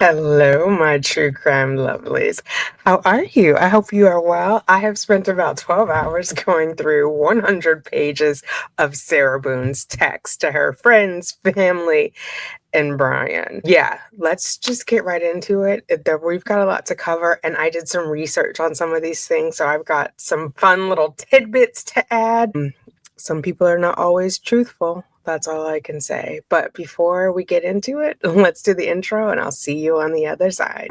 Hello, my true crime lovelies. How are you? I hope you are well. I have spent about 12 hours going through 100 pages of Sarah Boone's text to her friends, family, and Brian. Yeah, let's just get right into it. We've got a lot to cover, and I did some research on some of these things, so I've got some fun little tidbits to add. Some people are not always truthful. That's all I can say. But before we get into it, let's do the intro, and I'll see you on the other side.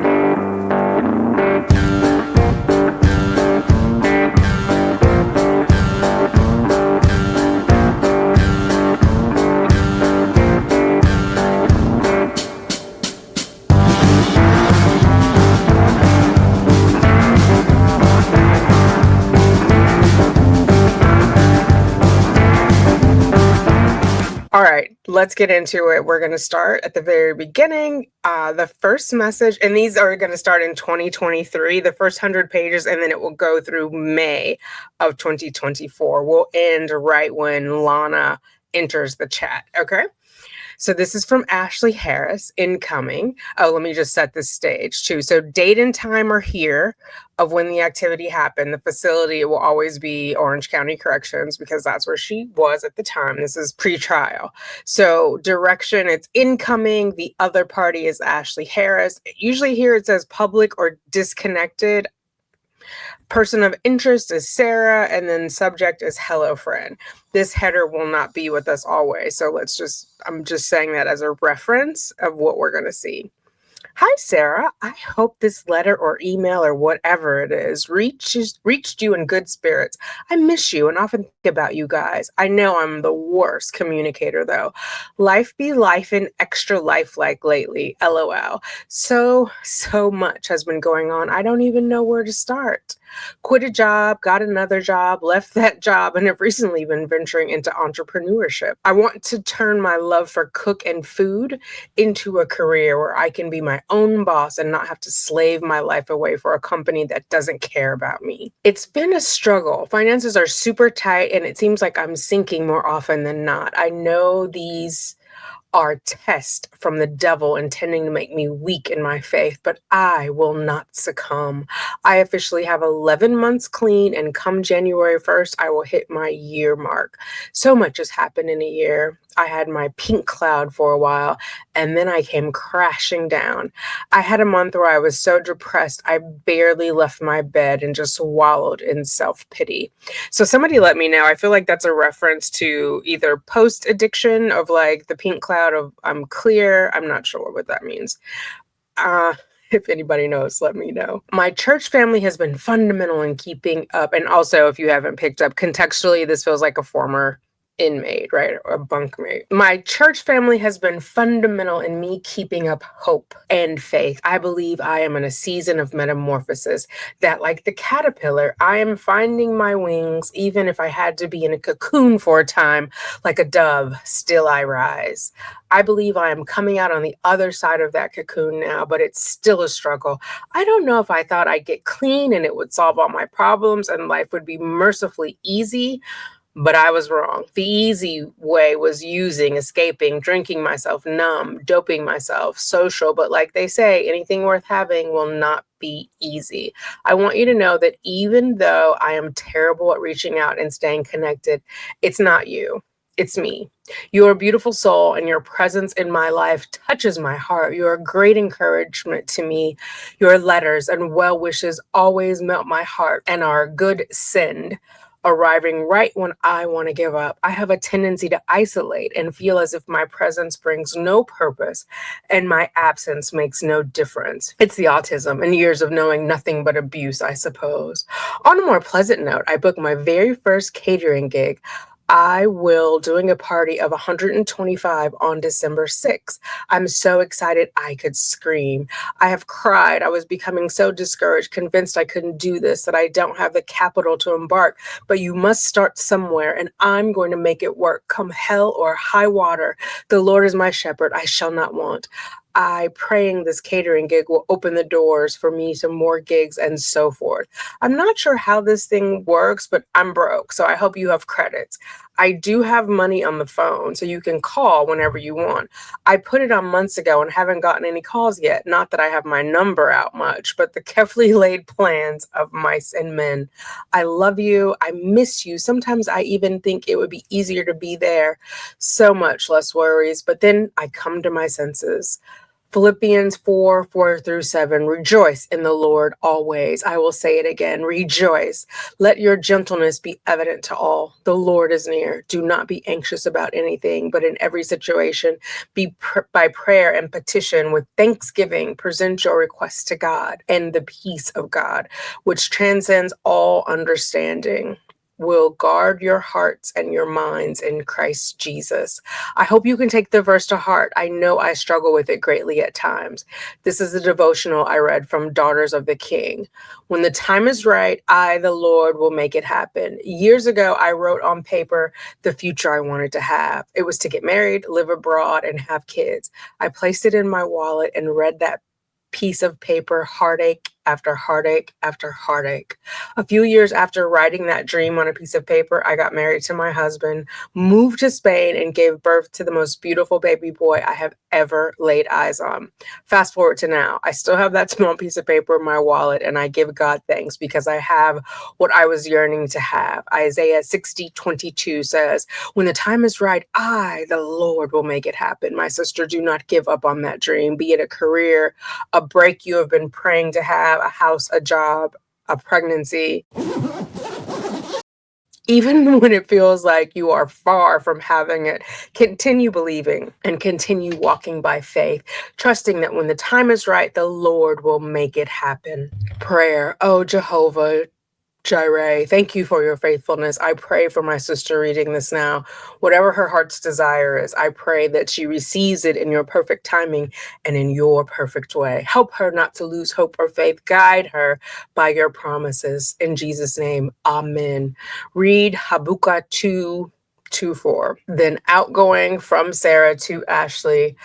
All right, let's get into it. We're going to start at the very beginning. The first message, and these are going to start in 2023, the first 100 pages, and then it will go through May of 2024. We'll end right when Lana enters the chat, okay? So this is from Ashley Harris, incoming. Oh, let me just set the stage too. So date and time are here of when the activity happened. The facility will always be Orange County Corrections because that's where she was at the time. This is pre-trial. So direction, it's incoming. The other party is Ashley Harris. Usually here it says public or disconnected. Person of interest is Sarah, and then subject is hello friend. This header will not be with us always. So I'm just saying that as a reference of what we're going to see. Hi, Sarah. I hope this letter or email or whatever it is reached you in good spirits. I miss you and often think about you guys. I know I'm the worst communicator, though. Life be life and extra lifelike lately. LOL. So much has been going on. I don't even know where to start. Quit a job, got another job, left that job, and have recently been venturing into entrepreneurship. I want to turn my love for cook and food into a career where I can be my own boss and not have to slave my life away for a company that doesn't care about me. It's been a struggle. Finances are super tight, and it seems like I'm sinking more often than not. I know these are tests from the devil intending to make me weak in my faith, but I will not succumb. I officially have 11 months clean, and come January 1st, I will hit my year mark. So much has happened in a year. I had my pink cloud for a while, and then I came crashing down. I had a month where I was so depressed, I barely left my bed and just wallowed in self-pity. So somebody let me know. I feel like that's a reference to either post addiction of like the pink cloud of I'm clear. I'm not sure what that means. If anybody knows, let me know. My church family has been fundamental in keeping up. And also, if you haven't picked up contextually, this feels like a former inmate, right? Or a bunkmate. My church family has been fundamental in me keeping up hope and faith. I believe I am in a season of metamorphosis that, like the caterpillar, I am finding my wings, even if I had to be in a cocoon for a time, like a dove, still I rise. I believe I am coming out on the other side of that cocoon now, but it's still a struggle. I don't know if I thought I'd get clean and it would solve all my problems and life would be mercifully easy, but I was wrong. The easy way was using, escaping, drinking myself numb, doping myself, social. But like they say, anything worth having will not be easy. I want you to know that even though I am terrible at reaching out and staying connected, it's not you. It's me. You're a beautiful soul, and your presence in my life touches my heart. You're a great encouragement to me. Your letters and well wishes always melt my heart and are a good send, arriving right when I want to give up. I have a tendency to isolate and feel as if my presence brings no purpose and my absence makes no difference. It's the autism and years of knowing nothing but abuse, I suppose. On a more pleasant note, I booked my very first catering gig. I will doing a party of 125 on December 6th. I'm so excited I could scream. I have cried. I was becoming so discouraged, convinced I couldn't do this, that I don't have the capital to embark. But you must start somewhere, and I'm going to make it work. Come hell or high water. The Lord is my shepherd. I shall not want. I praying this catering gig will open the doors for me to more gigs and so forth. I'm not sure how this thing works, but I'm broke, so I hope you have credits. I do have money on the phone, so you can call whenever you want. I put it on months ago and haven't gotten any calls yet. Not that I have my number out much, but the carefully laid plans of mice and men. I love you. I miss you. Sometimes I even think it would be easier to be there. So much less worries. But then I come to my senses. Philippians 4:4-7. Rejoice in the Lord always. I will say it again. Rejoice. Let your gentleness be evident to all. The Lord is near. Do not be anxious about anything, but in every situation, by prayer and petition with thanksgiving, present your requests to God, and the peace of God, which transcends all understanding, will guard your hearts and your minds in Christ Jesus. I hope you can take the verse to heart. I know I struggle with it greatly at times. This is a devotional I read from Daughters of the King. When the time is right, I, the Lord, will make it happen. Years ago, I wrote on paper the future I wanted to have. It was to get married, live abroad, and have kids. I placed it in my wallet and read that piece of paper, heartache after heartache after heartache. A few years after writing that dream on a piece of paper, I got married to my husband, moved to Spain, and gave birth to the most beautiful baby boy I have ever laid eyes on. Fast forward to now, I still have that small piece of paper in my wallet, and I give God thanks because I have what I was yearning to have. Isaiah 60:22 says, when the time is right, I, the Lord, will make it happen. My sister, do not give up on that dream, be it a career, a break you have been praying to have, a house, a job, a pregnancy. Even when it feels like you are far from having it, continue believing and continue walking by faith, trusting that when the time is right, the Lord will make it happen. Prayer. Oh, Jehovah Jireh, thank you for your faithfulness. I pray for my sister reading this now. Whatever her heart's desire is, I pray that she receives it in your perfect timing and in your perfect way. Help her not to lose hope or faith. Guide her by your promises. In Jesus' name, amen. Read Habakkuk 2:4. Then outgoing from Sarah to Ashley.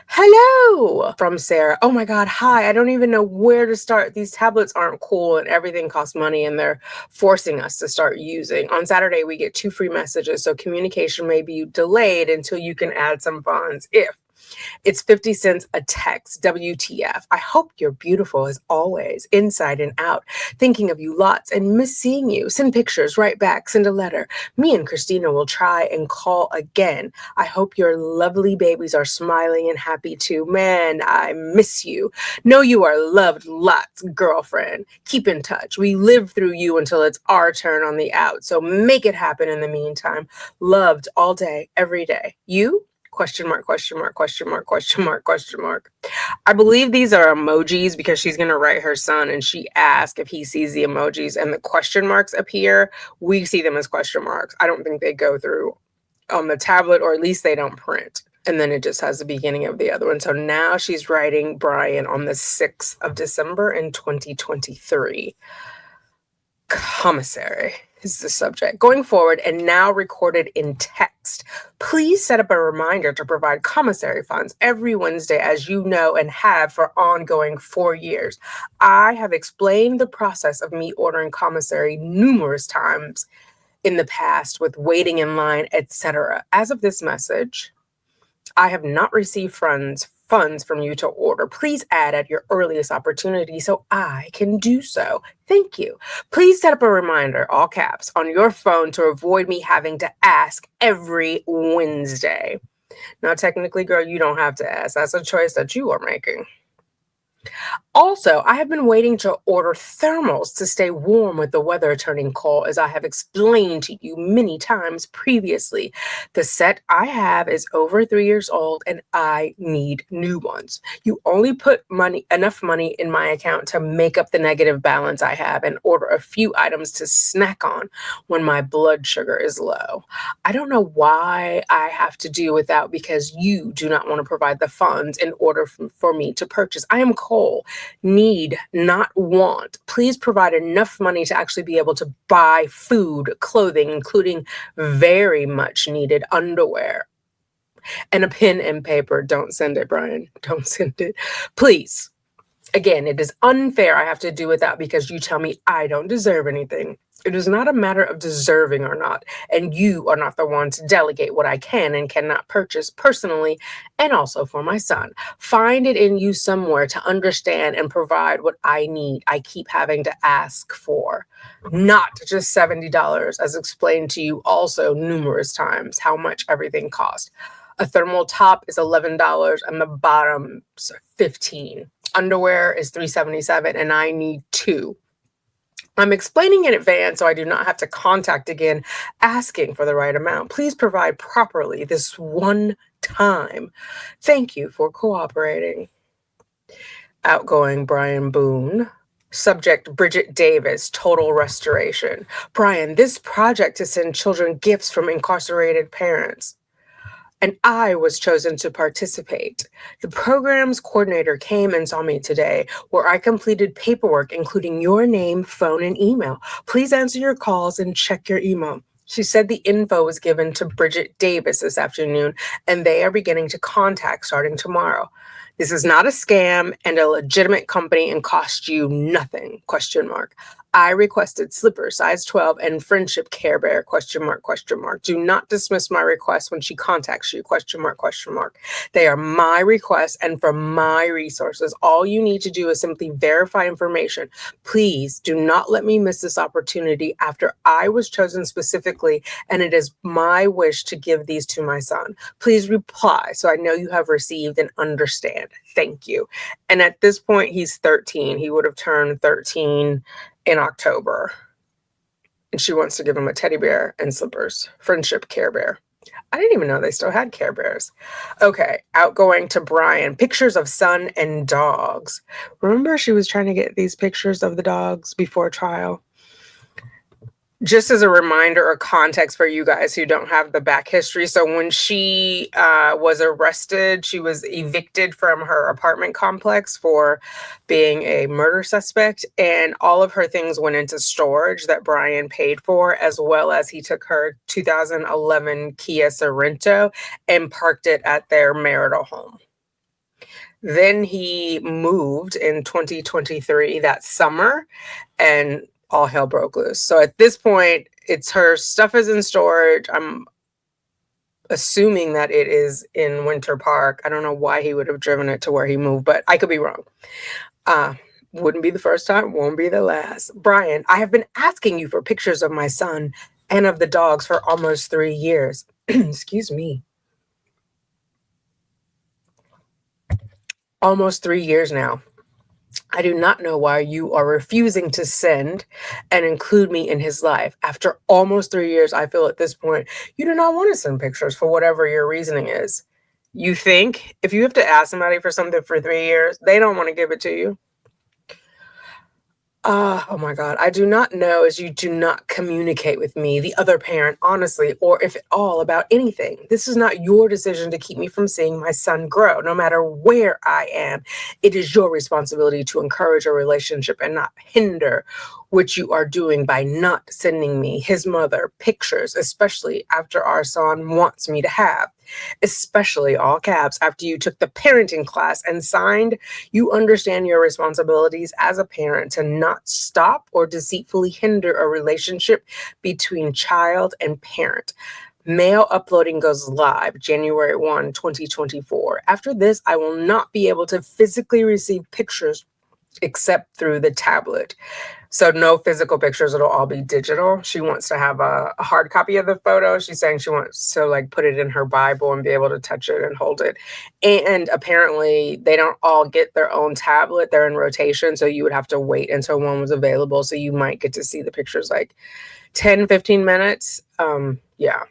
Hello from Sarah. Oh my God. Hi. I don't even know where to start. These tablets aren't cool and everything costs money and they're forcing us to start using. On Saturday, we get 2 free messages. So communication may be delayed until you can add some funds. If it's 50 cents a text, WTF. I hope you're beautiful as always, inside and out. Thinking of you lots and miss seeing you. Send pictures, write back, send a letter. Me and Christina will try and call again. I hope your lovely babies are smiling and happy too. Man, I miss you. Know you are loved lots, girlfriend. Keep in touch. We live through you until it's our turn on the out. So make it happen in the meantime. Loved all day, every day. You? Question mark, question mark, question mark, question mark, question mark. I believe these are emojis because she's going to write her son and she asked if he sees the emojis and the question marks appear. We see them as question marks. I don't think they go through on the tablet, or at least they don't print. And then it just has the beginning of the other one. So now she's writing Brian on the 6th of December in 2023. Commissary is the subject. Going forward and now recorded in text, please set up a reminder to provide commissary funds every Wednesday, as you know and have for ongoing 4 years. I have explained the process of me ordering commissary numerous times in the past with waiting in line, etc. As of this message, I have not received funds from you to order. Please add at your earliest opportunity so I can do so. Thank you. Please set up a reminder, all caps, on your phone to avoid me having to ask every Wednesday. Now, technically, girl, you don't have to ask. That's a choice that you are making. Also, I have been waiting to order thermals to stay warm with the weather turning cold, as I have explained to you many times previously. The set I have is over 3 years old and I need new ones. You only put enough money in my account to make up the negative balance I have and order a few items to snack on when my blood sugar is low. I don't know why I have to do without, because you do not want to provide the funds in order for me to purchase. I am cold. Need, not want. Please provide enough money to actually be able to buy food, clothing, including very much needed underwear, and a pen and paper. Don't send it, Brian. Don't send it. Please. Again, it is unfair I have to do without because you tell me I don't deserve anything. It is not a matter of deserving or not, and you are not the one to delegate what I can and cannot purchase personally and also for my son. Find it in you somewhere to understand and provide what I need. I keep having to ask for. Not just $70, as explained to you also numerous times how much everything costs. A thermal top is $11 and the bottom's $15. Underwear is $3.77 and I need two. I'm explaining in advance so I do not have to contact again asking for the right amount. Please provide properly this one time. Thank you for cooperating. Outgoing Brian Boone. Subject Bridget Davis, total restoration. Brian, this project to send children gifts from incarcerated parents, and I was chosen to participate. The program's coordinator came and saw me today, where I completed paperwork, including your name, phone, and email. Please answer your calls and check your email. She said the info was given to Bridget Davis this afternoon, and they are beginning to contact starting tomorrow. This is not a scam and a legitimate company and cost you nothing, ? I requested slippers, size 12, and friendship Care Bear, ? Do not dismiss my request when she contacts you, ? They are my requests and from my resources. All you need to do is simply verify information. Please do not let me miss this opportunity after I was chosen specifically, and it is my wish to give these to my son. Please reply so I know you have received and understand. Thank you. And at this point, he's 13. He would have turned 13 in October. And she wants to give him a teddy bear and slippers. Friendship Care Bear. I didn't even know they still had Care Bears. Okay, outgoing to Brian. Pictures of son and dogs. Remember she was trying to get these pictures of the dogs before trial? Just as a reminder or context for you guys who don't have the back history. So when she was arrested, she was evicted from her apartment complex for being a murder suspect. And all of her things went into storage that Brian paid for, as well as he took her 2011 Kia Sorento and parked it at their marital home. Then he moved in 2023 that summer, and all hell broke loose. So at this point, it's her stuff is in storage. I'm assuming that it is in Winter Park. I don't know why he would have driven it to where he moved, but I could be wrong. Wouldn't be the first time, won't be the last. Brian, I have been asking you for pictures of my son and of the dogs for almost 3 years. Excuse me. Almost 3 years now. I do not know why you are refusing to send and include me in his life. After almost 3 years, I feel at this point, you do not want to send pictures for whatever your reasoning is. You think if you have to ask somebody for something for 3 years, they don't want to give it to you. Oh my God. I do not know as you do not communicate with me, the other parent, honestly, or if at all about anything. This is not your decision to keep me from seeing my son grow, no matter where I am. It is your responsibility to encourage a relationship and not hinder what you are doing by not sending me, his mother, pictures, especially after our son wants me to have. Especially all caps after you took the parenting class and signed, you understand your responsibilities as a parent to not stop or deceitfully hinder a relationship between child and parent. Mail uploading goes live January 1, 2024. After this, I will not be able to physically receive pictures except through the tablet. So no physical pictures, it'll all be digital. She wants to have a hard copy of the photo. She's saying she wants to like put it in her Bible and be able to touch it and hold it. And apparently they don't all get their own tablet. They're in rotation. So you would have to wait until one was available. So you might get to see the pictures like 10, 15 minutes. Yeah.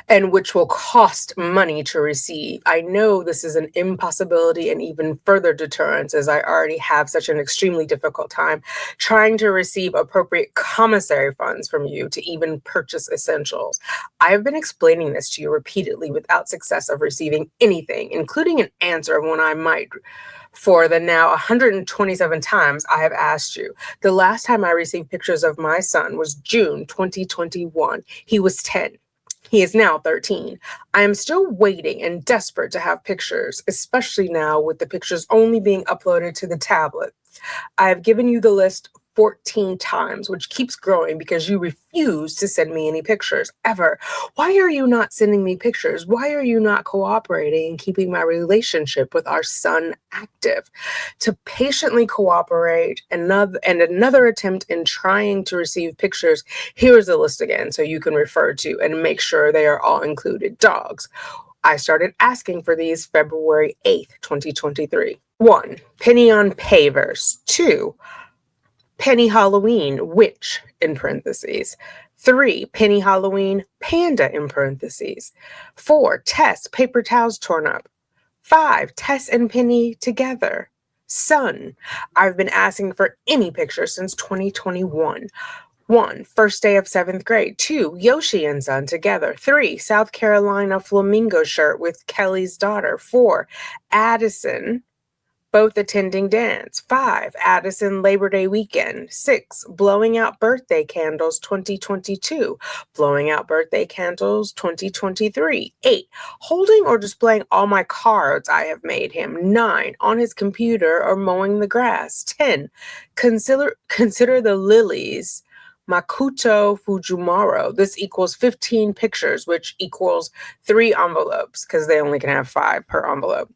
And which will cost money to receive. I know this is an impossibility and even further deterrence, as I already have such an extremely difficult time trying to receive appropriate commissary funds from you to even purchase essentials. I've been explaining this to you repeatedly without success of receiving anything, including an answer of when I might. For the now 127 times I have asked you. The last time I received pictures of my son was June 2021. He was 10. He is now 13. I am still waiting and desperate to have pictures, especially now with the pictures only being uploaded to the tablet. I have given you the list 14 times, which keeps growing because you refuse to send me any pictures ever. Why are you not sending me pictures? Why are you not cooperating and keeping my relationship with our son active? To patiently cooperate, another attempt in trying to receive pictures, here's the list again so you can refer to and make sure they are all included. Dogs. I started asking for these February 8th, 2023. 1. Penny on Pavers. 2. Penny Halloween Witch in parentheses. 3. Penny Halloween Panda in parentheses. 4. Tess paper towels torn up. 5. Tess and Penny together. Son. I've been asking for any picture since 2021. 1. First day of 7th grade. 2. Yoshi and son together. 3. South Carolina flamingo shirt with Kelly's daughter. 4. Addison both attending dance. 5. Addison Labor Day weekend. 6. Blowing out birthday candles 2022. Blowing out birthday candles 2023. 8. Holding or displaying all my cards I have made him. 9. On his computer or mowing the grass. 10. Consider the lilies. Makoto Fujimaro. This equals 15 pictures, which equals 3 envelopes because they only can have 5 per envelope.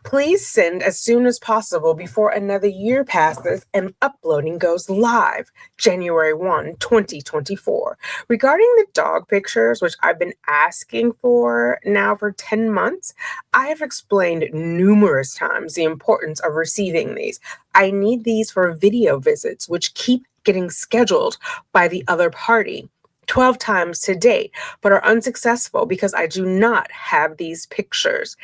Please send as soon as possible before another year passes and uploading goes live, January 1, 2024. Regarding the dog pictures, which I've been asking for now for 10 months, I have explained numerous times the importance of receiving these. I need these for video visits, which keep getting scheduled by the other party 12 times to date, but are unsuccessful because I do not have these pictures.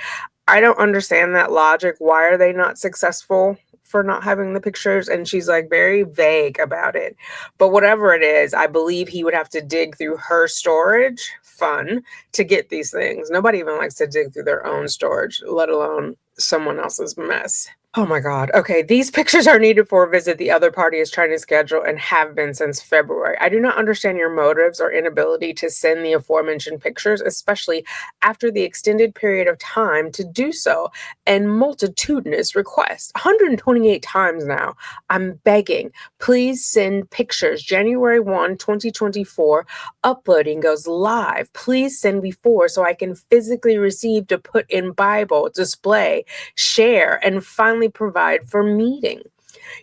I don't understand that logic. Why are they not successful for not having the pictures? And she's like very vague about it. But whatever it is, I believe he would have to dig through her storage, fun, to get these things. Nobody even likes to dig through their own storage, let alone someone else's mess. Oh my God. Okay, these pictures are needed for a visit the other party is trying to schedule and have been since February. I do not understand your motives or inability to send the aforementioned pictures, especially after the extended period of time to do so and multitudinous requests. 128 times now. I'm begging. Please send pictures. January 1, 2024. Uploading goes live. Please send before so I can physically receive to put in Bible, display, share, and finally provide for meeting.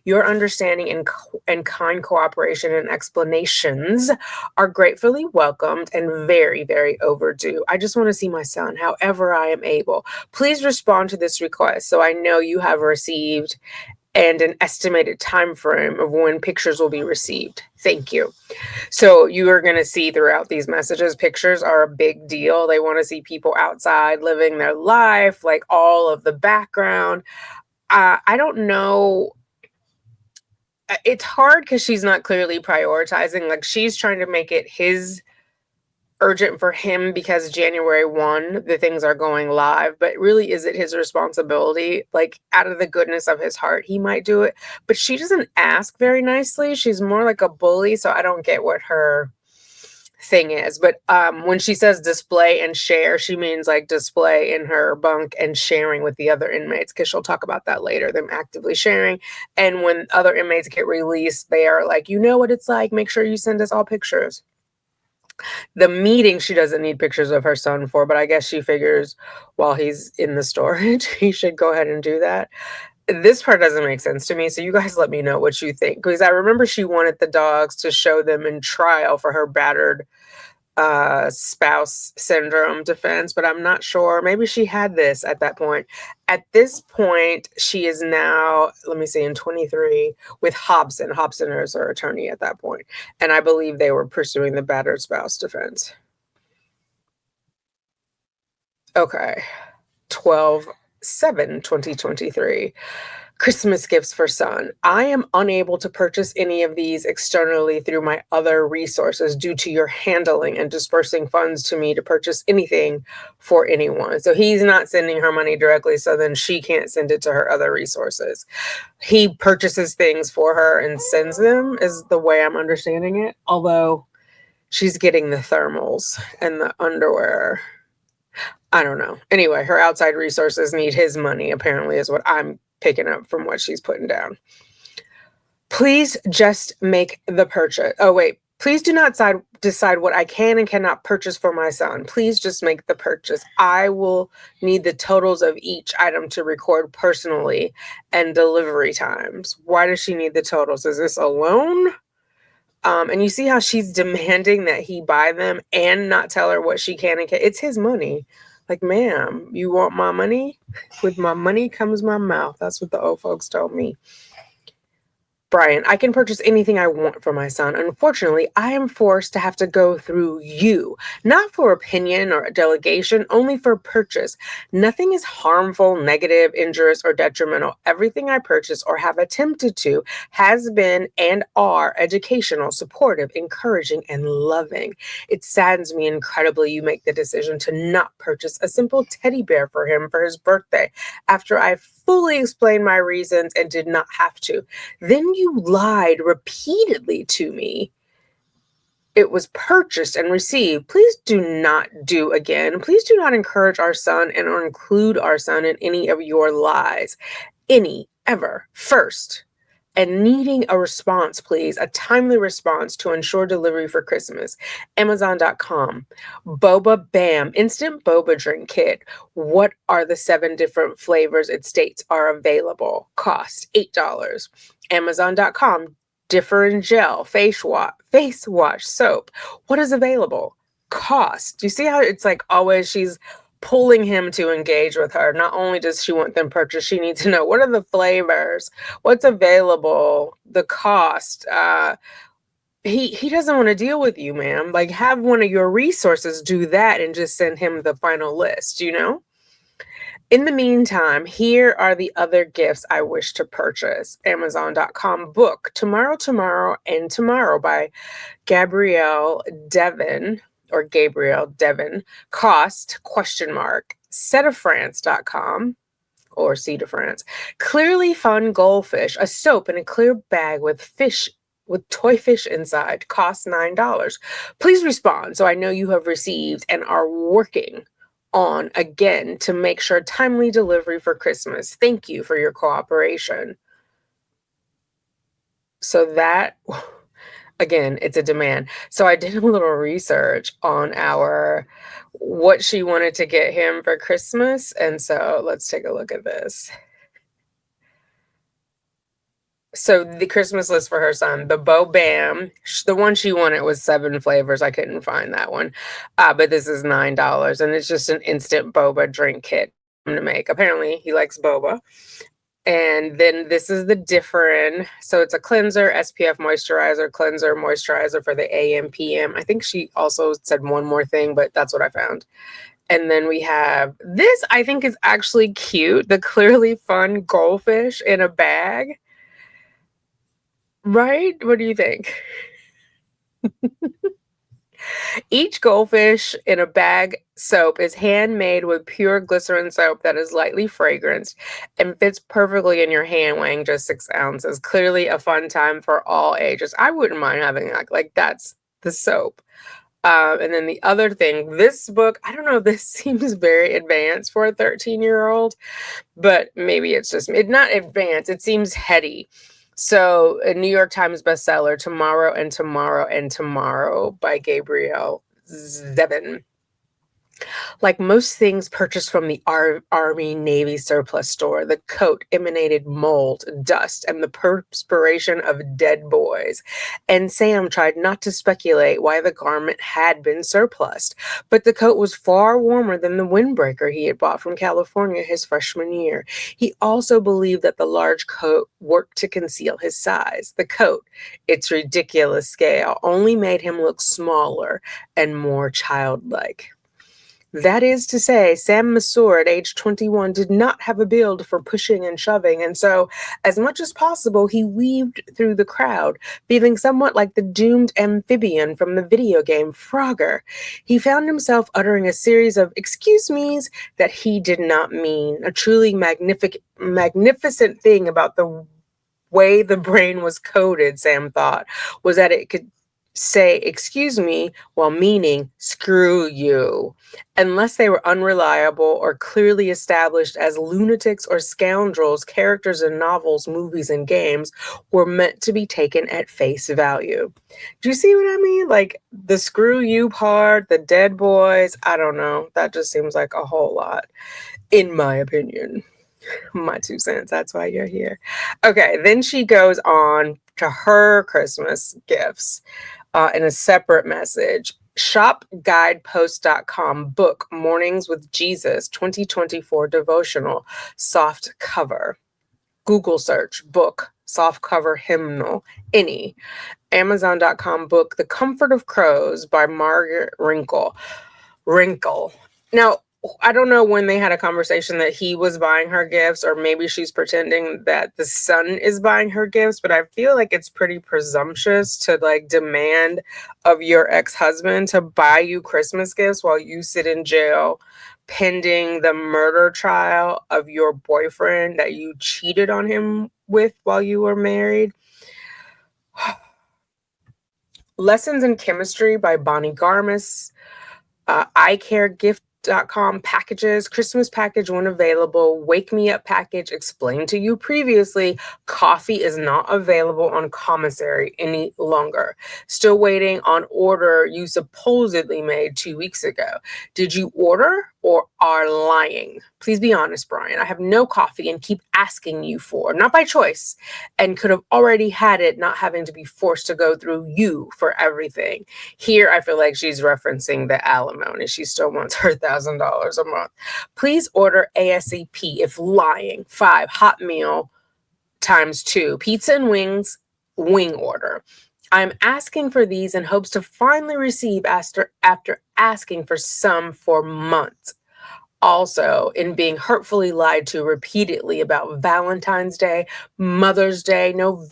Your understanding and kind cooperation and explanations are gratefully welcomed and very, very overdue. I just want to see my son however I am able. Please respond to this request so I know you have received and an estimated time frame of when pictures will be received. Thank you. So you are going to see throughout these messages, pictures are a big deal. They want to see people outside living their life, like all of the background. I don't know. It's hard because she's not clearly prioritizing. Like she's trying to make it his urgent for him because January 1, the things are going live. But really, is it his responsibility? Like out of the goodness of his heart, he might do it. But she doesn't ask very nicely. She's more like a bully. So I don't get what her thing is. But when she says display and share, she means like display in her bunk and sharing with the other inmates, because she'll talk about that later, them actively sharing. And when other inmates get released, they are like, you know what it's like, make sure you send us all pictures. The meeting she doesn't need pictures of her son for, but I guess she figures while he's in the storage he should go ahead and do that. This part doesn't make sense to me, so you guys let me know what you think, because I remember she wanted the dogs to show them in trial for her battered spouse syndrome defense, but I'm not sure. Maybe she had this at that point. At this point, she is now, let me see, in 23 with Hobson. Hobson is her attorney at that point, and I believe they were pursuing the battered spouse defense. Okay. 12/7/2023. Christmas gifts for son. I am unable to purchase any of these externally through my other resources due to your handling and dispersing funds to me to purchase anything for anyone. So he's not sending her money directly, so then she can't send it to her other resources. He purchases things for her and sends them, is the way I'm understanding it. Although she's getting the thermals and the underwear. I don't know. Anyway, her outside resources need his money, apparently, is what I'm picking up from what she's putting down. Please just make the purchase. Oh, wait. Please do not decide what I can and cannot purchase for my son. Please just make the purchase. I will need the totals of each item to record personally and delivery times. Why does she need the totals? Is this a loan? And you see how she's demanding that he buy them and not tell her what she can and can't. It's his money. Like, ma'am, you want my money? With my money comes my mouth. That's what the old folks told me. Brian, I can purchase anything I want for my son. Unfortunately, I am forced to have to go through you, not for opinion or delegation, only for purchase. Nothing is harmful, negative, injurious, or detrimental. Everything I purchase or have attempted to has been and are educational, supportive, encouraging, and loving. It saddens me incredibly you make the decision to not purchase a simple teddy bear for him for his birthday after I fully explained my reasons and did not have to. Then you lied repeatedly to me. It was purchased and received. Please do not do again. Please do not encourage our son and or include our son in any of your lies. Any, ever. First, and needing a response, please, a timely response to ensure delivery for Christmas. Amazon.com. Boba Bam, instant boba drink kit. What are the 7 different flavors it states are available? Cost $8. Amazon.com. Different gel, face wash, soap. What is available? Cost. Do you see how it's like always she's pulling him to engage with her? Not only does she want them purchased, she needs to know what are the flavors, what's available, the cost. He doesn't want to deal with you, ma'am. Like, have one of your resources do that and just send him the final list, you know? In the meantime, here are the other gifts I wish to purchase. Amazon.com book Tomorrow, and Tomorrow by Gabrielle Devon or Gabrielle Devon. Cost, ? Setofrance.com or Sea de France. Clearly Fun Goldfish, a soap in a clear bag with toy fish inside. Costs $9. Please respond so I know you have received and are working on again to make sure timely delivery for Christmas. Thank you for your cooperation. So that, again, it's a demand. So I did a little research on what she wanted to get him for Christmas. And so let's take a look at this. So the Christmas list for her son, the Bo Bam, the one she wanted was 7 flavors. I couldn't find that one. But this is $9 and it's just an instant boba drink kit to make. Apparently he likes boba. And then this is the different. So it's a cleanser, SPF moisturizer for the AM, PM. I think she also said one more thing, but that's what I found. And then we have this, I think is actually cute. The Clearly Fun Goldfish in a bag. Right? What do you think? Each goldfish in a bag soap is handmade with pure glycerin soap that is lightly fragranced and fits perfectly in your hand, weighing just 6 ounces. Clearly a fun time for all ages. I wouldn't mind having that. Like, that's the soap. And then the other thing, this book, I don't know, this seems very advanced for a 13-year-old, but maybe it's just, it's not advanced. It seems heady. So a New York Times bestseller, Tomorrow and Tomorrow and Tomorrow by Gabrielle Devon. Like most things purchased from the Army Navy surplus store, the coat emanated mold, dust, and the perspiration of dead boys. And Sam tried not to speculate why the garment had been surplused, but the coat was far warmer than the windbreaker he had bought from California his freshman year. He also believed that the large coat worked to conceal his size. The coat, its ridiculous scale, only made him look smaller and more childlike. That is to say, Sam Massour at age 21 did not have a build for pushing and shoving, and so, as much as possible, he weaved through the crowd, feeling somewhat like the doomed amphibian from the video game Frogger. He found himself uttering a series of excuse me's that he did not mean. A truly magnificent thing about the way the brain was coded, Sam thought, was that it could say excuse me while meaning screw you, unless they were unreliable or clearly established as lunatics or scoundrels. Characters in novels, movies, and games were meant to be taken at face value. Do you see what I mean? Like the screw you part, the dead boys, I don't know. That just seems like a whole lot, in my opinion. My 2 cents. That's why you're here. Okay, then she goes on to her Christmas gifts in a separate message. Shopguidepost.com book Mornings with Jesus 2024 devotional soft cover. Google search book soft cover hymnal any. Amazon.com book The Comfort of Crows by Margaret Wrinkle. Now, I don't know when they had a conversation that he was buying her gifts, or maybe she's pretending that the son is buying her gifts, but I feel like it's pretty presumptuous to like demand of your ex-husband to buy you Christmas gifts while you sit in jail pending the murder trial of your boyfriend that you cheated on him with while you were married. Lessons in Chemistry by Bonnie Garmis. iCareGift.com packages, Christmas package when available, wake me up package, explained to you previously, coffee is not available on commissary any longer. Still waiting on order you supposedly made 2 weeks ago. Did you order or are lying? Please be honest, Brian. I have no coffee and keep asking you for, not by choice, and could have already had it, not having to be forced to go through you for everything. Here, I feel like she's referencing the alimony. She still wants her $1,000 a month. Please order ASAP if lying. 5, hot meal times 2, pizza and wings, wing order. I'm asking for these in hopes to finally receive after asking for some for months. Also, in being hurtfully lied to repeatedly about Valentine's Day, Mother's Day, no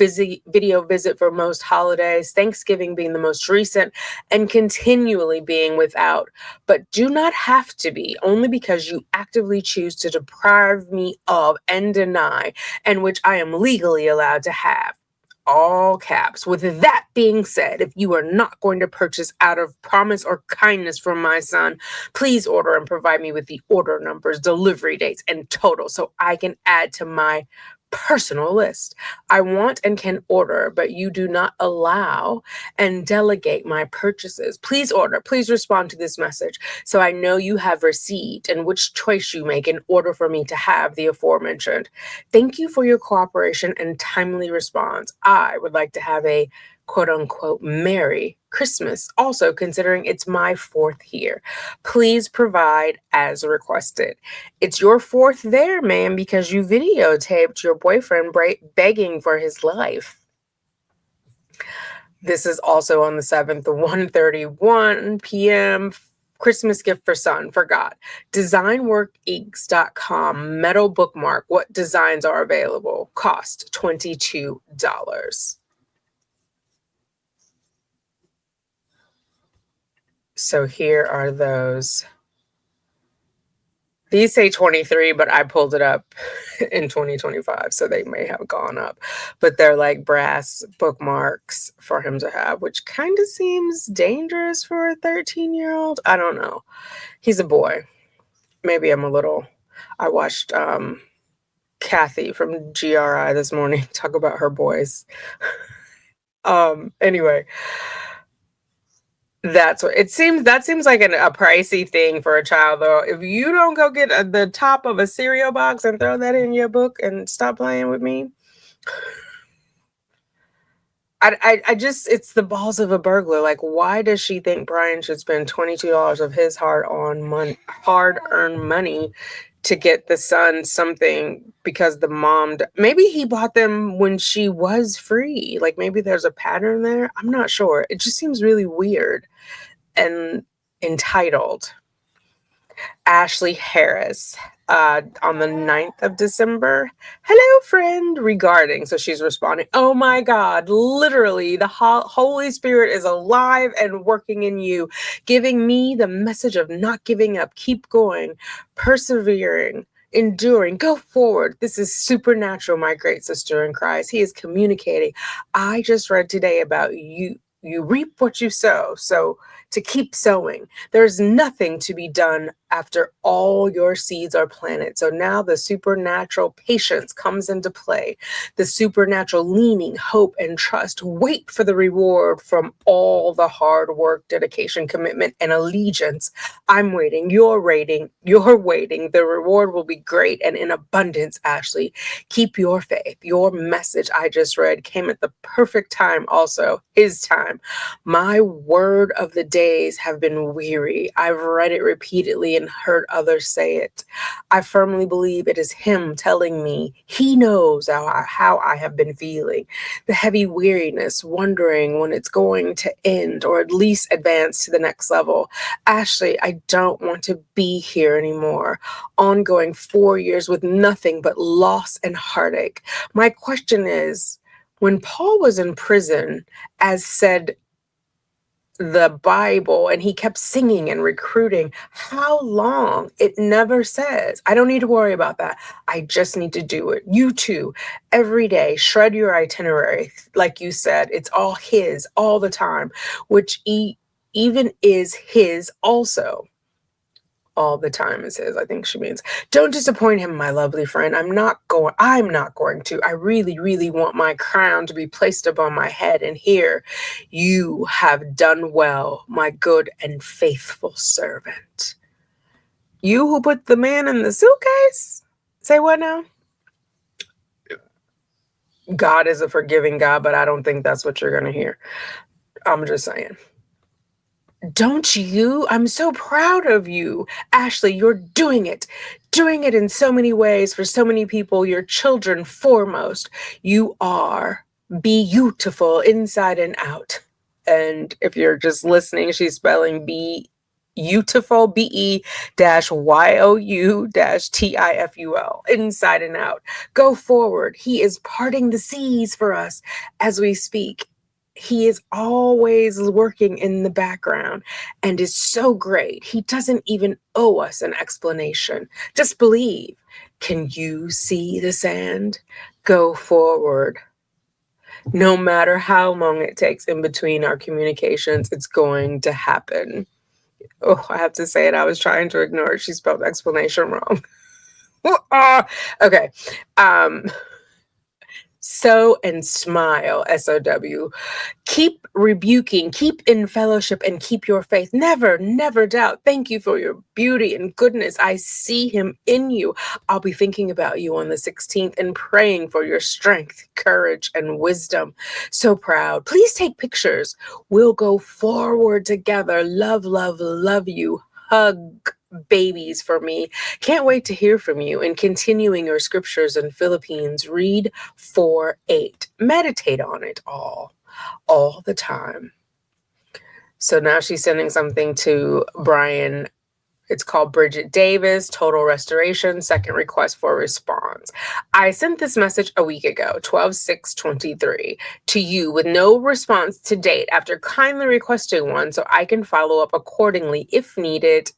video visit for most holidays, Thanksgiving being the most recent, and continually being without, but do not have to be, only because you actively choose to deprive me of and deny, and which I am legally allowed to have. All caps. With that being said, if you are not going to purchase out of promise or kindness from my son, please order and provide me with the order numbers, delivery dates, and total so I can add to my personal list. I want and can order, but you do not allow and delegate my purchases. Please order. Please respond to this message so I know you have received and which choice you make in order for me to have the aforementioned. Thank you for your cooperation and timely response. I would like to have a quote unquote Merry Christmas, also considering it's my 4th here. Please provide as requested. It's your 4th there, man, because you videotaped your boyfriend begging for his life. This is also on the 7th, 1:31 p.m. Christmas gift for son, forgot. Designworkinks.com metal bookmark. What designs are available? Cost $22. So here are those. These say 23, but I pulled it up in 2025, so they may have gone up. But they're like brass bookmarks for him to have, which kind of seems dangerous for a 13-year-old. I don't know. He's a boy. Maybe I'm a little. I watched Kathy from GRI this morning talk about her boys. Anyway. That's what it seems. That seems like a pricey thing for a child, though. If you don't go get the top of a cereal box and throw that in your book and stop playing with me, I just, it's the balls of a burglar. Like, why does she think Brian should spend $22 of his hard-earned money to get the son something because the mom, maybe he bought them when she was free. Like, maybe there's a pattern there. I'm not sure. It just seems really weird and entitled. Ashley Harris on the 9th of December. Hello, friend, regarding. So she's responding, oh my God, literally, the Holy Spirit is alive and working in you, giving me the message of not giving up, keep going, persevering, enduring, go forward. This is supernatural, my great sister in Christ. He is communicating. I just read today about you reap what you sow. So to keep sowing, there's nothing to be done after all your seeds are planted. So now the supernatural patience comes into play, the supernatural leaning, hope, and trust. Wait for the reward from all the hard work, dedication, commitment, and allegiance. I'm waiting. You're waiting. You're waiting. The reward will be great and in abundance, Ashley. Keep your faith. Your message I just read came at the perfect time, also, his time. My word of the days have been weary. I've read it repeatedly and heard others say it. I firmly believe it is him telling me he knows how I have been feeling. The heavy weariness, wondering when it's going to end or at least advance to the next level. Ashley, I don't want to be here anymore. Ongoing 4 years with nothing but loss and heartache. My question is, when Paul was in prison, as said the Bible, and he kept singing and recruiting, how long? It never says. I don't need to worry about that. I just need to do it. You too, every day, shred your itinerary. Like you said, it's all his all the time, which even is his also. All the time is his, I think she means. Don't disappoint him, my lovely friend. I'm not going to. I really, really want my crown to be placed upon my head. And here, you have done well, my good and faithful servant. You who put the man in the suitcase? Say what now? God is a forgiving God, but I don't think that's what you're going to hear. I'm just saying. Don't you? I'm so proud of you. Ashley, you're doing it. Doing it in so many ways for so many people, your children foremost. You are beautiful inside and out. And if you're just listening, she's spelling beautiful, BE-YOU-TIFUL, inside and out. Go forward. He is parting the seas for us as we speak. He is always working in the background and is so great. He doesn't even owe us an explanation. Just believe. Can you see the sand? Go forward. No matter how long it takes in between our communications, it's going to happen. Oh, I have to say it. I was trying to ignore it. She spelled explanation wrong. Okay. Sow and smile, SOW. Keep rebuking, keep in fellowship, and keep your faith. Never, never doubt. Thank you for your beauty and goodness. I see him in you. I'll be thinking about you on the 16th and praying for your strength, courage, and wisdom. So proud. Please take pictures. We'll go forward together. Love, love, love you. Hug babies for me. Can't wait to hear from you. And continuing your scriptures in Philippines, read 4:8. Meditate on it all the time. So now she's sending something to Brian. It's called Bridget Davis, Total Restoration, second request for response. I sent this message a week ago, 12/6/23, to you with no response to date after kindly requesting one so I can follow up accordingly if needed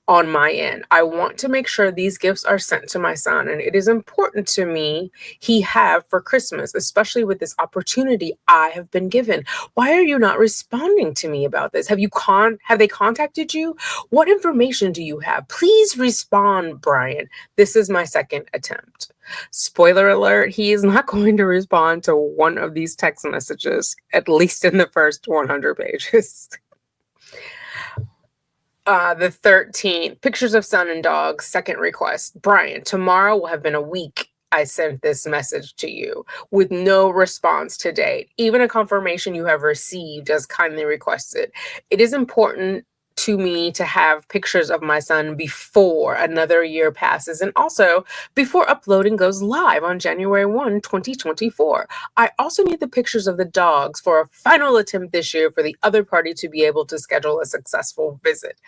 on my end. I want to make sure these gifts are sent to my son, and it is important to me he have for Christmas, especially with this opportunity I have been given. Why are you not responding to me about this? Have they contacted you? What information do you have? Please respond, Brian. This is my second attempt. Spoiler alert, he is not going to respond to one of these text messages, at least in the first 100 pages. The 13th, pictures of son and dog, second request. Brian, tomorrow will have been a week I sent this message to you with no response to date, even a confirmation you have received as kindly requested. It is important to me to have pictures of my son before another year passes and also before uploading goes live on January 1, 2024. I also need the pictures of the dogs for a final attempt this year for the other party to be able to schedule a successful visit.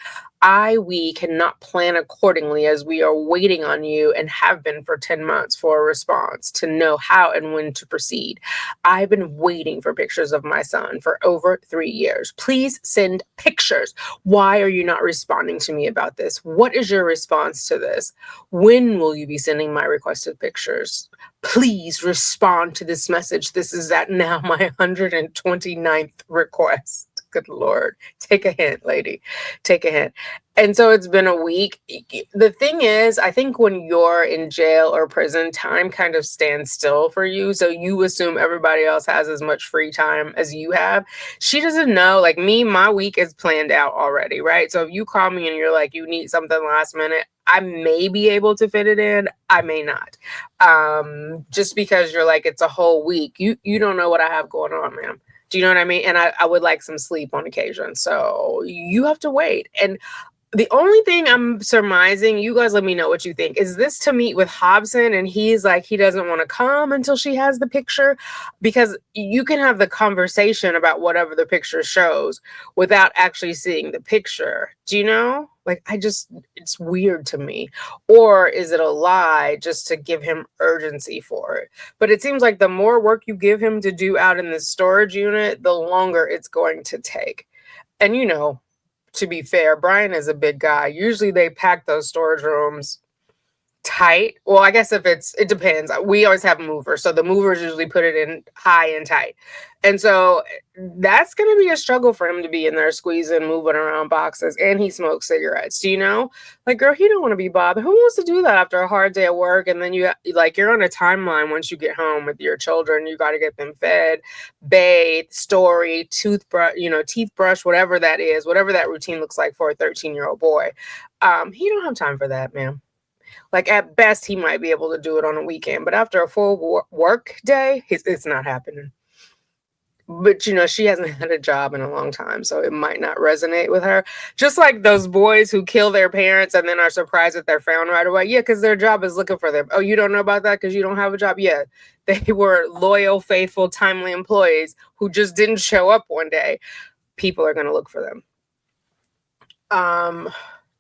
We cannot plan accordingly as we are waiting on you and have been for 10 months for a response to know how and when to proceed. I've been waiting for pictures of my son for over 3 years. Please send pictures. Why are you not responding to me about this? What is your response to this? When will you be sending my requested pictures? Please respond to this message. This is at now my 129th request. Good Lord. Take a hint, lady. Take a hint. And so it's been a week. The thing is, I think when you're in jail or prison, time kind of stands still for you. So you assume everybody else has as much free time as you have. She doesn't know. Like me, my week is planned out already, right? So if you call me and you're like, you need something last minute, I may be able to fit it in. I may not. Just because you're like, it's a whole week. You don't know what I have going on, ma'am. Do you know what I mean? And I would like some sleep on occasion. So you have to wait. And the only thing I'm surmising, you guys let me know what you think, is this to meet with Hobson and he's like, he doesn't want to come until she has the picture? Because you can have the conversation about whatever the picture shows without actually seeing the picture. Do you know? Like, it's weird to me. Or is it a lie just to give him urgency for it? But it seems like the more work you give him to do out in the storage unit, the longer it's going to take. And to be fair, Brian is a big guy. Usually they pack those storage rooms tight. Well, I guess it depends. We always have movers. So the movers usually put it in high and tight. And so that's going to be a struggle for him to be in there squeezing, moving around boxes. And he smokes cigarettes. Do you know? Like, girl, he don't want to be bothered. Who wants to do that after a hard day at work? And then you're on a timeline once you get home with your children. You got to get them fed, bathed, story, toothbrush, teeth brush, whatever that is, whatever that routine looks like for a 13-year-old boy. He don't have time for that, ma'am. Like at best, he might be able to do it on a weekend, but after a full work day, it's not happening. But she hasn't had a job in a long time, so it might not resonate with her. Just like those boys who kill their parents and then are surprised that they're found right away. Yeah, because their job is looking for them. Oh, you don't know about that because you don't have a job? Yeah, they were loyal, faithful, timely employees who just didn't show up one day. People are going to look for them.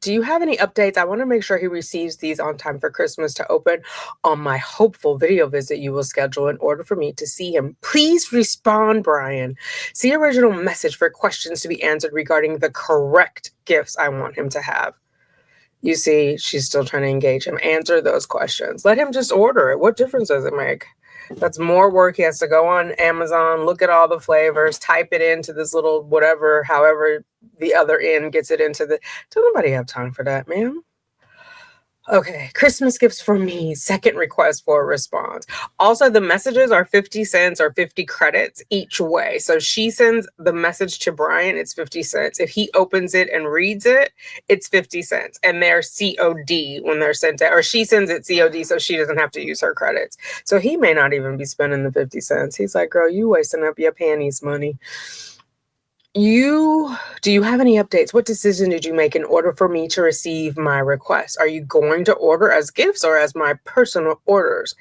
Do you have any updates? I want to make sure he receives these on time for Christmas to open on my hopeful video visit you will schedule in order for me to see him. Please respond, Brian. See original message for questions to be answered regarding the correct gifts I want him to have. You see, she's still trying to engage him. Answer those questions. Let him just order it. What difference does it make? That's more work. He has to go on Amazon, look at all the flavors, type it into this little whatever, however the other end gets it into the. Don't nobody have time for that, ma'am. Okay, Christmas gifts for me. Second request for a response. Also, the messages are 50 cents or 50 credits each way. So she sends the message to Brian, it's 50 cents. If he opens it and reads it, it's 50 cents. And they're COD when they're sent out, or she sends it COD so she doesn't have to use her credits. So he may not even be spending the 50 cents. He's like, girl, you wasting up your panties money. Do you have any updates? What decision did you make in order for me to receive my request? Are you going to order as gifts or as my personal orders?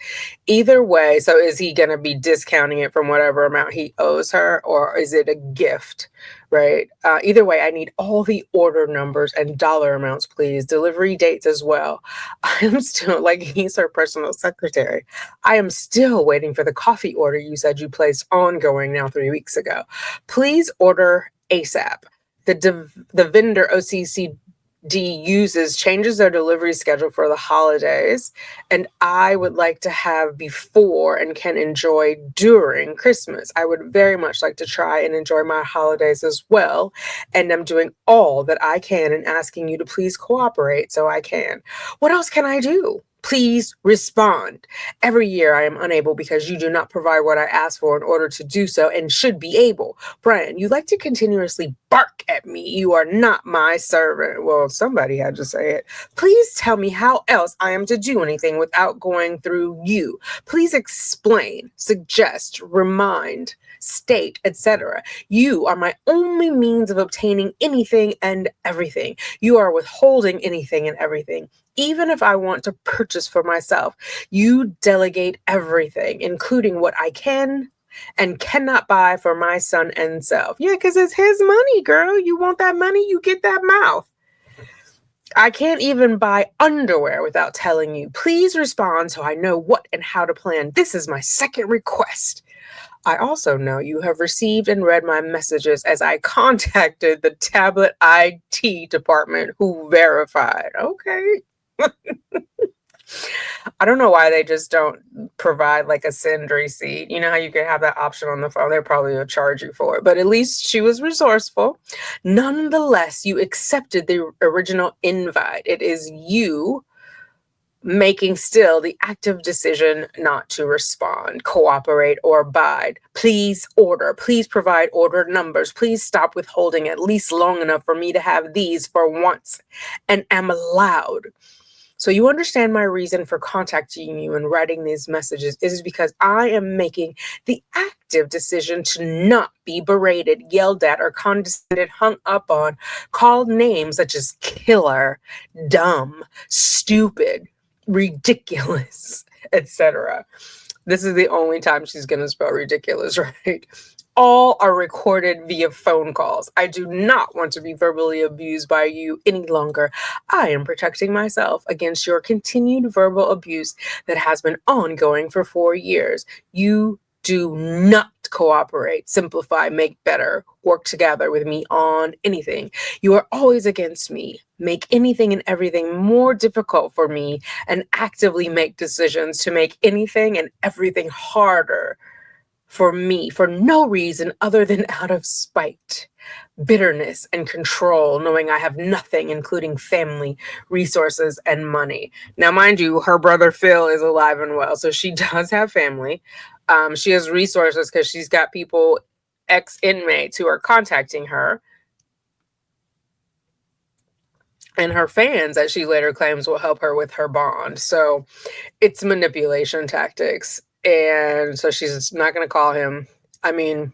Either way, so is he going to be discounting it from whatever amount he owes her, or is it a gift, right? Either way, I need all the order numbers and dollar amounts, please. Delivery dates as well. I am still, like, he's her personal secretary. I am still waiting for the coffee order you said you placed ongoing now 3 weeks ago. Please order ASAP. The vendor OCCD uses changes their delivery schedule for the holidays, and I would like to have before and can enjoy during Christmas. I would very much like to try and enjoy my holidays as well, and I'm doing all that I can and asking you to please cooperate so I can. What else can I do? Please respond. Every year I am unable because you do not provide what I ask for in order to do so and should be able. Brian, you like to continuously bark at me. You are not my servant. Well, somebody had to say it. Please tell me how else I am to do anything without going through you. Please explain, suggest, remind, state, etc. You are my only means of obtaining anything and everything. You are withholding anything and everything. Even if I want to purchase for myself, you delegate everything, including what I can and cannot buy for my son and self. Yeah, because it's his money, girl. You want that money, you get that mouth. I can't even buy underwear without telling you. Please respond so I know what and how to plan. This is my second request. I also know you have received and read my messages as I contacted the tablet IT department who verified. Okay. I don't know why they just don't provide like a send receipt. You know how you can have that option on the phone? They probably will charge you for it. But at least she was resourceful. Nonetheless, you accepted the original invite. It is you making still the active decision not to respond, cooperate, or abide. Please order. Please provide order numbers. Please stop withholding at least long enough for me to have these for once and am allowed. So you understand my reason for contacting you and writing these messages is because I am making the active decision to not be berated, yelled at, or condescended, hung up on, called names such as killer, dumb, stupid, ridiculous, etc. This is the only time she's going to spell ridiculous, right? All are recorded via phone calls. I do not want to be verbally abused by you any longer. I am protecting myself against your continued verbal abuse that has been ongoing for 4 years. You do not cooperate, simplify, make better, work together with me on anything. You are always against me. Make anything and everything more difficult for me and actively make decisions to make anything and everything harder for me for no reason other than out of spite, bitterness, and control, knowing I have nothing, including family, resources, and money. Now, mind you, her brother Phil is alive and well, so she does have family. She has resources because she's got people, ex-inmates, who are contacting her, and her fans, that she later claims will help her with her bond. So it's manipulation tactics. And so she's not going to call him. I mean,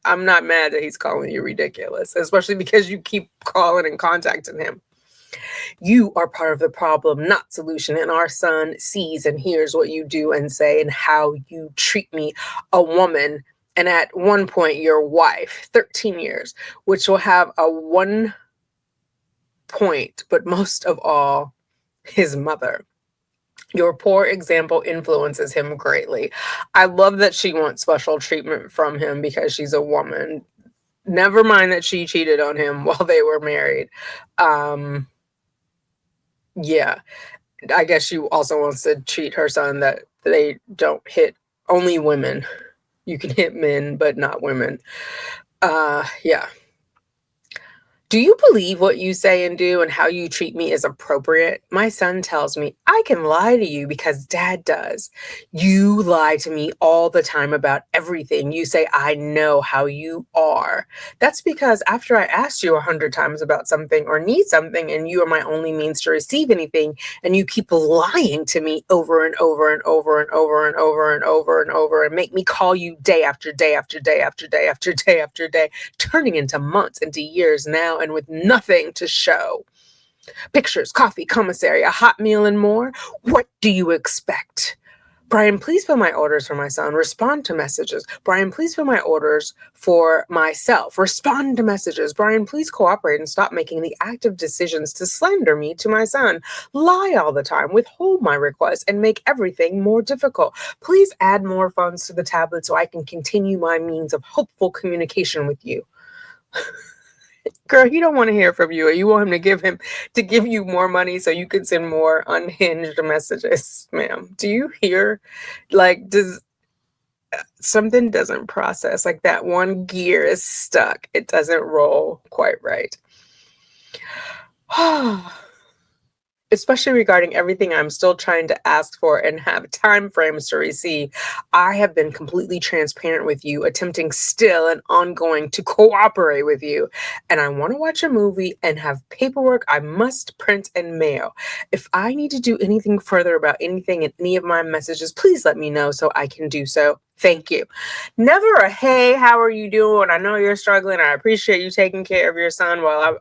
I'm not mad that he's calling you ridiculous, especially because you keep calling and contacting him. You are part of the problem, not solution. And our son sees and hears what you do and say and how you treat me, a woman, and at one point your wife, 13 years, which will have a 1 point, but most of all, his mother. Your poor example influences him greatly. I love that she wants special treatment from him because she's a woman. Never mind that she cheated on him while they were married. Yeah, I guess she also wants to treat her son that they don't hit only women. You can hit men, but not women. Yeah. Do you believe what you say and do and how you treat me is appropriate? My son tells me I can lie to you because dad does. You lie to me all the time about everything. You say, I know how you are. That's because after I asked you 100 times about something or need something and you are my only means to receive anything and you keep lying to me over and over and over and over and over and over and over and make me call you day after day after day after day after day after day, turning into months, into years now, and with nothing to show. Pictures, coffee, commissary, a hot meal, and more. What do you expect? Brian, please fill my orders for my son. Respond to messages. Brian, please fill my orders for myself. Respond to messages. Brian, please cooperate and stop making the active decisions to slander me to my son. Lie all the time, withhold my requests, and make everything more difficult. Please add more funds to the tablet so I can continue my means of hopeful communication with you. Girl, he don't want to hear from you. You want him to give you more money so you can send more unhinged messages, ma'am. Do you hear? Like, does something doesn't process? Like that one gear is stuck. It doesn't roll quite right. Especially regarding everything I'm still trying to ask for and have time frames to receive. I have been completely transparent with you, attempting still and ongoing to cooperate with you. And I want to watch a movie and have paperwork I must print and mail. If I need to do anything further about anything in any of my messages, please let me know so I can do so. Thank you. Never a hey, how are you doing? I know you're struggling. I appreciate you taking care of your son while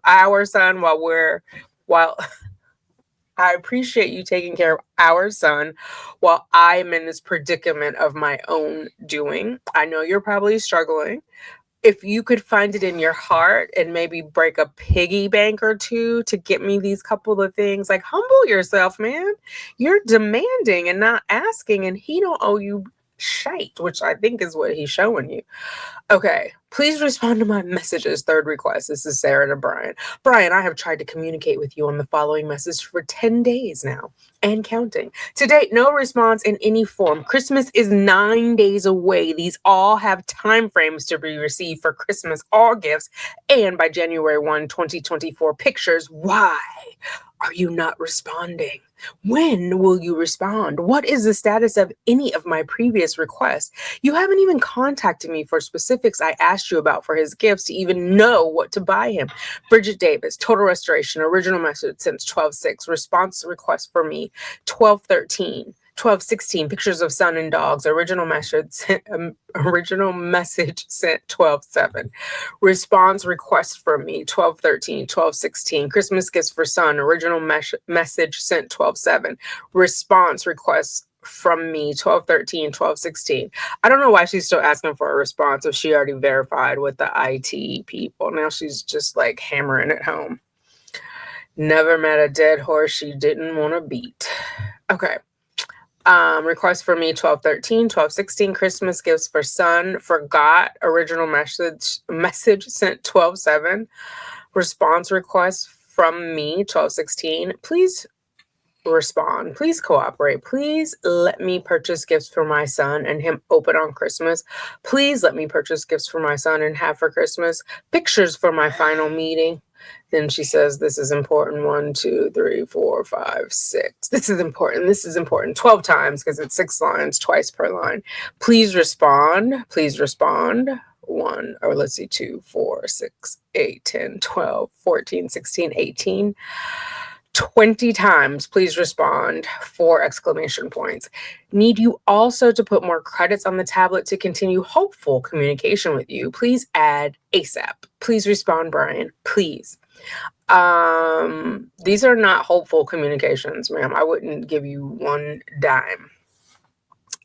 I appreciate you taking care of our son while I'm in this predicament of my own doing. I know you're probably struggling. If you could find it in your heart and maybe break a piggy bank or two to get me these couple of things, like humble yourself, man. You're demanding and not asking, and he don't owe you shite, which I think is what he's showing you. Okay, please respond to my messages. Third request. This is Sarah to Brian. Brian, I have tried to communicate with you on the following message for 10 days now and counting. To date, no response in any form. Christmas is 9 days away. These all have time frames to be received for Christmas, all gifts, and by January 1, 2024, pictures. Why are you not responding? When will you respond? What is the status of any of my previous requests? You haven't even contacted me for specifics I asked you about for his gifts to even know what to buy him. Bridget Davis, Total Restoration, original message since 12/6, response request for me 12/13. 12/16, pictures of sun and dogs, original message sent 12/7. Response request from me 12/13, 12/16, Christmas gifts for son, original message sent 12/7. Response requests from me 12/13, 12/16. I don't know why she's still asking for a response if she already verified with the IT people. Now she's just like hammering it home. Never met a dead horse she didn't want to beat. Okay. Request for me 12/13, 12/16, Christmas gifts for son, forgot, original message sent 12/7. Response request from me 12/16. Please respond. Please cooperate. Please let me purchase gifts for my son and him open on Christmas. Please let me purchase gifts for my son and have for Christmas. Pictures for my final meeting. Then she says, this is important. 1, 2, 3, 4, 5, 6. This is important. This is important. 12 times because it's 6 lines, twice per line. Please respond. Please respond. 1, or let's see, 2, 4, 6, 8, 10, 12, 14, 16, 18. 20 times, please respond, 4 exclamation points. Need you also to put more credits on the tablet to continue hopeful communication with you. Please add ASAP. Please respond, Brian. Please. These are not hopeful communications, ma'am. I wouldn't give you one dime.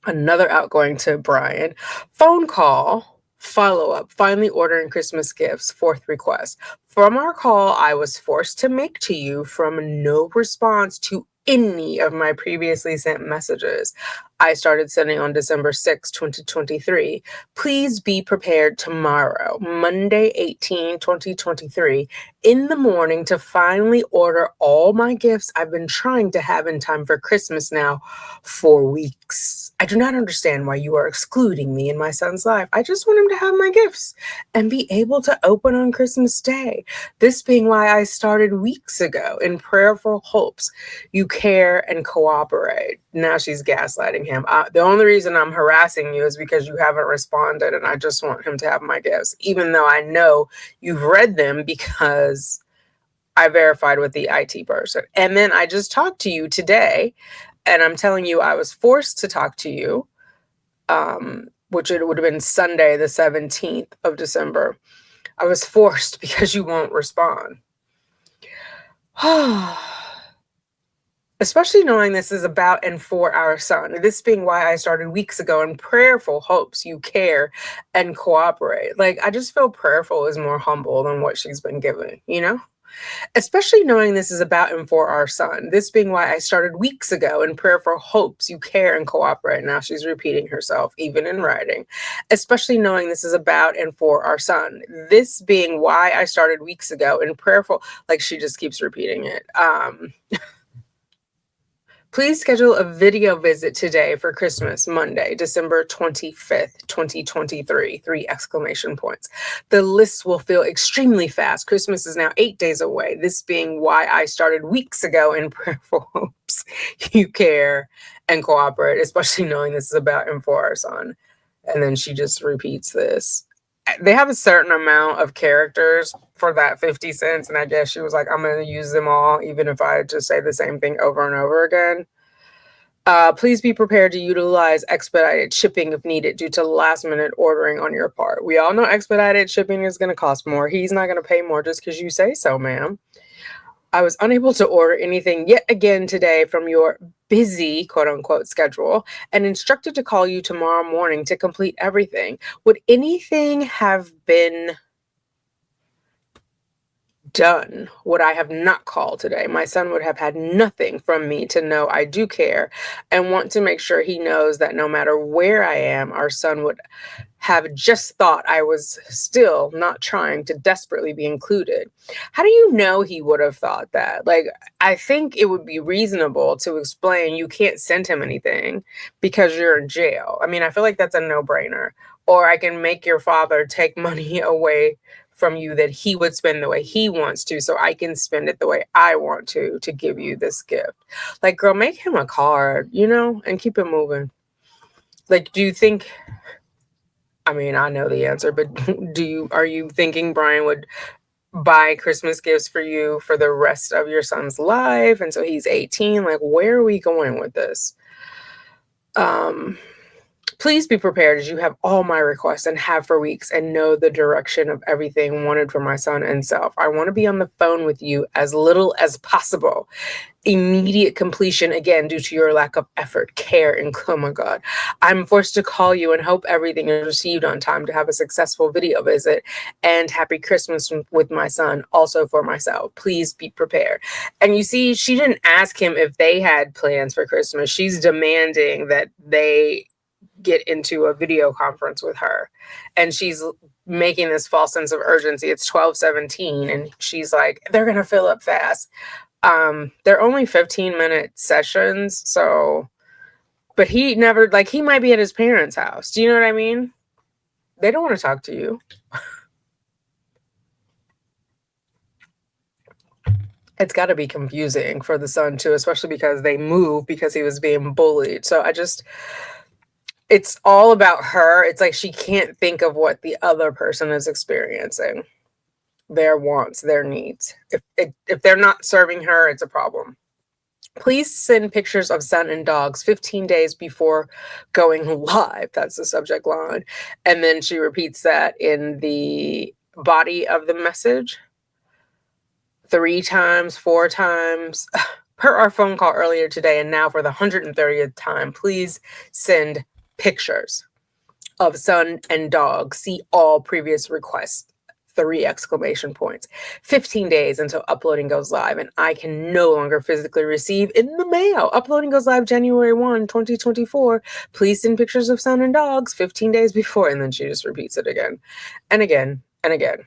Another outgoing to Brian. Phone call, follow-up, finally ordering Christmas gifts, 4th request. From our call I was forced to make to you from no response to any of my previously sent messages. I started sending on December 6, 2023. Please be prepared tomorrow, Monday 18, 2023, in the morning to finally order all my gifts I've been trying to have in time for Christmas now for weeks. I do not understand why you are excluding me in my son's life. I just want him to have my gifts and be able to open on Christmas Day. This being why I started weeks ago in prayerful hopes you care and cooperate. Now she's gaslighting him. The only reason I'm harassing you is because you haven't responded and I just want him to have my gifts, even though I know you've read them because I verified with the IT person. And then I just talked to you today and I'm telling you I was forced to talk to you, which it would have been Sunday, the 17th of December. I was forced because you won't respond. Especially knowing this is about and for our son. This being why I started weeks ago in prayerful hopes you care and cooperate. Like, I just feel prayerful is more humble than what she's been given, you know? Especially knowing this is about and for our son. This being why I started weeks ago in prayerful hopes you care and cooperate. Now she's repeating herself, even in writing. Especially knowing this is about and for our son. This being why I started weeks ago in prayerful, like she just keeps repeating it. Please schedule a video visit today for Christmas, Monday, December 25th, 2023. 3 exclamation points. The list will feel extremely fast. Christmas is now 8 days away. This being why I started weeks ago in prayerful hopes you care and cooperate, especially knowing this is about and for our son. And then she just repeats this. They have a certain amount of characters for that 50 cents. And I guess she was like, I'm going to use them all, even if I just say the same thing over and over again. Please be prepared to utilize expedited shipping if needed due to last minute ordering on your part. We all know expedited shipping is going to cost more. He's not going to pay more just because you say so, ma'am. I was unable to order anything yet again today from your busy, quote unquote, schedule and instructed to call you tomorrow morning to complete everything. Would anything have been done what I have not called today. My son would have had nothing from me to know I do care and want to make sure he knows that no matter where I am, our son would have just thought I was still not trying to desperately be included. How do you know he would have thought that? Like, I think it would be reasonable to explain you can't send him anything because you're in jail. I mean, I feel like that's a no-brainer. Or I can make your father take money away from you that he would spend the way he wants to, so I can spend it the way I want to give you this gift. Like, girl, make him a card, and keep it moving. Like, do you think, I mean, I know the answer, but are you thinking Brian would buy Christmas gifts for you for the rest of your son's life until he's 18? Like, where are we going with this? Please be prepared as you have all my requests and have for weeks and know the direction of everything wanted for my son and self. I want to be on the phone with you as little as possible. Immediate completion, again, due to your lack of effort, care, and oh my God. I'm forced to call you and hope everything is received on time to have a successful video visit, and happy Christmas with my son, also for myself. Please be prepared. And you see, she didn't ask him if they had plans for Christmas. She's demanding that they get into a video conference with her, and she's making this false sense of urgency. It's 12:17 and she's like, they're gonna fill up fast. They're only 15-minute sessions, so, but he never, like, he might be at his parents' house. Do you know what I mean? They don't want to talk to you. It's got to be confusing for the son too, especially because they moved because he was being bullied. So it's all about her. It's like she can't think of what the other person is experiencing, their wants, their needs. If they're not serving her, it's a problem. Please send pictures of son and dogs 15 days before going live. That's the subject line. And then she repeats that in the body of the message 3 times, 4 times. Per our phone call earlier today, and now for the 130th time, please send pictures of son and dog. See all previous requests. 3 exclamation points. 15 days until uploading goes live, and I can no longer physically receive in the mail. Uploading goes live January 1, 2024. Please send pictures of son and dogs 15 days before. And then she just repeats it again and again and again.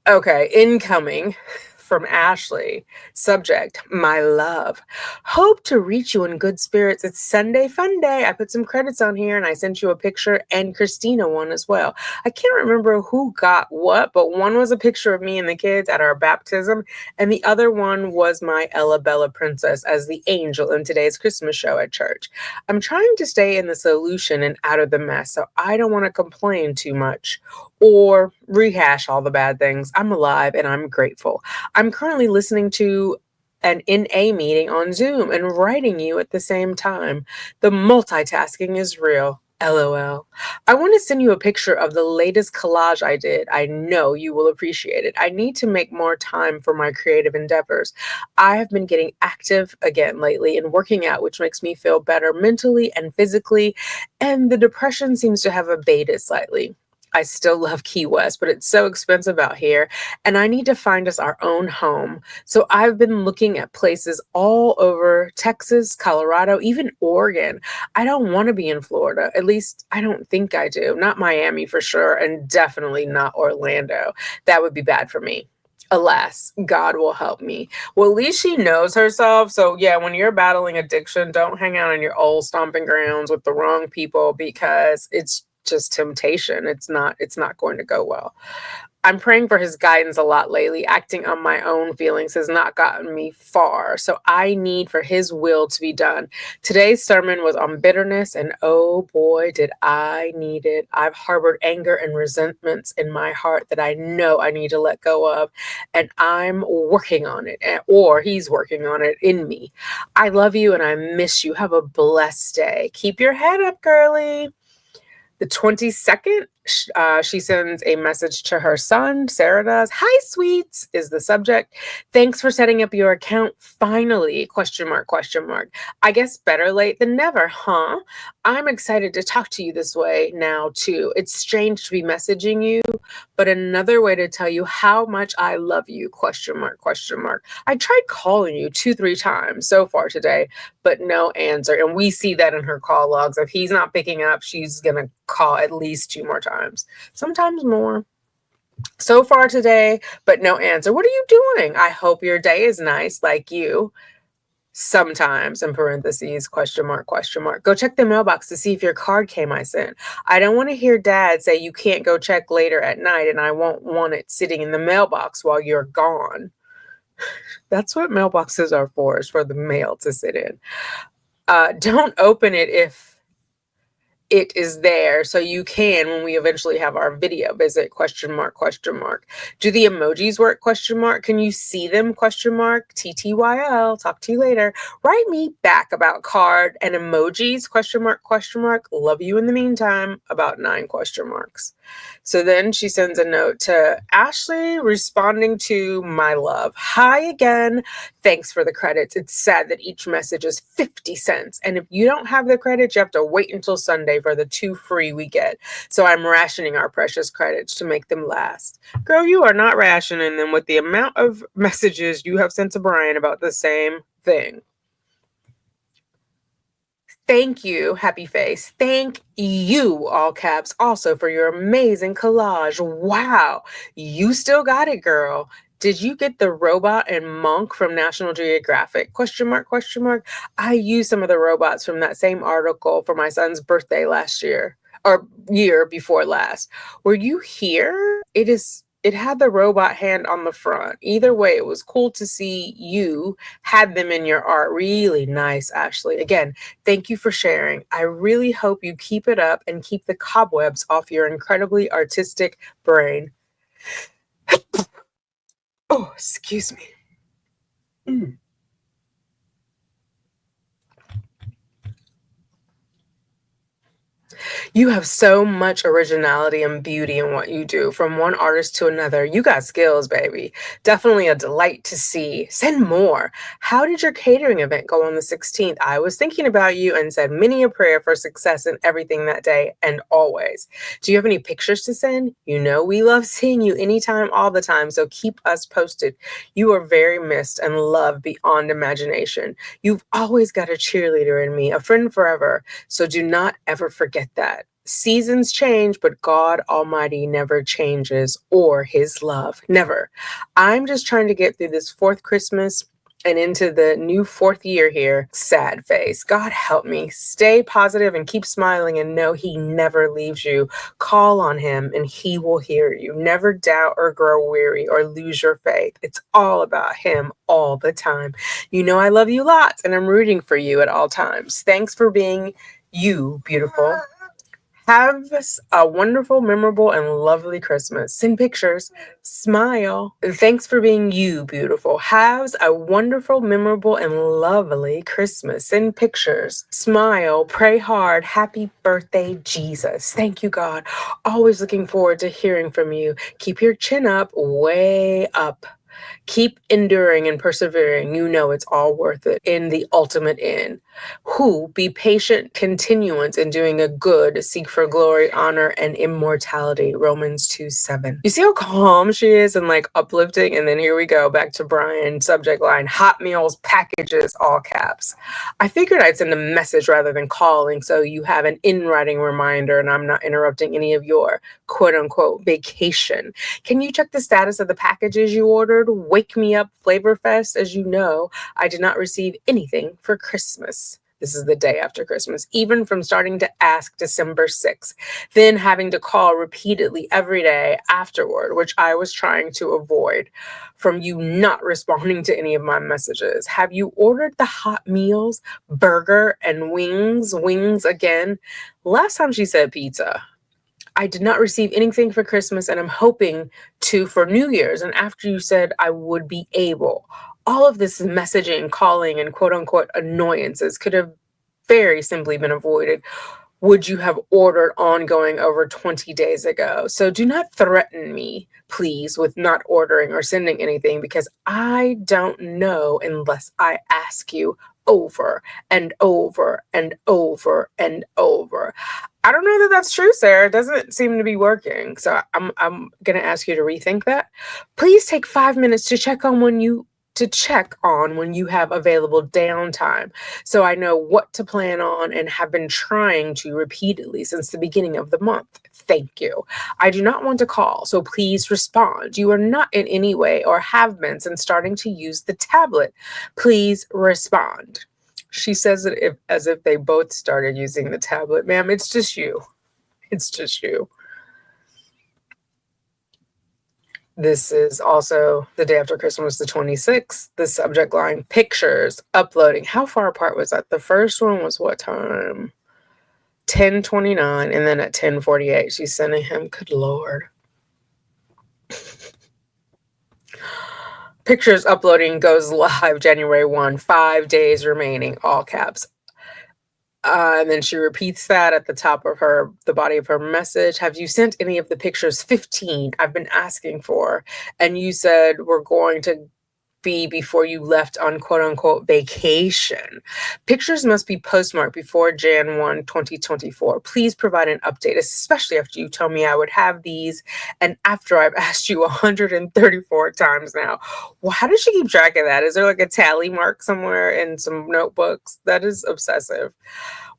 Okay, incoming from Ashley. Subject, my love. Hope to reach you in good spirits. It's Sunday fun day. I put some credits on here and I sent you a picture and Christina one as well. I can't remember who got what, but one was a picture of me and the kids at our baptism, and the other one was my Ella Bella princess as the angel in today's Christmas show at church. I'm trying to stay in the solution and out of the mess, so I don't want to complain too much or rehash all the bad things. I'm alive and I'm grateful. I'm currently listening to an NA meeting on Zoom and writing you at the same time. The multitasking is real. LOL. I want to send you a picture of the latest collage I did. I know you will appreciate it. I need to make more time for my creative endeavors. I have been getting active again lately and working out, which makes me feel better mentally and physically, and the depression seems to have abated slightly. I still love Key West, but it's so expensive out here, and I need to find us our own home. So I've been looking at places all over Texas, Colorado, even Oregon. I don't want to be in Florida. At least I don't think I do. Not Miami for sure, and definitely not Orlando. That would be bad for me. Alas, God will help me. Well, at least she knows herself. So yeah, when you're battling addiction, don't hang out on your old stomping grounds with the wrong people, because it's just temptation. It's not going to go well. I'm praying for his guidance a lot lately. Acting on my own feelings has not gotten me far, so I need for his will to be done. Today's sermon was on bitterness, and oh boy, did I need it. I've harbored anger and resentments in my heart that I know I need to let go of, and I'm working on it, or he's working on it in me. I love you and I miss you. Have a blessed day. Keep your head up, girly. The 22nd She sends a message to her son. Sarah does. Hi, sweets is the subject. Thanks for setting up your account. Finally, question mark, question mark. I guess better late than never, huh? I'm excited to talk to you this way now, too. It's strange to be messaging you, but another way to tell you how much I love you, question mark, question mark. I tried calling you 2, 3 times so far today, but no answer. And we see that in her call logs. If he's not picking up, she's going to call at least 2 more times, sometimes more. So far today, but no answer. What are you doing? I hope your day is nice, like you. Sometimes, in parentheses, question mark, question mark. Go check the mailbox to see if your card came I sent. I don't want to hear dad say you can't go check later at night and I won't want it sitting in the mailbox while you're gone. That's what mailboxes are for, is for the mail to sit in. Don't open it if it is there, so you can when we eventually have our video visit, question mark, question mark. Do the emojis work, question mark? Can you see them, question mark? TTYL, talk to you later. Write me back about card and emojis, question mark, question mark. Love you in the meantime, about 9 question marks. So then she sends a note to Ashley responding to my love. Hi again. Thanks for the credits. It's sad that each message is 50 cents. And if you don't have the credits, you have to wait until Sunday for the 2 free we get. So I'm rationing our precious credits to make them last. Girl, you are not rationing them with the amount of messages you have sent to Brian about the same thing. Thank you, happy face. Thank you, all caps, also for your amazing collage. Wow, you still got it, girl. Did you get the robot and monk from National Geographic? Question mark, question mark. I used some of the robots from that same article for my son's birthday last year, or year before last. Were you here? It had the robot hand on the front. Either way, it was cool to see you had them in your art. Really nice, Ashley. Again, thank you for sharing. I really hope you keep it up and keep the cobwebs off your incredibly artistic brain. Oh, excuse me. Mm. You have so much originality and beauty in what you do, from one artist to another. You got skills, baby. Definitely a delight to see. Send more. How did your catering event go on the 16th? I was thinking about you and said many a prayer for success in everything that day and always. Do you have any pictures to send? You know we love seeing you anytime, all the time, so keep us posted. You are very missed and loved beyond imagination. You've always got a cheerleader in me, a friend forever, so do not ever forget that. Seasons change, but God Almighty never changes, or his love. Never. I'm just trying to get through this 4th Christmas and into the new 4th year here. Sad face. God help me. Stay positive and keep smiling and know he never leaves you. Call on him and he will hear you. Never doubt or grow weary or lose your faith. It's all about him all the time. You know I love you lots and I'm rooting for you at all times. Thanks for being you, beautiful. Have a wonderful, memorable, and lovely Christmas. Send pictures. Smile. Thanks for being you, beautiful. Have a wonderful, memorable, and lovely Christmas. Send pictures. Smile. Pray hard. Happy birthday, Jesus. Thank you, God. Always looking forward to hearing from you. Keep your chin up, way up. Keep enduring and persevering. You know it's all worth it in the ultimate end. Who be patient, continuance in doing a good, seek for glory, honor, and immortality. Romans 2:7. You see how calm she is and like uplifting? And then here we go back to Brian, subject line, hot meals, packages, all caps. I figured I'd send a message rather than calling so you have an in writing reminder and I'm not interrupting any of your quote unquote vacation. Can you check the status of the packages you ordered? Wake me up, Flavorfest. As you know, I did not receive anything for Christmas. This is the day after Christmas, even from starting to ask December 6th, then having to call repeatedly every day afterward, which I was trying to avoid, from you not responding to any of my messages. Have you ordered the hot meals, burger, and wings? Wings again? Last time she said pizza. I did not receive anything for Christmas and I'm hoping to for New Year's. And after you said I would be able, all of this messaging, calling, and quote unquote annoyances could have very simply been avoided. would you have ordered ongoing over 20 days ago? So do not threaten me, please, with not ordering or sending anything because I don't know unless I ask you over and over and over and over. I don't know that that's true, Sarah. It doesn't seem to be working. So I'm going to ask you to rethink that. Please take 5 minutes to check on when you have available downtime so I know what to plan on and have been trying to repeatedly since the beginning of the month. Thank you. I do not want to call, so please respond. You are not in any way or have been since starting to use the tablet. Please respond. She says it as if they both started using the tablet. Ma'am, it's just you. It's just you. This is also the day after Christmas, the 26th. The subject line, pictures, uploading. How far apart was that? The first one was what time? 10:29, and then at 10:48, she's sending him. Good Lord. Pictures uploading goes live January 1, 5 days remaining, all caps. And then she repeats that at the top of the body of her message. Have you sent any of the pictures? 15 I've been asking for. And you said we're going to be before you left on quote unquote vacation. Pictures must be postmarked before Jan 1, 2024. Please provide an update, especially after you told me I would have these and after I've asked you 134 times now. Well, how does she keep track of that? Is there like a tally mark somewhere in some notebooks? That is obsessive.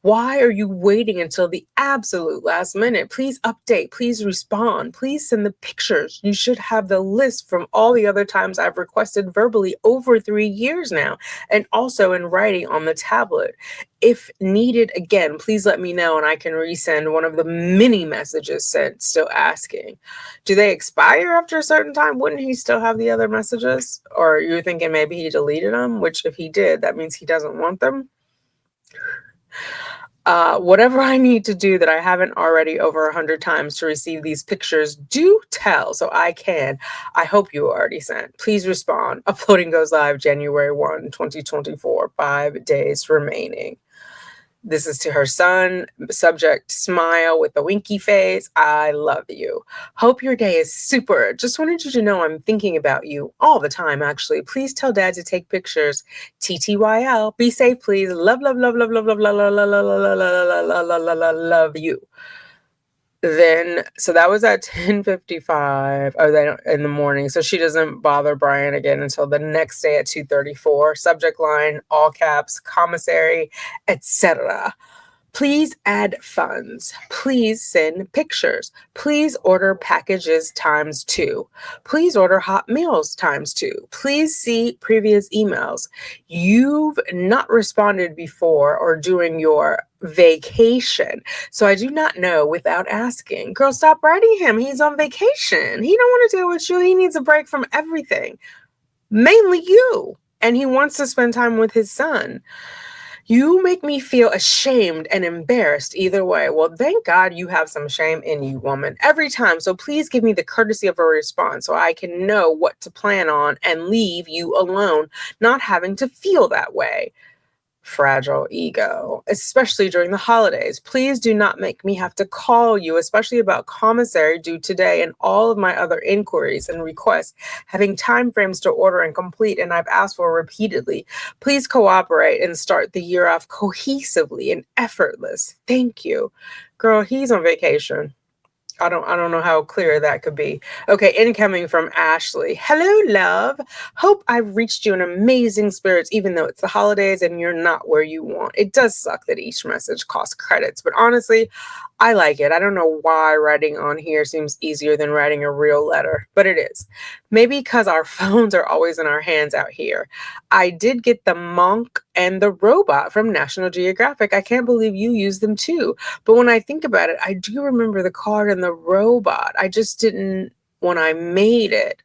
Why are you waiting until the absolute last minute? Please update. Please respond. Please send the pictures. You should have the list from all the other times I've requested verbally over 3 years now, and also in writing on the tablet. If needed again, please let me know and I can resend one of the many messages sent still asking. Do they expire after a certain time? Wouldn't he still have the other messages? Or you're thinking maybe he deleted them, which if he did, that means he doesn't want them? Whatever I need to do that I haven't already over 100 times to receive these pictures, do tell so I can. I hope you already sent. Please respond. Uploading goes live January 1, 2024, 5 days remaining. This is to her son. Subject, smile with a winky face. I love you. Hope your day is super. Just wanted you to know I'm thinking about you all the time, actually. Please tell dad to take pictures. TTYL. Be safe, please. Love, love, love, love, love, love, love, love, love, love, love, love, love, love, love you. Then, so that was at 10:55 in the morning. So she doesn't bother Brian again until the next day at 2:34. Subject line, all caps, commissary, etc. Please add funds. Please send pictures. Please order packages ×2. Please order hot meals ×2. Please see previous emails. You've not responded before or during your vacation, so I do not know without asking. Girl, stop writing him. He's on vacation. He don't want to deal with you. He needs a break from everything, mainly you. And he wants to spend time with his son. You make me feel ashamed and embarrassed either way. Well, thank God you have some shame in you, woman, every time. So please give me the courtesy of a response so I can know what to plan on and leave you alone, not having to feel that way. Fragile ego, especially during the holidays. Please do not make me have to call you, especially about commissary due today and all of my other inquiries and requests, having time frames to order and complete, and I've asked for repeatedly. Please cooperate and start the year off cohesively and effortless. Thank you. Girl, he's on vacation. I don't know how clear that could be. Okay, incoming from Ashley. Hello, love. Hope I've reached you in amazing spirits, even though it's the holidays and you're not where you want. It does suck that each message costs credits, but honestly, I like it. I don't know why writing on here seems easier than writing a real letter, but it is. Maybe because our phones are always in our hands out here. I did get the monk and the robot from National Geographic. I can't believe you use them too. But when I think about it, I do remember the card and the robot. I just didn't when I made it.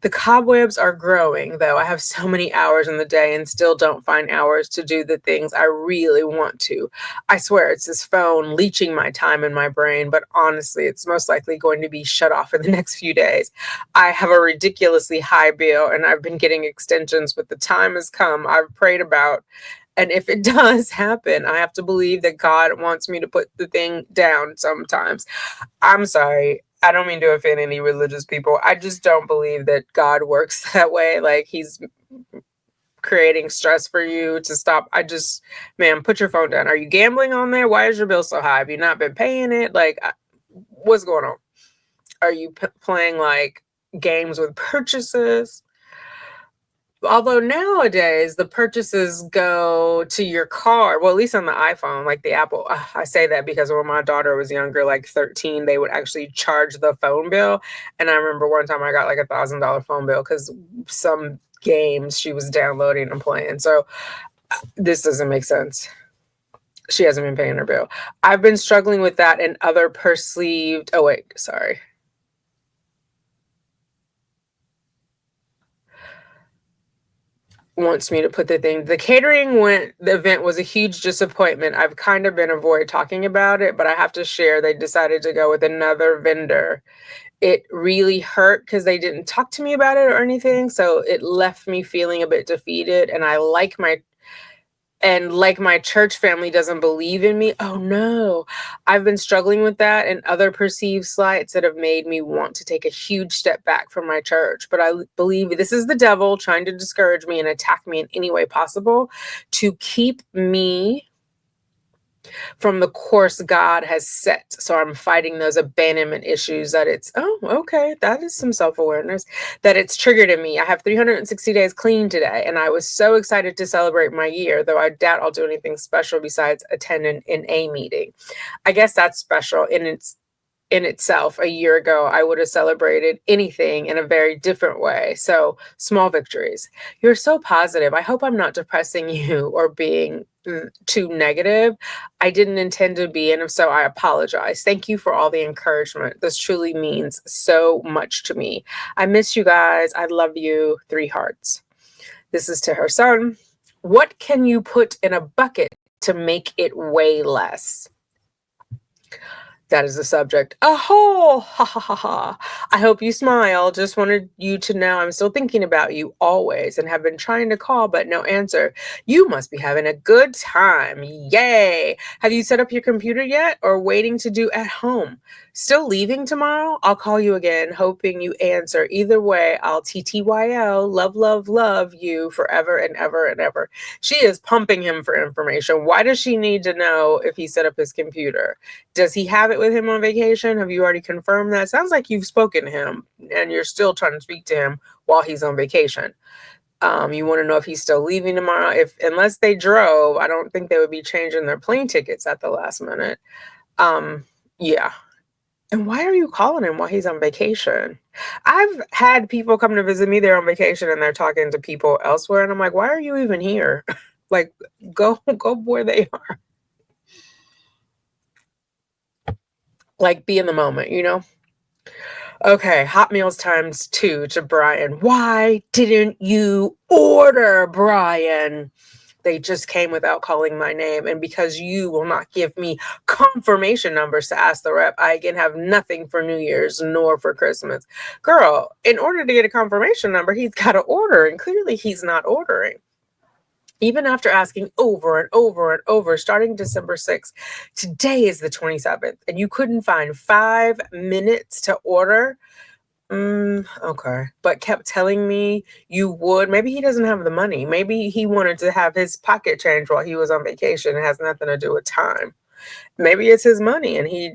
The cobwebs are growing, though. I have so many hours in the day and still don't find hours to do the things I really want to. I swear it's this phone leeching my time in my brain, but honestly, it's most likely going to be shut off in the next few days. I have a ridiculously high bill and I've been getting extensions, but the time has come I've prayed about And if it does happen, I have to believe that God wants me to put the thing down sometimes. I'm sorry. I don't mean to offend any religious people. I just don't believe that God works that way. Like he's creating stress for you to stop. Man, put your phone down. Are you gambling on there? Why is your bill so high? Have you not been paying it? Like, what's going on? Are you playing like games with purchases? Although nowadays the purchases go to your card. Well, at least on the iPhone, like the Apple. I say that because when my daughter was younger, like 13, they would actually charge the phone bill. And I remember one time I got like $1,000 phone bill because some games she was downloading and playing. So this doesn't make sense. She hasn't been paying her bill. I've been struggling with that and other perceived. Oh, wait, sorry. Wants me to put the thing. The the event was a huge disappointment. I've kind of been avoid talking about it, but I have to share they decided to go with another vendor. It really hurt because they didn't talk to me about it or anything. So it left me feeling a bit defeated. And my church family doesn't believe in me. Oh no. I've been struggling with that and other perceived slights that have made me want to take a huge step back from my church. But I believe this is the devil trying to discourage me and attack me in any way possible to keep me from the course God has set. So I'm fighting those abandonment issues that okay, that is some self-awareness that it's triggered in me. I have 360 days clean today, and I was so excited to celebrate my year, though I doubt I'll do anything special besides attend an A meeting. I guess that's special in itself. A year ago, I would have celebrated anything in a very different way. So small victories. You're so positive. I hope I'm not depressing you or being too negative. I didn't intend to be, and if so, I apologize. Thank you for all the encouragement. This truly means so much to me. I miss you guys. I love you. 3 hearts. This is to her son. What can you put in a bucket to make it weigh less? That is the subject. Oh, ha ha ha ha. I hope you smile. Just wanted you to know I'm still thinking about you always and have been trying to call, but no answer. You must be having a good time. Yay. Have you set up your computer yet or waiting to do at home? Still leaving tomorrow? I'll call you again, hoping you answer. Either way, I'll TTYL. Love, love, love you forever and ever and ever. She is pumping him for information. Why does she need to know if he set up his computer? Does he have it with him on vacation? Have you already confirmed that? Sounds like you've spoken to him and you're still trying to speak to him while he's on vacation. You want to know if he's still leaving tomorrow. Unless they drove, I don't think they would be changing their plane tickets at the last minute. Yeah. And why are you calling him while he's on vacation? I've had people come to visit me. They're on vacation and they're talking to people elsewhere. And I'm like, why are you even here? Like, go where they are. Like, be in the moment, you know? Okay, hot meals times 2 to Brian. Why didn't you order, Brian? They just came without calling my name. And because you will not give me confirmation numbers to ask the rep, I again have nothing for New Year's nor for Christmas. Girl, in order to get a confirmation number, he's got to order. And clearly he's not ordering. Even after asking over and over and over, starting December 6th, today is the 27th, and you couldn't find 5 minutes to order. Okay. But kept telling me you would. Maybe he doesn't have the money. Maybe he wanted to have his pocket change while he was on vacation. It has nothing to do with time. Maybe it's his money and he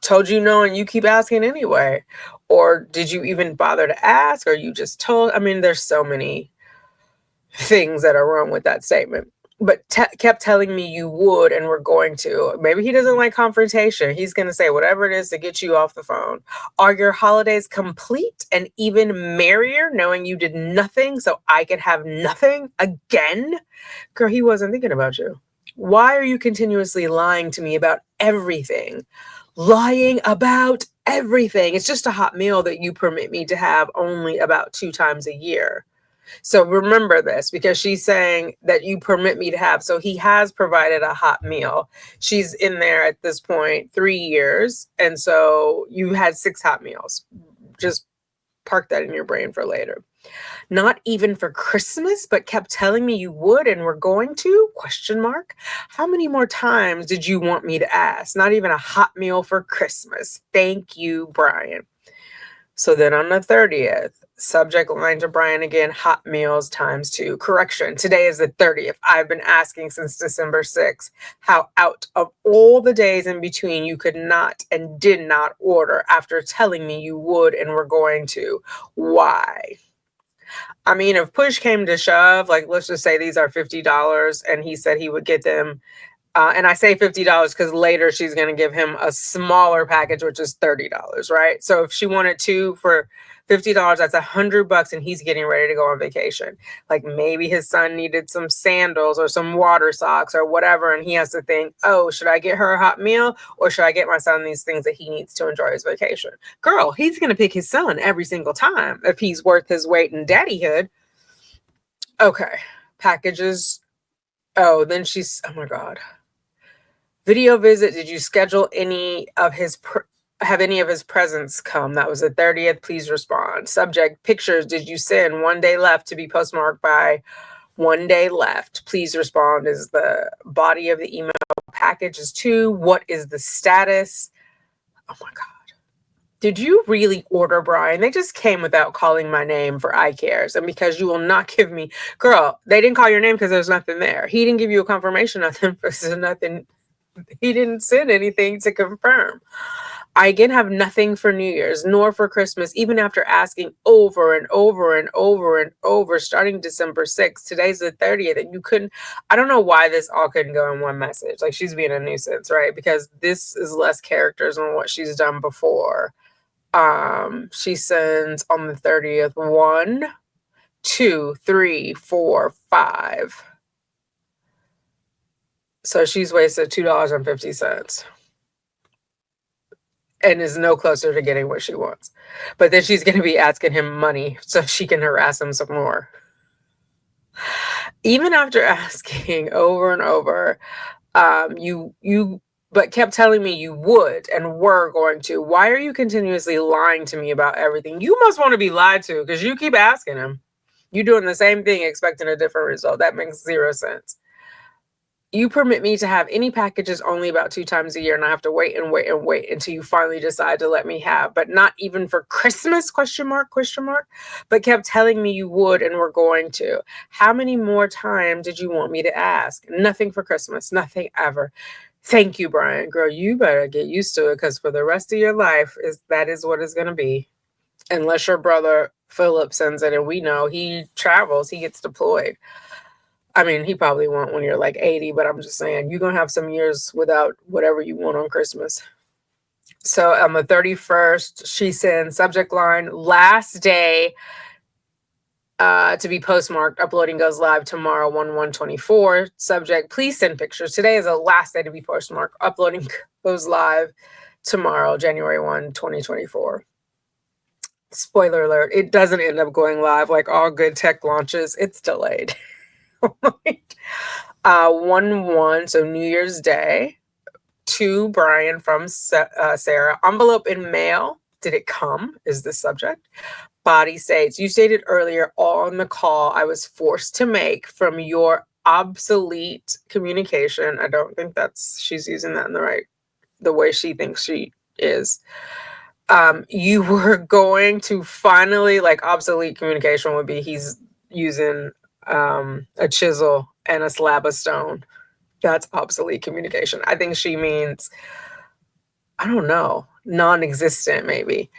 told you no and you keep asking anyway. Or did you even bother to ask? Or you just told? I mean, there's so many things that are wrong with that statement. But kept telling me you would and were going to. Maybe he doesn't like confrontation. He's going to say whatever it is to get you off the phone. Are your holidays complete and even merrier knowing you did nothing so I could have nothing again? Girl, he wasn't thinking about you. Why are you continuously lying to me about everything? Lying about everything. It's just a hot meal that you permit me to have only about 2 times a year. So remember this, because she's saying that you permit me to have. So he has provided a hot meal. She's in there at this point 3 years. And so you had 6 hot meals. Just park that in your brain for later. Not even for Christmas, but kept telling me you would and were going to? Question mark. How many more times did you want me to ask? Not even a hot meal for Christmas. Thank you, Brian. So then on the 30th, subject line to Brian again, hot meals times 2. Correction, today is the 30th. I've been asking since December 6th how out of all the days in between you could not and did not order after telling me you would and were going to. Why? I mean, if push came to shove, like let's just say these are $50 and he said he would get them. And I say $50 because later she's going to give him a smaller package, which is $30, right? So if she wanted two for $50, that's $100 and he's getting ready to go on vacation. Like maybe his son needed some sandals or some water socks or whatever. And he has to think, oh, should I get her a hot meal or should I get my son these things that he needs to enjoy his vacation? Girl, he's going to pick his son every single time if he's worth his weight in daddyhood. Okay. Packages. Oh, then she's, oh my God. Video visit. Did you schedule any of his have any of his presents come? That was the 30th. Please respond. Subject, pictures. Did you send? 1 day left to be postmarked by 1 day left. Please respond is the body of the email. Package is 2. What is the status? Oh my God. Did you really order, Brian? They just came without calling my name for eye cares. And because you will not give me, girl, they didn't call your name because there's nothing there. He didn't give you a confirmation of them because there's nothing. He didn't send anything to confirm. I again have nothing for New Year's, nor for Christmas, even after asking over and over and over and over, starting December 6th. Today's the 30th, and you couldn't, I don't know why this all couldn't go in one message. Like she's being a nuisance, right? Because this is less characters than what she's done before. She sends on the 30th 1, 2, 3, 4, 5. So she's wasted $2.50 and is no closer to getting what she wants. But then she's going to be asking him money so she can harass him some more. Even after asking over and over, but kept telling me you would and were going to. Why are you continuously lying to me about everything? You must want to be lied to because you keep asking him. You're doing the same thing, expecting a different result. That makes zero sense. You permit me to have any packages only about 2 times a year, and I have to wait and wait and wait until you finally decide to let me have, but not even for Christmas, question mark, but kept telling me you would and were going to. How many more times did you want me to ask? Nothing for Christmas, nothing ever. Thank you, Brian. Girl, you better get used to it because for the rest of your life, that is what it's going to be. Unless your brother Philip sends it, and we know he travels, he gets deployed. I mean, he probably won't when you're like 80, but I'm just saying, you're going to have some years without whatever you want on Christmas. So on the 31st, she sends subject line, last day to be postmarked. Uploading goes live tomorrow, 1/1/24. Subject, please send pictures. Today is the last day to be postmarked. Uploading goes live tomorrow, January 1, 2024. Spoiler alert, it doesn't end up going live like all good tech launches. It's delayed. 1/1, so New Year's Day. To Brian from Sarah. Envelope in mail. Did it come? Is the subject. Body states, you stated earlier on the call I was forced to make from your obsolete communication. I don't think she's using that in the way she thinks she is. You were going to finally, like obsolete communication would be he's using a chisel and a slab of stone. That's obsolete communication. I think she means, I don't know, non-existent maybe.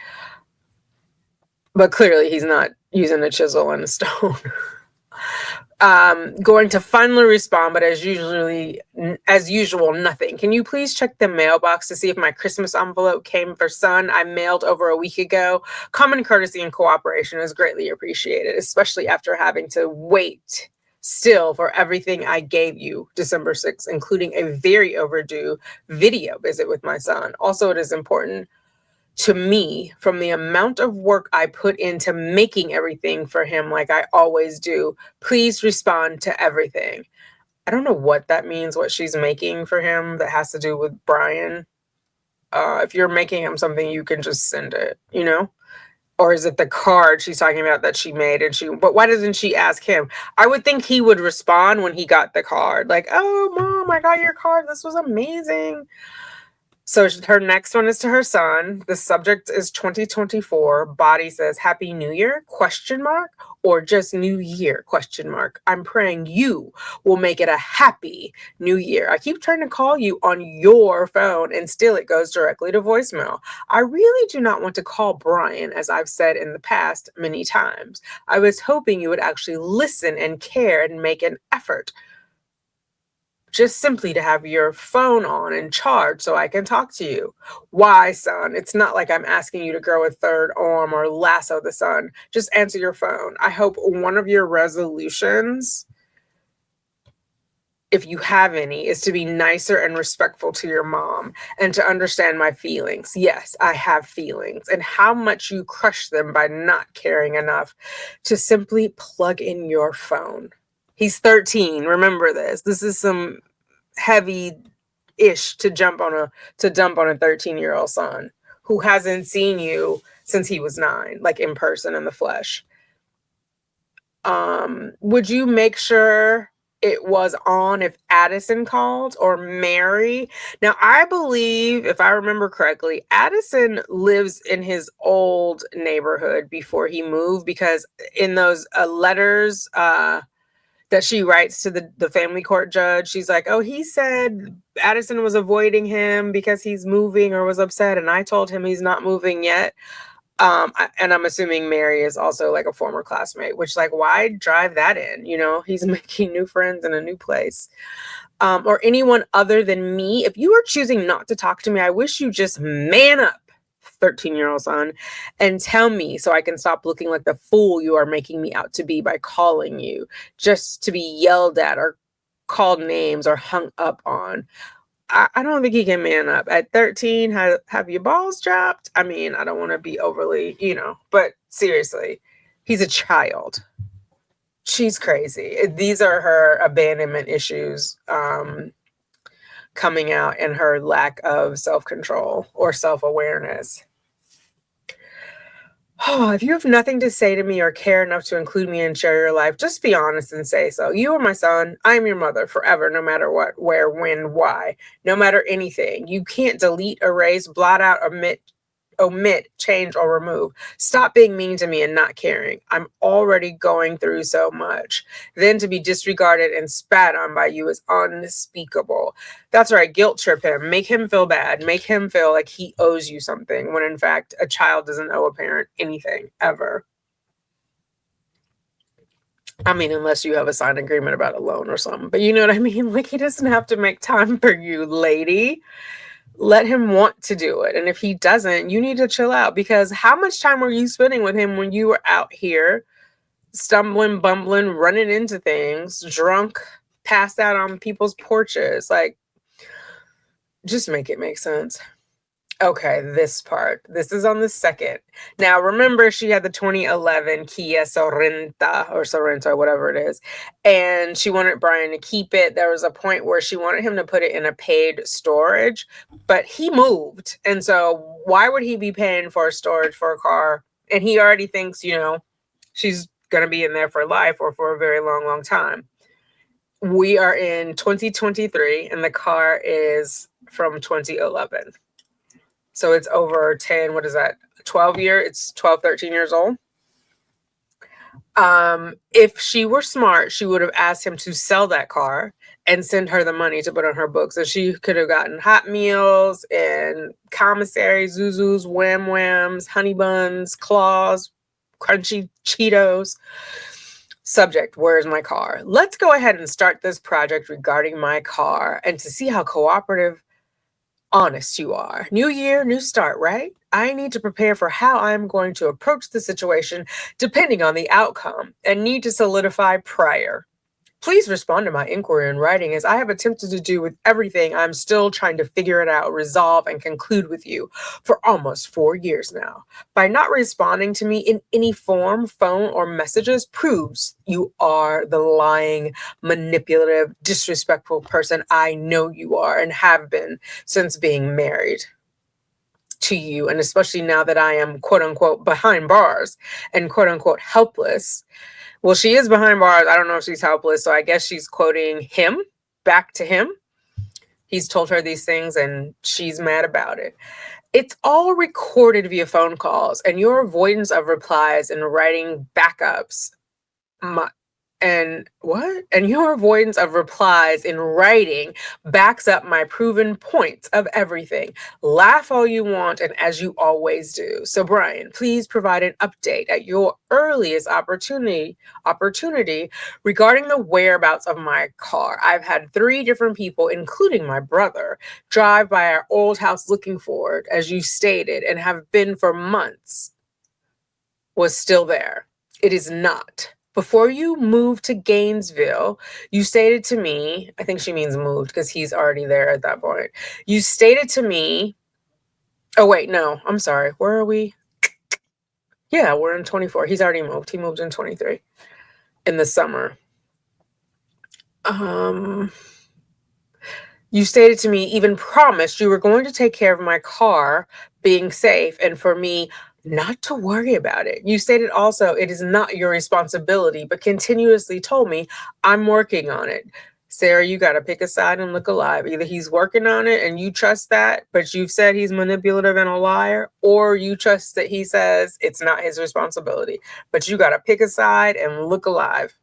But clearly he's not using a chisel and a stone. Going to finally respond, but as usual, nothing. Can you please check the mailbox to see if my Christmas envelope came for son? I mailed over a week ago. Common courtesy and cooperation is greatly appreciated, especially after having to wait still for everything I gave you December 6th, including a very overdue video visit with my son. Also, it is important to me from the amount of work I put into making everything for him like I always do. Please respond to everything. I don't know what that means, what she's making for him that has to do with Brian. If you're making him something, you can just send it, Or is it the card she's talking about that she made but why doesn't she ask him? I would think he would respond when he got the card. Like, oh, mom, I got your card. This was amazing. So her next one is to her son. The subject is 2024. Body says Happy New Year? Question mark, or just New Year? Question mark. I'm praying you will make it a happy New Year. I keep trying to call you on your phone and still it goes directly to voicemail. I really do not want to call Brian, as I've said in the past many times. I was hoping you would actually listen and care and make an effort, just simply to have your phone on and charged so I can talk to you. Why, son? It's not like I'm asking you to grow a third arm or lasso the sun. Just answer your phone. I hope one of your resolutions, if you have any, is to be nicer and respectful to your mom and to understand my feelings. Yes, I have feelings, and how much you crush them by not caring enough to simply plug in your phone. He's 13. Remember this. This is some heavy-ish to dump on a 13-year-old son who hasn't seen you since he was 9, like in person in the flesh. Would you make sure it was on if Addison called or Mary? Now, I believe, if I remember correctly, Addison lives in his old neighborhood before he moved, because in those letters that she writes to the family court judge, she's like, oh, he said Addison was avoiding him because he's moving or was upset, and I told him he's not moving yet. And I'm assuming Mary is also like a former classmate, which, like, why drive that in? You know, he's making new friends in a new place. Or anyone other than me. If you are choosing not to talk to me, I wish you just man up, 13-year-old son, and tell me so I can stop looking like the fool you are making me out to be by calling you just to be yelled at or called names or hung up on. I don't think he can man up. At 13, have your balls dropped? I mean, I don't want to be overly, but seriously, he's a child. She's crazy. These are her abandonment issues coming out, and her lack of self-control or self-awareness. Oh, if you have nothing to say to me or care enough to include me and share your life, just be honest and say so. You are my son. I am your mother forever, no matter what, where, when, why, no matter anything. You can't delete, erase, blot out, omit, change, or remove. Stop being mean to me and not caring. I'm already going through so much. Then to be disregarded and spat on by you is unspeakable. That's right. Guilt trip him. Make him feel bad. Make him feel like he owes you something, when in fact a child doesn't owe a parent anything, ever. I mean, unless you have a signed agreement about a loan or something. But you know what I mean? Like, he doesn't have to make time for you, lady. Let him want to do it. And if he doesn't, you need to chill out, because how much time were you spending with him when you were out here stumbling, bumbling, running into things, drunk, passed out on people's porches? Like, just make it make sense. Okay, this part. This is on the second. Now, remember, she had the 2011 Kia Sorrento, whatever it is, and she wanted Brian to keep it. There was a point where she wanted him to put it in a paid storage, but he moved. And so why would he be paying for storage for a car? And he already thinks, she's going to be in there for life or for a very long, long time. We are in 2023, and the car is from 2011. So it's over 10, what is that, 12 years? It's 12, 13 years old. If she were smart, she would have asked him to sell that car and send her the money to put on her books. So she could have gotten Hot Meals and commissary, Zuzus, Wham Whams, Honey Buns, Claws, Crunchy Cheetos. Subject, where's my car? Let's go ahead and start this project regarding my car, and to see how cooperative, honest you are. New year, new start, right? I need to prepare for how I'm going to approach the situation depending on the outcome, and need to solidify prior. Please respond to my inquiry in writing, as I have attempted to do with everything. I'm still trying to figure it out, resolve, and conclude with you for almost 4 years now. By not responding to me in any form, phone, or messages, proves you are the lying, manipulative, disrespectful person I know you are and have been since being married. to you, and especially now that I am quote unquote behind bars and quote unquote helpless. Well, she is behind bars. I don't know if she's helpless, so I guess she's quoting him back to him. He's told her these things and she's mad about it. It's all recorded via phone calls, and your avoidance of replies and writing backups my, and what? And your avoidance of replies in writing backs up my proven points of everything. Laugh all you want, and as you always do. So, Brian, please provide an update at your earliest opportunity regarding the whereabouts of my car. I've had 3 different people, including my brother, drive by our old house looking for it, as you stated, and have been for months. Was still there. It is not. Before you moved to Gainesville, you stated to me, I think she means moved because he's already there at that point. You stated to me, oh, wait, no, I'm sorry. Where are we? Yeah, we're in 24. He's already moved. He moved in 23 in the summer. You stated to me, even promised you were going to take care of my car being safe and for me not to worry about it. You stated also it is not your responsibility, but continuously told me I'm working on it. Sarah, you got to pick a side and look alive. Either he's working on it and you trust that, but you've said he's manipulative and a liar, or you trust that he says it's not his responsibility. But you got to pick a side and look alive.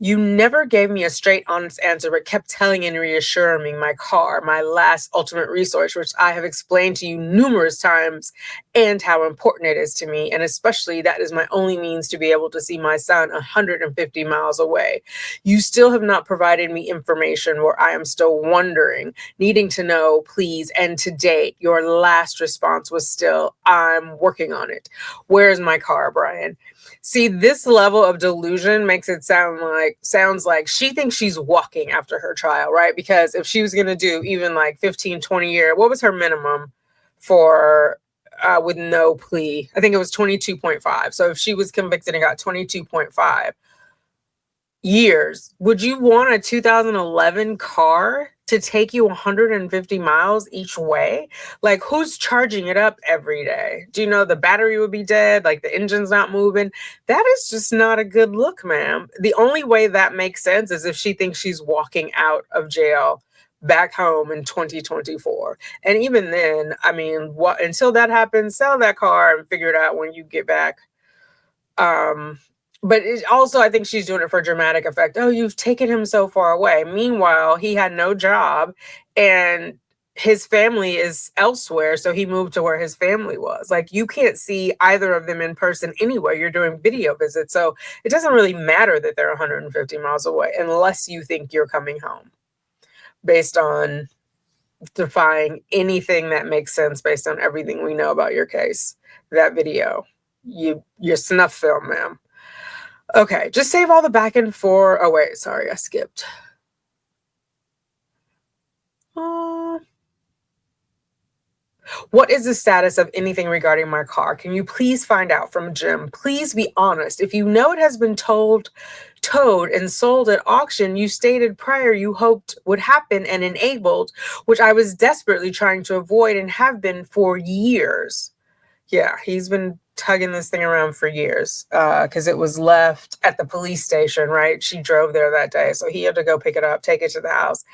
You never gave me a straight, honest answer, but kept telling and reassuring me my car, my last ultimate resource, which I have explained to you numerous times, and how important it is to me. And especially that is my only means to be able to see my son 150 miles away. You still have not provided me information where I am still wondering, needing to know, please. And to date, your last response was still, I'm working on it. Where's my car, Brian? See, this level of delusion makes it sounds like she thinks she's walking after her trial, right? Because if she was going to do even like 15, 20 year, what was her minimum for with no plea? I think it was 22.5. So if she was convicted and got 22.5 years, would you want a 2011 car to take you 150 miles each way? Like, who's charging it up every day? Do you know the battery would be dead? Like, the engine's not moving? That is just not a good look, ma'am. The only way that makes sense is if she thinks she's walking out of jail back home in 2024. And even then, I mean, until that happens, sell that car and figure it out when you get back. But it also, I think she's doing it for dramatic effect. Oh, you've taken him so far away. Meanwhile, he had no job and his family is elsewhere. So he moved to where his family was. Like, you can't see either of them in person anyway. You're doing video visits. So it doesn't really matter that they're 150 miles away unless you think you're coming home based on defying anything that makes sense based on everything we know about your case. That video, your snuff film, ma'am. Okay, just save all the back and forth. Oh, wait, sorry, I skipped. What is the status of anything regarding my car? Can you please find out from Jim? Please be honest. If you know it has been towed and sold at auction, you stated prior you hoped would happen and enabled, which I was desperately trying to avoid and have been for years. Yeah, he's been tugging this thing around for years because it was left at the police station, right? She drove there that day. So he had to go pick it up, take it to the house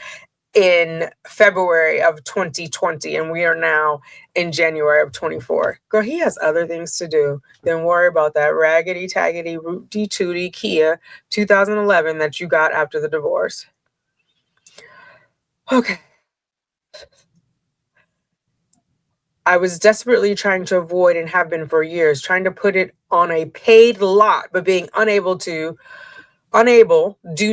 in February of 2020. And we are now in January of 24. Girl, he has other things to do than worry about that raggedy, taggedy, rooty tooty Kia 2011 that you got after the divorce. Okay. I was desperately trying to avoid and have been for years, trying to put it on a paid lot, but being unable due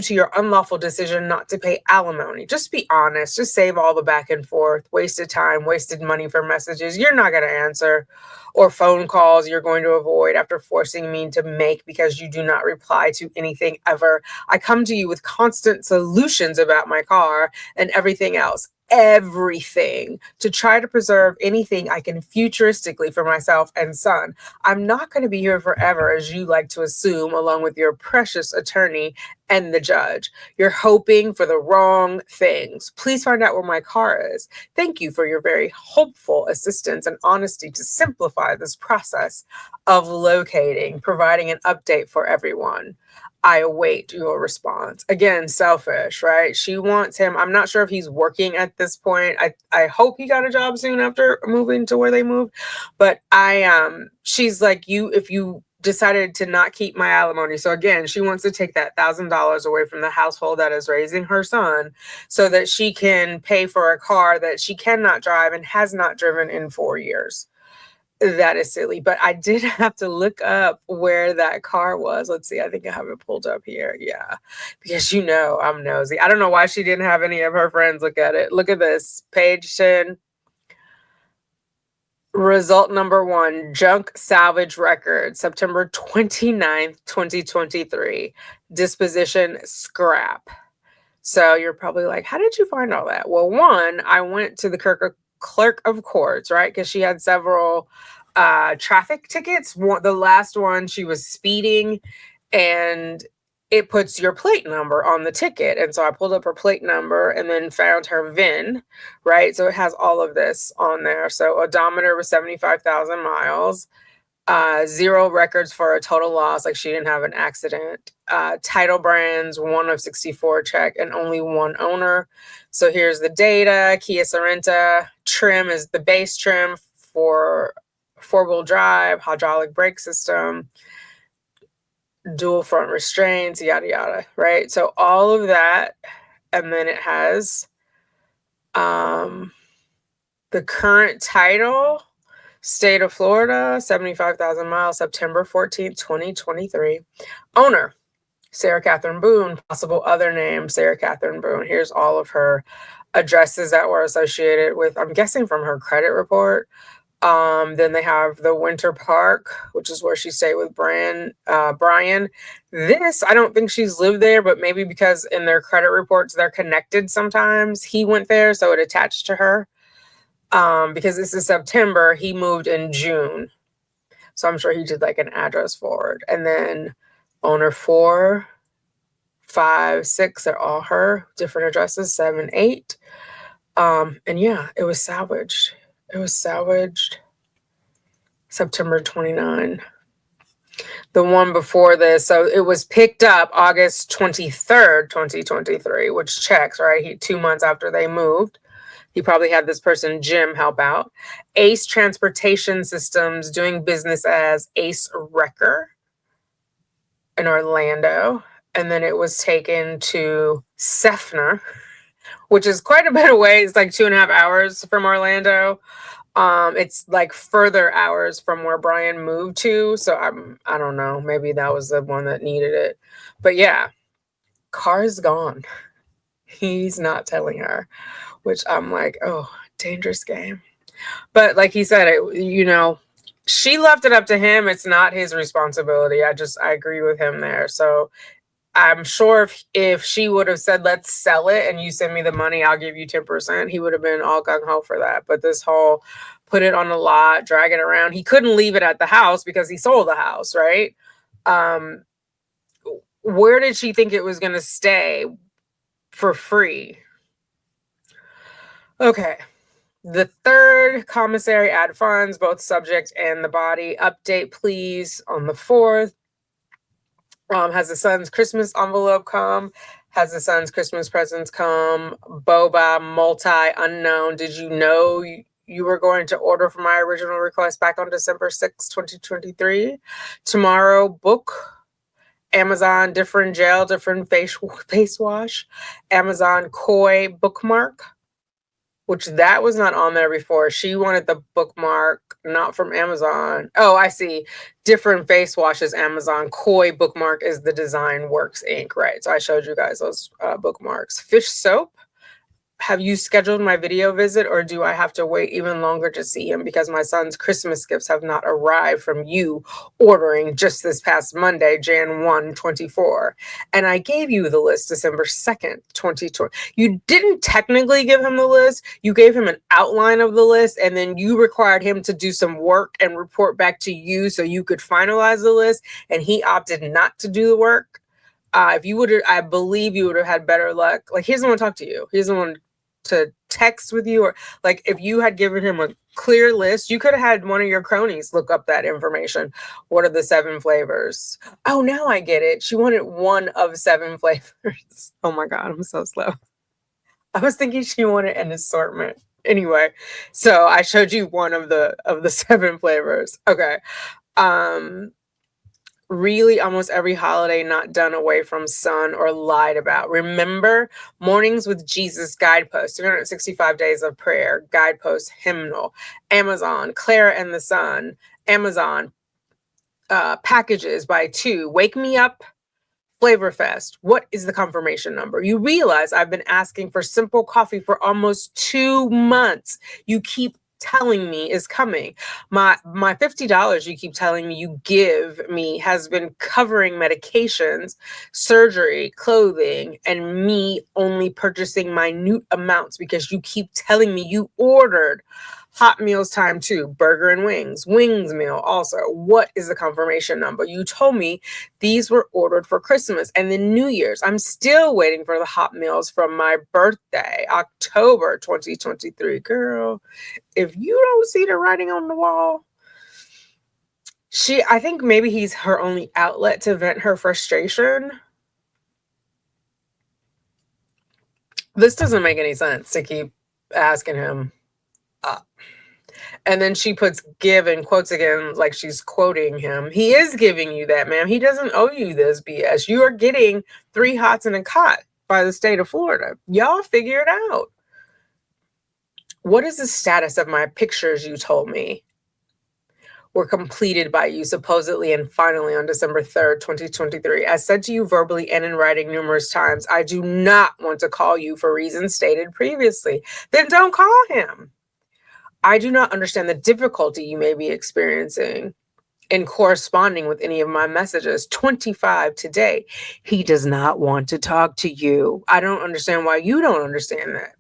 to your unlawful decision not to pay alimony. Just be honest. Just save all the back and forth, wasted time, wasted money for messages you're not going to answer, or phone calls you're going to avoid after forcing me to make because you do not reply to anything ever. I come to you with constant solutions about my car and everything else. everything to try to preserve anything I can futuristically for myself and son. I'm not going to be here forever, as you like to assume, along with your precious attorney and the judge. You're hoping for the wrong things. Please find out where my car is. Thank you for your very hopeful assistance and honesty to simplify this process of locating, providing an update for everyone. I await your response. Again, selfish, right? She wants him. I'm not sure if he's working at this point. I hope he got a job soon after moving to where they moved. But she's like, if you decided to not keep my alimony. So again, she wants to take that $1,000 away from the household that is raising her son so that she can pay for a car that she cannot drive and has not driven in 4 years. That is silly, but I did have to look up where that car was. Let's see. I think I have it pulled up here. Yeah, because I'm nosy. I don't know why she didn't have any of her friends look at it. Look at this. Page 10. Result number 1, junk salvage record, September 29th, 2023. Disposition scrap. So you're probably like, how did you find all that? Well, one, I went to the clerk of courts, right? Because she had several traffic tickets. The last one, she was speeding, and it puts your plate number on the ticket. And so I pulled up her plate number and then found her VIN, right? So it has all of this on there. So odometer was 75,000 miles. 0 records for a total loss, like she didn't have an accident. Title brands, 1 of 64 check, and only 1 owner. So here's the data. Kia Sorento. Trim is the base trim for 4-wheel drive, hydraulic brake system, dual front restraints, yada yada, right? So all of that, and then it has the current title. State of Florida, 75,000 miles, September 14th, 2023. Owner, Sarah Catherine Boone. Possible other name, Sarah Catherine Boone. Here's all of her addresses that were associated with, I'm guessing from her credit report. Then they have the Winter Park, which is where she stayed with Brian. This, I don't think she's lived there, but maybe because in their credit reports, they're connected sometimes. He went there, so it attached to her. Because this is September, he moved in June. So I'm sure he did like an address forward. And then owner 4, 5, 6, they're all her, different addresses, 7, 8. And yeah, it was salvaged. It was salvaged September 29. The one before this, so it was picked up August 23rd, 2023, which checks, right? 2 months after they moved. He probably had this person, Jim, help out. Ace Transportation Systems, doing business as Ace Wrecker in Orlando. And then it was taken to Seffner, which is quite a bit away. It's like 2.5 hours from Orlando. It's like further hours from where Brian moved to. So I don't know. Maybe that was the one that needed it. But yeah, car's gone. He's not telling her, which I'm like, oh, dangerous game. But like he said, she left it up to him. It's not his responsibility. I agree with him there. So I'm sure if she would have said, let's sell it and you send me the money, I'll give you 10%, he would have been all gung-ho for that. But this whole put it on the lot, drag it around, he couldn't leave it at the house because he sold the house, right? Where did she think it was going to stay for free? Okay. The third commissary add funds, both subject and the body. Update, please, on the 4th. Has the son's Christmas envelope come? Has the son's Christmas presents come? Boba, multi-unknown. Did you know you were going to order for my original request back on December 6, 2023? Tomorrow, book. Amazon, different gel, different face wash. Amazon Koi bookmark, which that was not on there before. She wanted the bookmark, not from Amazon. Oh, I see. Different face washes, Amazon. Koi bookmark is the Design Works ink, right? So I showed you guys those bookmarks. Fish soap, have you scheduled my video visit, or do I have to wait even longer to see him because my son's Christmas gifts have not arrived from you ordering just this past Monday, Jan 1, 24? And I gave you the list December 2nd, 2020. You didn't technically give him the list. You gave him an outline of the list, and then you required him to do some work and report back to you so you could finalize the list, and he opted not to do the work. If you would have, I believe you would have had better luck. Like, he doesn't want to talk to you. He doesn't want to text with you, or like if you had given him a clear list, you could have had one of your cronies look up that information. What are the 7 flavors? Oh, now I get it. She wanted one of 7 flavors. Oh my God, I'm so slow. I was thinking she wanted an assortment. Anyway, so I showed you one of the 7 flavors. Okay. Really, almost every holiday not done away from sun or lied about. Remember, Mornings with Jesus guidepost, 365 days of prayer, guidepost, hymnal, Amazon, Clara and the Sun, Amazon, packages by 2, Wake Me Up, Flavorfest. What is the confirmation number? You realize I've been asking for simple coffee for almost 2 months. You keep telling me is coming. My $50 you keep telling me you give me has been covering medications, surgery, clothing, and me only purchasing minute amounts because you keep telling me you ordered. Hot meals time too, burger and wings meal also. What is the confirmation number? You told me these were ordered for Christmas and then New Year's. I'm still waiting for the hot meals from my birthday, October 2023. Girl, if you don't see the writing on the wall, I think maybe he's her only outlet to vent her frustration. This doesn't make any sense to keep asking him. And then she puts give in quotes again, like she's quoting him. He is giving you that, ma'am. He doesn't owe you this BS. You are getting 3 hots and a cot by the state of Florida. Y'all figure it out. What is the status of my pictures you told me were completed by you supposedly and finally on December 3rd, 2023? I said to you verbally and in writing numerous times, I do not want to call you for reasons stated previously. Then don't call him. I do not understand the difficulty you may be experiencing in corresponding with any of my messages. 25 today. He does not want to talk to you. I don't understand why you don't understand that.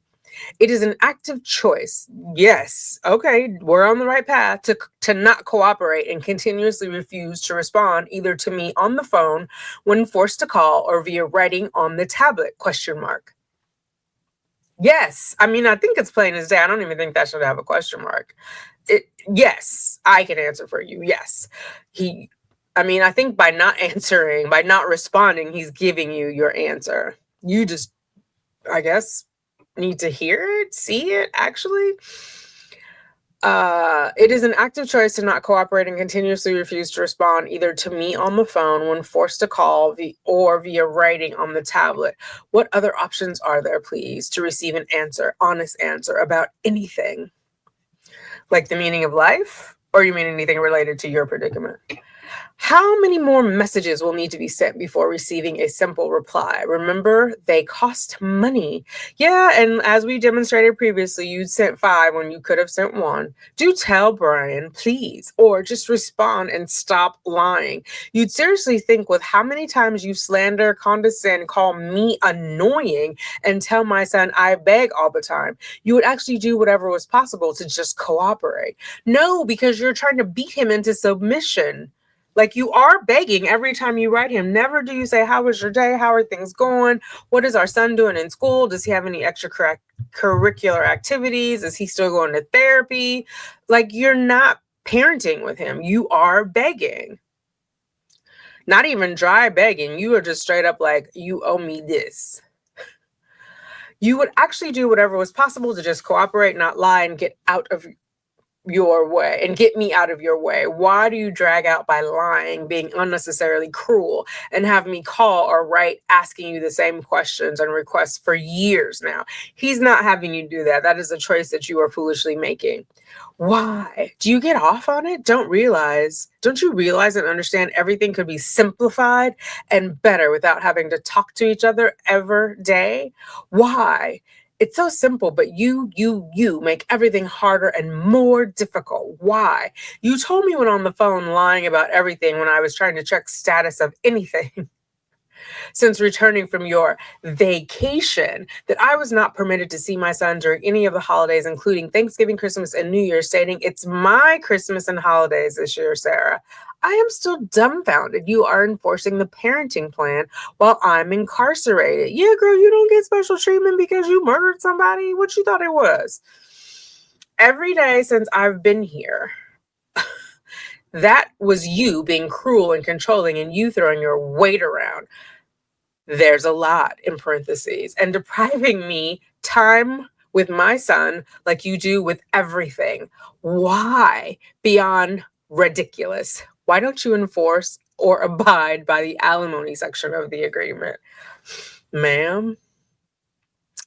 It is an active choice. Yes. Okay. We're on the right path to not cooperate and continuously refuse to respond either to me on the phone when forced to call or via writing on the tablet, ? Yes. I mean, I think it's plain as day. I don't even think that should have a question mark. Yes, I can answer for you. Yes. I think by not answering, by not responding, he's giving you your answer. You just, I guess, need to hear it, see it, actually. It is an active choice to not cooperate and continuously refuse to respond either to me on the phone when forced to call or via writing on the tablet. What other options are there, please, to receive an answer, honest answer about anything? Like the meaning of life? Or you mean anything related to your predicament? How many more messages will need to be sent before receiving a simple reply? Remember, they cost money. Yeah, and as we demonstrated previously, you sent 5 when you could have sent 1. Do tell Brian, please, or just respond and stop lying. You'd seriously think with how many times you slander, condescend, call me annoying, and tell my son I beg all the time, you would actually do whatever was possible to just cooperate. No, because you're trying to beat him into submission. Like, you are begging every time you write him. Never do you say, how was your day? How are things going? What is our son doing in school? Does he have any extracurricular activities? Is he still going to therapy? Like, you're not parenting with him. You are begging. Not even dry begging. You are just straight up like, you owe me this. You would actually do whatever was possible to just cooperate, not lie, and get out of your way and get me out of your way. Why do you drag out by lying, being unnecessarily cruel, and have me call or write asking you the same questions and requests for years now? He's not having you do that. That is a choice that you are foolishly making. Why? Do you get off on it? Don't you realize and understand everything could be simplified and better without having to talk to each other every day? Why? It's so simple, but you make everything harder and more difficult. Why? You told me when on the phone lying about everything when I was trying to check status of anything since returning from your vacation that I was not permitted to see my son during any of the holidays, including Thanksgiving, Christmas, and New Year, stating it's my Christmas and holidays this year, Sarah. I am still dumbfounded. You are enforcing the parenting plan while I'm incarcerated. Yeah, girl, you don't get special treatment because you murdered somebody. What you thought it was? Every day since I've been here, that was you being cruel and controlling and you throwing your weight around. There's a lot in parentheses, and depriving me time with my son like you do with everything. Why? Beyond ridiculous. Why don't you enforce or abide by the alimony section of the agreement? Ma'am,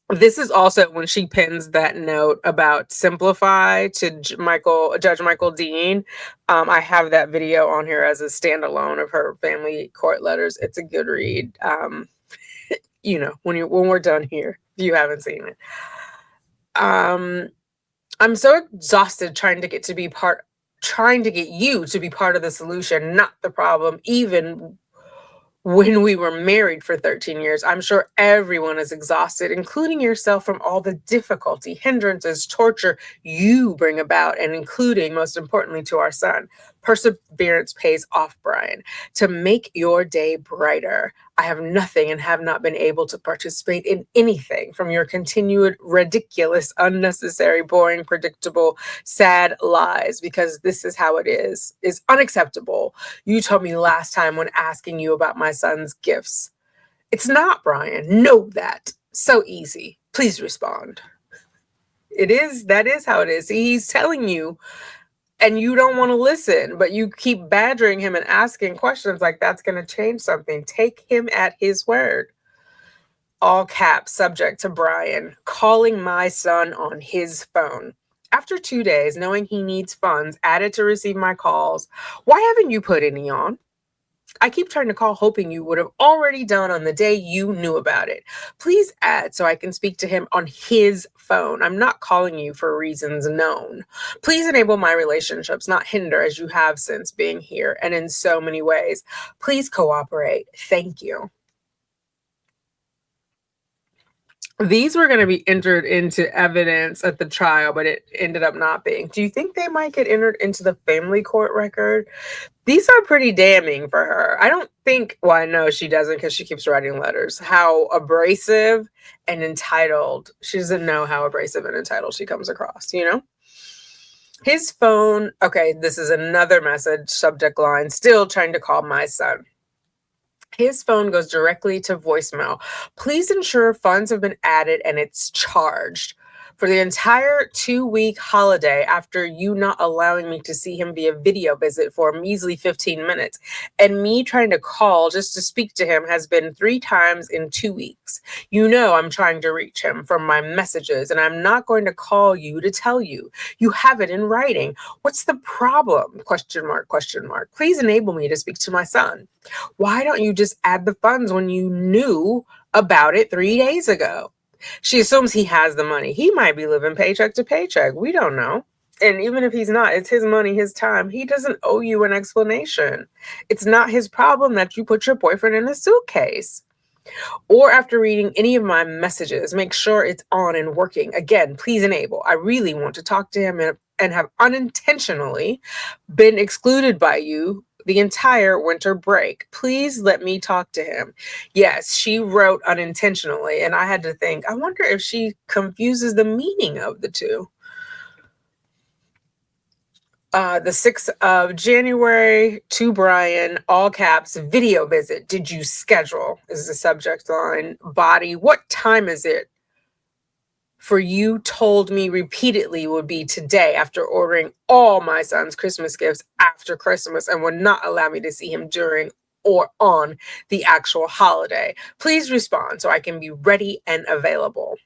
this is also when she pins that note about simplify to Judge Michael Dean. I have that video on here as a standalone of her family court letters. It's a good read. When we're done here, if you haven't seen it. I'm so exhausted trying to get you to be part of the solution, not the problem, even when we were married for 13 years. I'm sure everyone is exhausted, including yourself, from all the difficulty, hindrances, torture you bring about, and including, most importantly, to our son. Perseverance pays off, Brian. To make your day brighter, I have nothing and have not been able to participate in anything from your continued ridiculous, unnecessary, boring, predictable, sad lies, because this is how it is unacceptable. You told me last time when asking you about my son's gifts. It's not, Brian. Know that. So easy. Please respond. That is how it is. See, he's telling you and you don't want to listen, but you keep badgering him and asking questions like that's going to change something. Take him at his word. All caps, subject to Brian, calling my son on his phone. After 2 days, knowing he needs funds added to receive my calls. Why haven't you put any on? I keep trying to call, hoping you would have already done on the day you knew about it. Please add so I can speak to him on his phone. I'm not calling you for reasons known. Please enable my relationships, not hinder, as you have since being here and in so many ways. Please cooperate. Thank you. These were going to be entered into evidence at the trial, but it ended up not being. Do you think they might get entered into the family court record? These are pretty damning for her. I don't think, well, I know she doesn't because she keeps writing letters, how abrasive and entitled. She doesn't know how abrasive and entitled she comes across, His phone, okay, this is another message, subject line, still trying to call my son. His phone goes directly to voicemail. Please ensure funds have been added and it's charged. For the entire 2-week holiday, after you not allowing me to see him via video visit for a measly 15 minutes, and me trying to call just to speak to him has been 3 times in 2 weeks. You know I'm trying to reach him from my messages, and I'm not going to call you to tell you. You have it in writing. What's the problem? Question mark, question mark. Please enable me to speak to my son. Why don't you just add the funds when you knew about it 3 days ago? She assumes he has the money. He might be living paycheck to paycheck. We don't know. And even if he's not, it's his money, his time. He doesn't owe you an explanation. It's not his problem that you put your boyfriend in a suitcase. Or after reading any of my messages, make sure it's on and working. Again, please enable. I really want to talk to him and have unintentionally been excluded by you the entire winter break. Please let me talk to him. Yes, she wrote unintentionally, and I had to think, I wonder if she confuses the meaning of the two. The 6th of January, to Brian, all caps, video visit. Did you schedule? Is the subject line. Body, what time is it? For you told me repeatedly would be today after ordering all my son's Christmas gifts after Christmas and would not allow me to see him during or on the actual holiday. Please respond so I can be ready and available.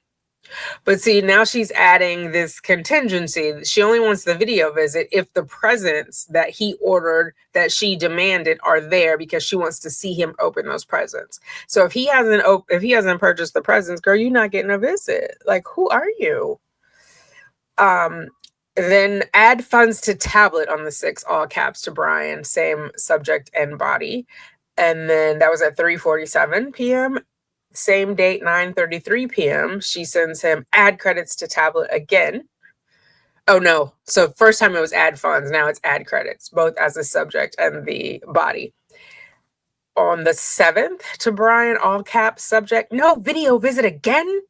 But see, now she's adding this contingency. She only wants the video visit if the presents that he ordered that she demanded are there because she wants to see him open those presents. So if he hasn't purchased the presents, girl, you're not getting a visit. Like, who are you? Um then add funds to tablet on the 6th, all caps to Brian, same subject and body. And then that was at 3:47 p.m. Same date, 9:33 p.m. She sends him add credits to tablet again. Oh no. So first time it was add funds, now it's add credits, both as the subject and the body. On the 7th to Brian, all caps subject, no video visit again.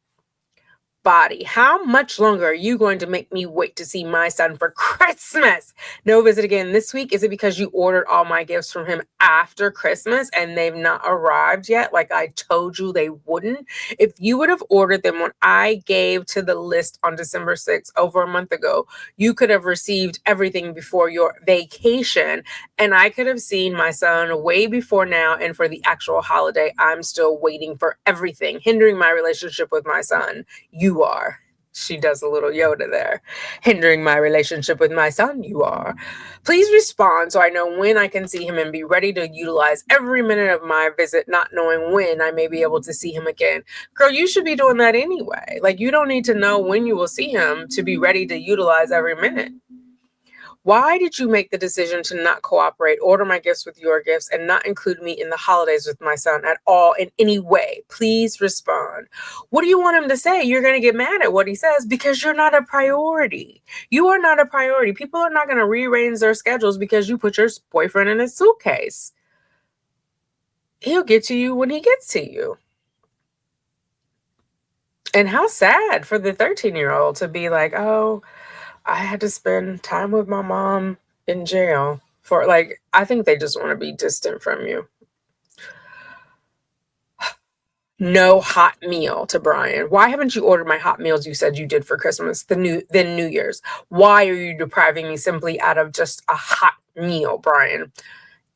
Body, how much longer are you going to make me wait to see my son for Christmas? No visit again this week. Is it because you ordered all my gifts from him after Christmas and they've not arrived yet, like I told you they wouldn't? If you would have ordered them when I gave to the list on December 6th, over a month ago, you could have received everything before your vacation, and I could have seen my son way before now. And for the actual holiday, I'm still waiting for everything, hindering my relationship with my son. You are. She does a little Yoda there. Hindering my relationship with my son, you are. Please respond so I know when I can see him and be ready to utilize every minute of my visit, not knowing when I may be able to see him again. Girl, you should be doing that anyway. Like, you don't need to know when you will see him to be ready to utilize every minute. Why did you make the decision to not cooperate, order my gifts with your gifts, and not include me in the holidays with my son at all in any way? Please respond. What do you want him to say? You're going to get mad at what he says because you're not a priority. You are not a priority. People are not going to rearrange their schedules because you put your boyfriend in a suitcase. He'll get to you when he gets to you. And how sad for the 13-year-old to be like, oh, I had to spend time with my mom in jail for, like, I think they just want to be distant from you. No hot meal to Brian. Why haven't you ordered my hot meals you said you did for Christmas, then New Year's? Why are you depriving me simply out of just a hot meal, Brian?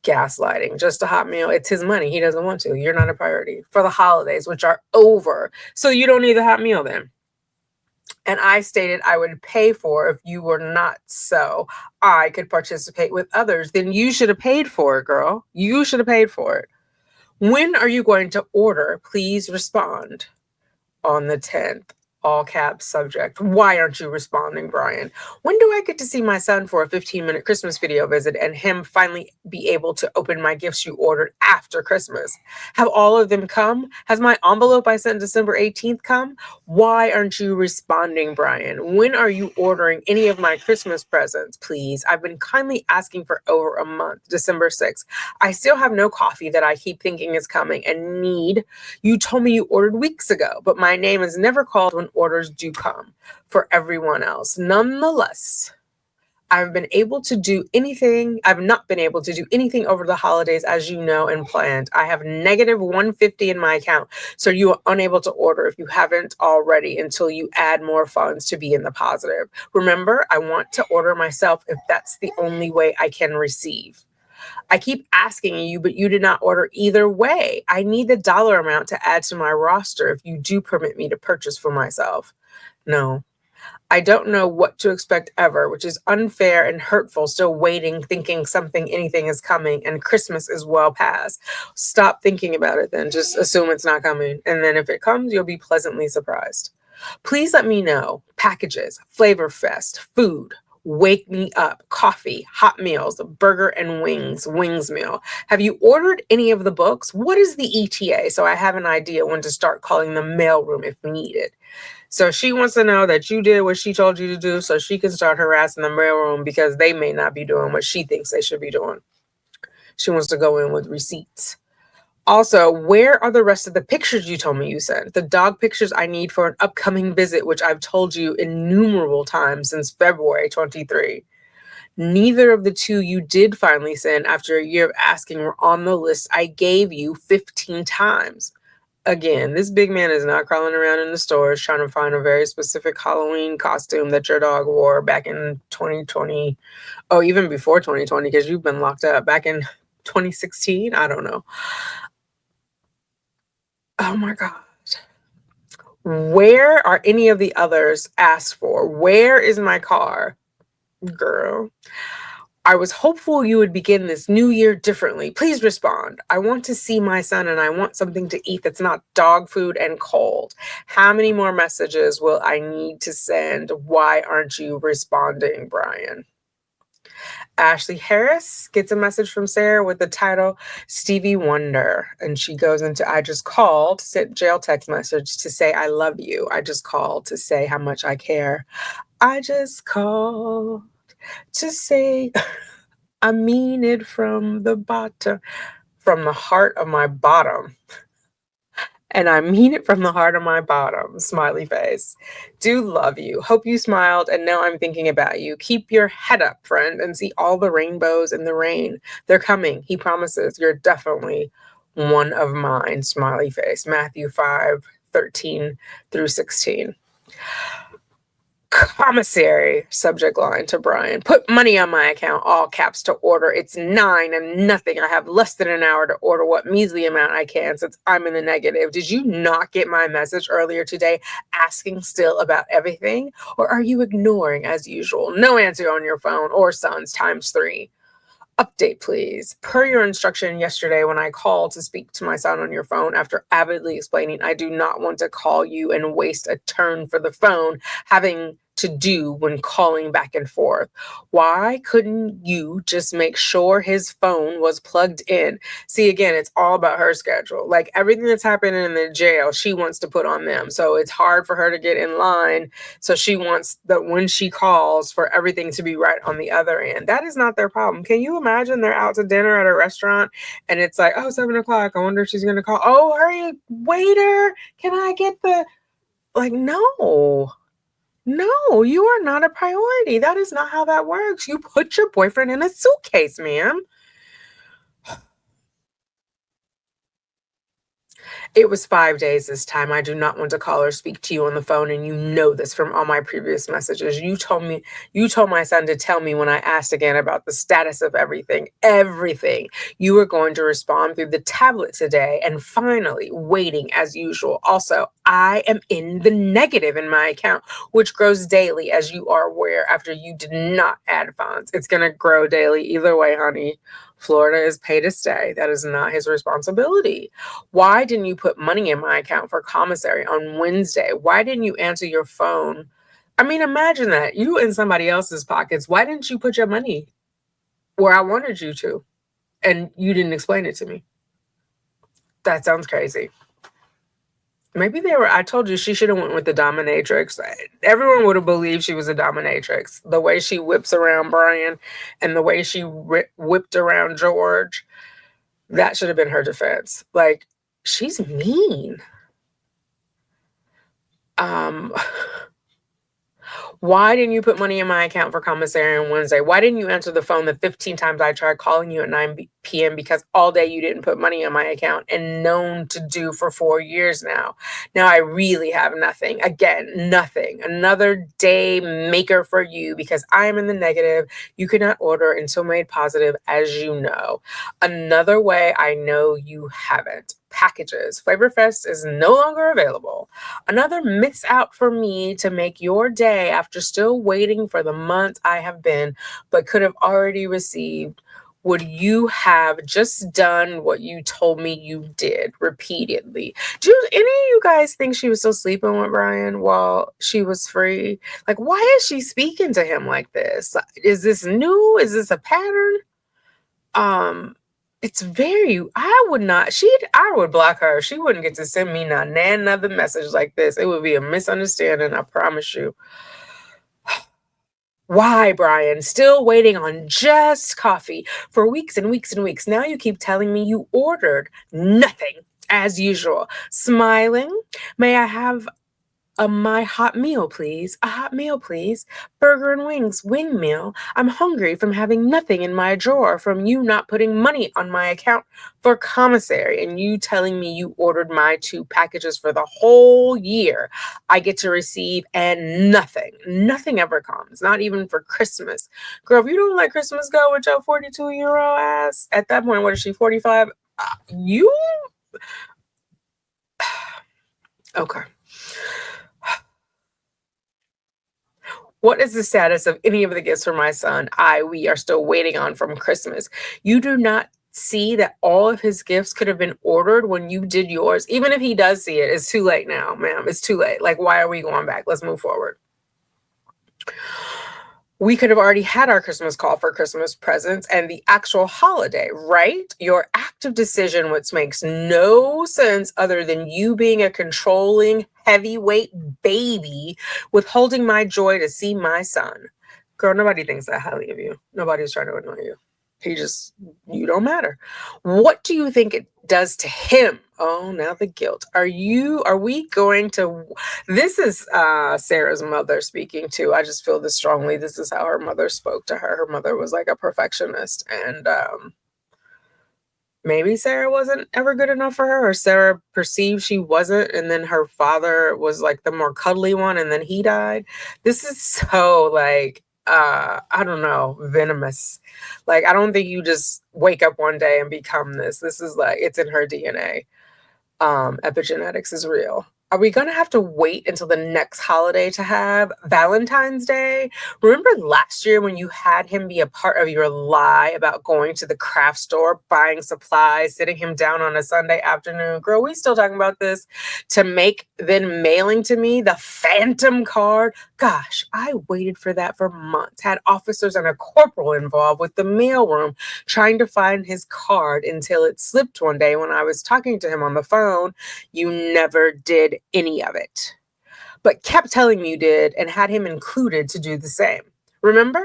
Gaslighting. Just a hot meal. It's his money. He doesn't want to. You're not a priority for the holidays, which are over. So you don't need the hot meal then. And I stated I would pay for if you were not so I could participate with others. Then you should have paid for it, girl. You should have paid for it. When are you going to order? Please respond. On the 10th, all caps subject. Why aren't you responding, Brian? When do I get to see my son for a 15-minute Christmas video visit and him finally be able to open my gifts you ordered after Christmas? Have all of them come? Has my envelope I sent December 18th come? Why aren't you responding, Brian? When are you ordering any of my Christmas presents, please? I've been kindly asking for over a month, December 6th. I still have no coffee that I keep thinking is coming and need. You told me you ordered weeks ago, but my name is never called when orders do come for everyone else. Nonetheless, I've not been able to do anything over the holidays, as you know, and planned. I have negative 150 in my account, so you are unable to order if you haven't already until you add more funds to be in the positive. Remember, I want to order myself if that's the only way I can receive. I keep asking you, but you did not order either way. I need the dollar amount to add to my roster if you do permit me to purchase for myself. No, I don't know what to expect ever, which is unfair and hurtful, still waiting, thinking anything is coming, and Christmas is well past. Stop thinking about it then. Just assume it's not coming. And then if it comes, you'll be pleasantly surprised. Please let me know. Packages, Flavor Fest, food, Wake Me Up, coffee, hot meals, burger and wings meal. Have you ordered any of the books? What is the ETA? So I have an idea when to start calling the mailroom if needed. So she wants to know that you did what she told you to do so she can start harassing the mailroom because they may not be doing what she thinks they should be doing. She wants to go in with receipts. Also, where are the rest of the pictures you told me you sent? The dog pictures I need for an upcoming visit, which I've told you innumerable times since February 23. Neither of the two you did finally send after a year of asking were on the list I gave you 15 times. Again, this big man is not crawling around in the stores trying to find a very specific Halloween costume that your dog wore back in 2020. Oh, even before 2020, because you've been locked up back in 2016. I don't know. Oh my God. Where are any of the others asked for? Where is my car? Girl. I was hopeful you would begin this new year differently. Please respond. I want to see my son and I want something to eat that's not dog food and cold. How many more messages will I need to send? Why aren't you responding, Brian? Ashley Harris gets a message from Sarah with the title Stevie Wonder. And she goes into, I just called, sent jail text message to say I love you. I just called to say how much I care. I just called to say I mean it from the bottom, from the heart of my bottom. And I mean it from the heart of my bottom. Smiley face. Do love you. Hope you smiled and know I'm thinking about you. Keep your head up, friend, and see all the rainbows in the rain. They're coming. He promises. You're definitely one of mine. Smiley face. Matthew 5:13-16. Commissary, subject line to Brian. Put money on my account, all caps to order. It's 9 and nothing. I have less than an hour to order what measly amount I can since I'm in the negative. Did you not get my message earlier today asking still about everything? Or are you ignoring as usual? No answer on your phone or sons times 3. Update, please. Per your instruction yesterday when I called to speak to my son on your phone after avidly explaining I do not want to call you and waste a turn for the phone having to do when calling back and forth. Why couldn't you just make sure his phone was plugged in? See, again, it's all about her schedule. Like everything that's happening in the jail, she wants to put on them. So it's hard for her to get in line. So she wants that when she calls for everything to be right on the other end. That is not their problem. Can you imagine they're out to dinner at a restaurant and it's like, oh, 7 o'clock. I wonder if she's going to call. Oh, hurry, waiter. Can I get the, like, no. No, you are not a priority. That is not how that works. You put your boyfriend in a suitcase, ma'am. It was 5 days this time. I do not want to call or speak to you on the phone, and you know this from all my previous messages. You told my son to tell me when I asked again about the status of everything. You were going to respond through the tablet today, and finally, waiting as usual. Also, I am in the negative in my account, which grows daily, as you are aware, after you did not add funds. It's going to grow daily either way, honey. Florida is pay to stay. That is not his responsibility. Why didn't you put money in my account for commissary on Wednesday? Why didn't you answer your phone? I mean, imagine that. You in somebody else's pockets. Why didn't you put your money where I wanted you to? And you didn't explain it to me. That sounds crazy. Maybe I told you she should have went with the dominatrix. Everyone would have believed she was a dominatrix. The way she whips around Brian and the way she whipped around George, that should have been her defense. Like, she's mean. Why didn't you put money in my account for commissary on Wednesday? Why didn't you answer the phone the 15 times I tried calling you at 9 p.m. because all day you didn't put money in my account and known to do for 4 years now? Now I really have nothing. Again, nothing. Another day maker for you because I am in the negative. You could not order until made positive, as you know. Another way I know you haven't. Packages. Flavor Fest is no longer available. Another miss out for me to make your day after still waiting for the months I have been, but could have already received. Would you have just done what you told me you did repeatedly? Do any of you guys think she was still sleeping with Brian while she was free? Like, why is she speaking to him like this? Is this new? Is this a pattern? It's very, I would block her. She wouldn't get to send me not another message like this. It would be a misunderstanding, I promise you. Why, Brian? Still waiting on just coffee for weeks and weeks and weeks. Now you keep telling me you ordered nothing as usual. Smiling. May I have my hot meal, please. A hot meal, please. Burger and wings, wing meal. I'm hungry from having nothing in my drawer, from you not putting money on my account for commissary, and you telling me you ordered my 2 packages for the whole year I get to receive, and nothing ever comes, not even for Christmas. Girl, if you don't let Christmas go with your 42-year-old ass, at that point, what is she, 45? You? Okay. What is the status of any of the gifts for my son? We are still waiting on from Christmas. You do not see that all of his gifts could have been ordered when you did yours. Even if he does see it, it's too late now, ma'am. It's too late. Like, why are we going back? Let's move forward. We could have already had our Christmas call for Christmas presents and the actual holiday, right? Your active decision, which makes no sense other than you being a controlling, heavyweight baby, withholding my joy to see my son. Girl, nobody thinks that highly of you. Nobody's trying to annoy you. You don't matter. What do you think it does to him? Oh, now the guilt. Are we going to, this is Sarah's mother speaking too. I just feel this strongly. This is how her mother spoke to her. Her mother was like a perfectionist, and maybe Sarah wasn't ever good enough for her, or Sarah perceived she wasn't, and then her father was like the more cuddly one, and then he died. This is so like I don't know, venomous. Like, I don't think you just wake up one day and become this. This is like, it's in her DNA. Epigenetics is real. Are we going to have to wait until the next holiday to have Valentine's Day? Remember last year when you had him be a part of your lie about going to the craft store, buying supplies, sitting him down on a Sunday afternoon? Girl, we still talking about this. To make then mailing to me the phantom card. Gosh, I waited for that for months. Had officers and a corporal involved with the mailroom trying to find his card until it slipped one day when I was talking to him on the phone. You never did any of it, but kept telling me you did and had him included to do the same. Remember?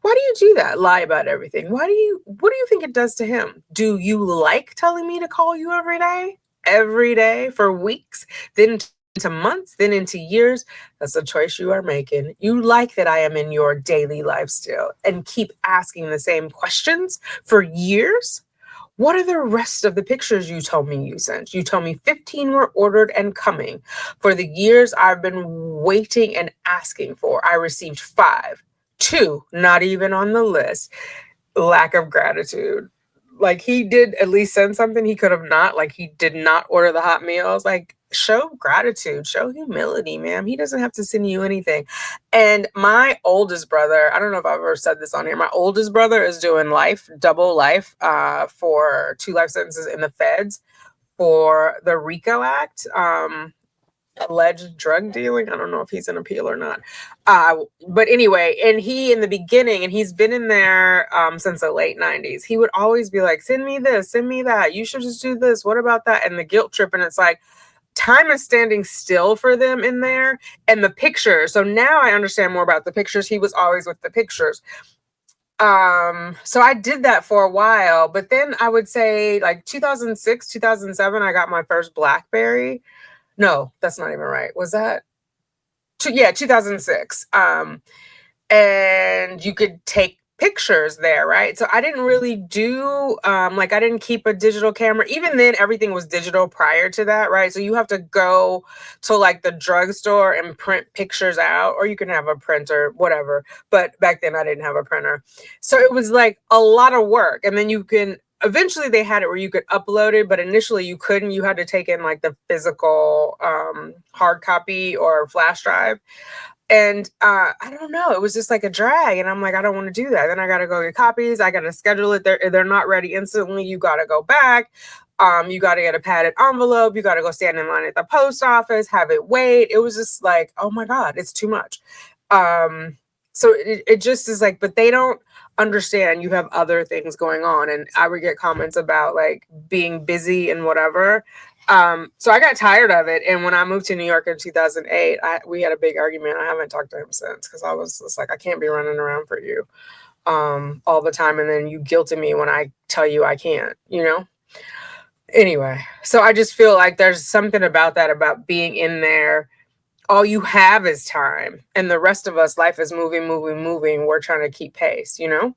Why do you do that? Lie about everything. What do you think it does to him? Do you like telling me to call you every day? Every day for weeks, then into months, then into years? That's a choice you are making. You like that I am in your daily life still and keep asking the same questions for years? What are the rest of the pictures you told me you sent? You told me 15 were ordered and coming. For the years I've been waiting and asking for, I received 5. 2, not even on the list. Lack of gratitude. Like, he did at least send something he could have not. Like, he did not order the hot meals. Like, show gratitude, show humility, ma'am. He doesn't have to send you anything. And my oldest brother, I don't know if I've ever said this on here, my oldest brother is doing double life, for 2 life sentences in the feds for the RICO Act. Alleged drug dealing. I don't know if he's an appeal or not. But anyway, and he in the beginning, and he's been in there since the late 90s, he would always be like, send me this, send me that. You should just do this. What about that? And the guilt trip. And it's like, time is standing still for them in there. And the pictures. So now I understand more about the pictures. He was always with the pictures. So I did that for a while, but then I would say like 2006, 2007, I got my first BlackBerry. No, that's not even right. Was that? Yeah, 2006. And you could take pictures there, right? So I didn't really do like, I didn't keep a digital camera. Even then, everything was digital prior to that, right? So you have to go to like the drugstore and print pictures out, or you can have a printer, whatever. But back then I didn't have a printer. So it was like a lot of work. And then eventually they had it where you could upload it, but initially you couldn't. You had to take in like the physical hard copy or flash drive. And I don't know, it was just like a drag. And I'm like, I don't want to do that. Then I got to go get copies. I got to schedule it. They're not ready instantly. You got to go back. You got to get a padded envelope. You got to go stand in line at the post office, have it wait. It was just like, oh my God, it's too much. So it just is like, but they don't understand you have other things going on. And I would get comments about like being busy and whatever. So I got tired of it. And when I moved to New York in 2008, we had a big argument. I haven't talked to him since, because I was just like, I can't be running around for you all the time. And then you guilted me when I tell you I can't, you know? Anyway, so I just feel like there's something about that, about being in there. All you have is time. And the rest of us, life is moving, moving, moving. We're trying to keep pace, you know?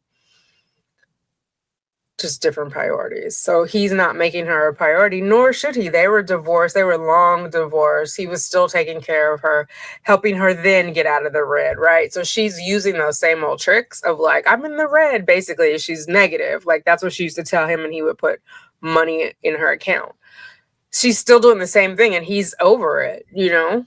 Just different priorities. So he's not making her a priority, nor should he. They were divorced. They were long divorced. He was still taking care of her, helping her then get out of the red, right? So she's using those same old tricks of like, I'm in the red, basically. She's negative. Like, that's what she used to tell him, and he would put money in her account. She's still doing the same thing, and he's over it, you know?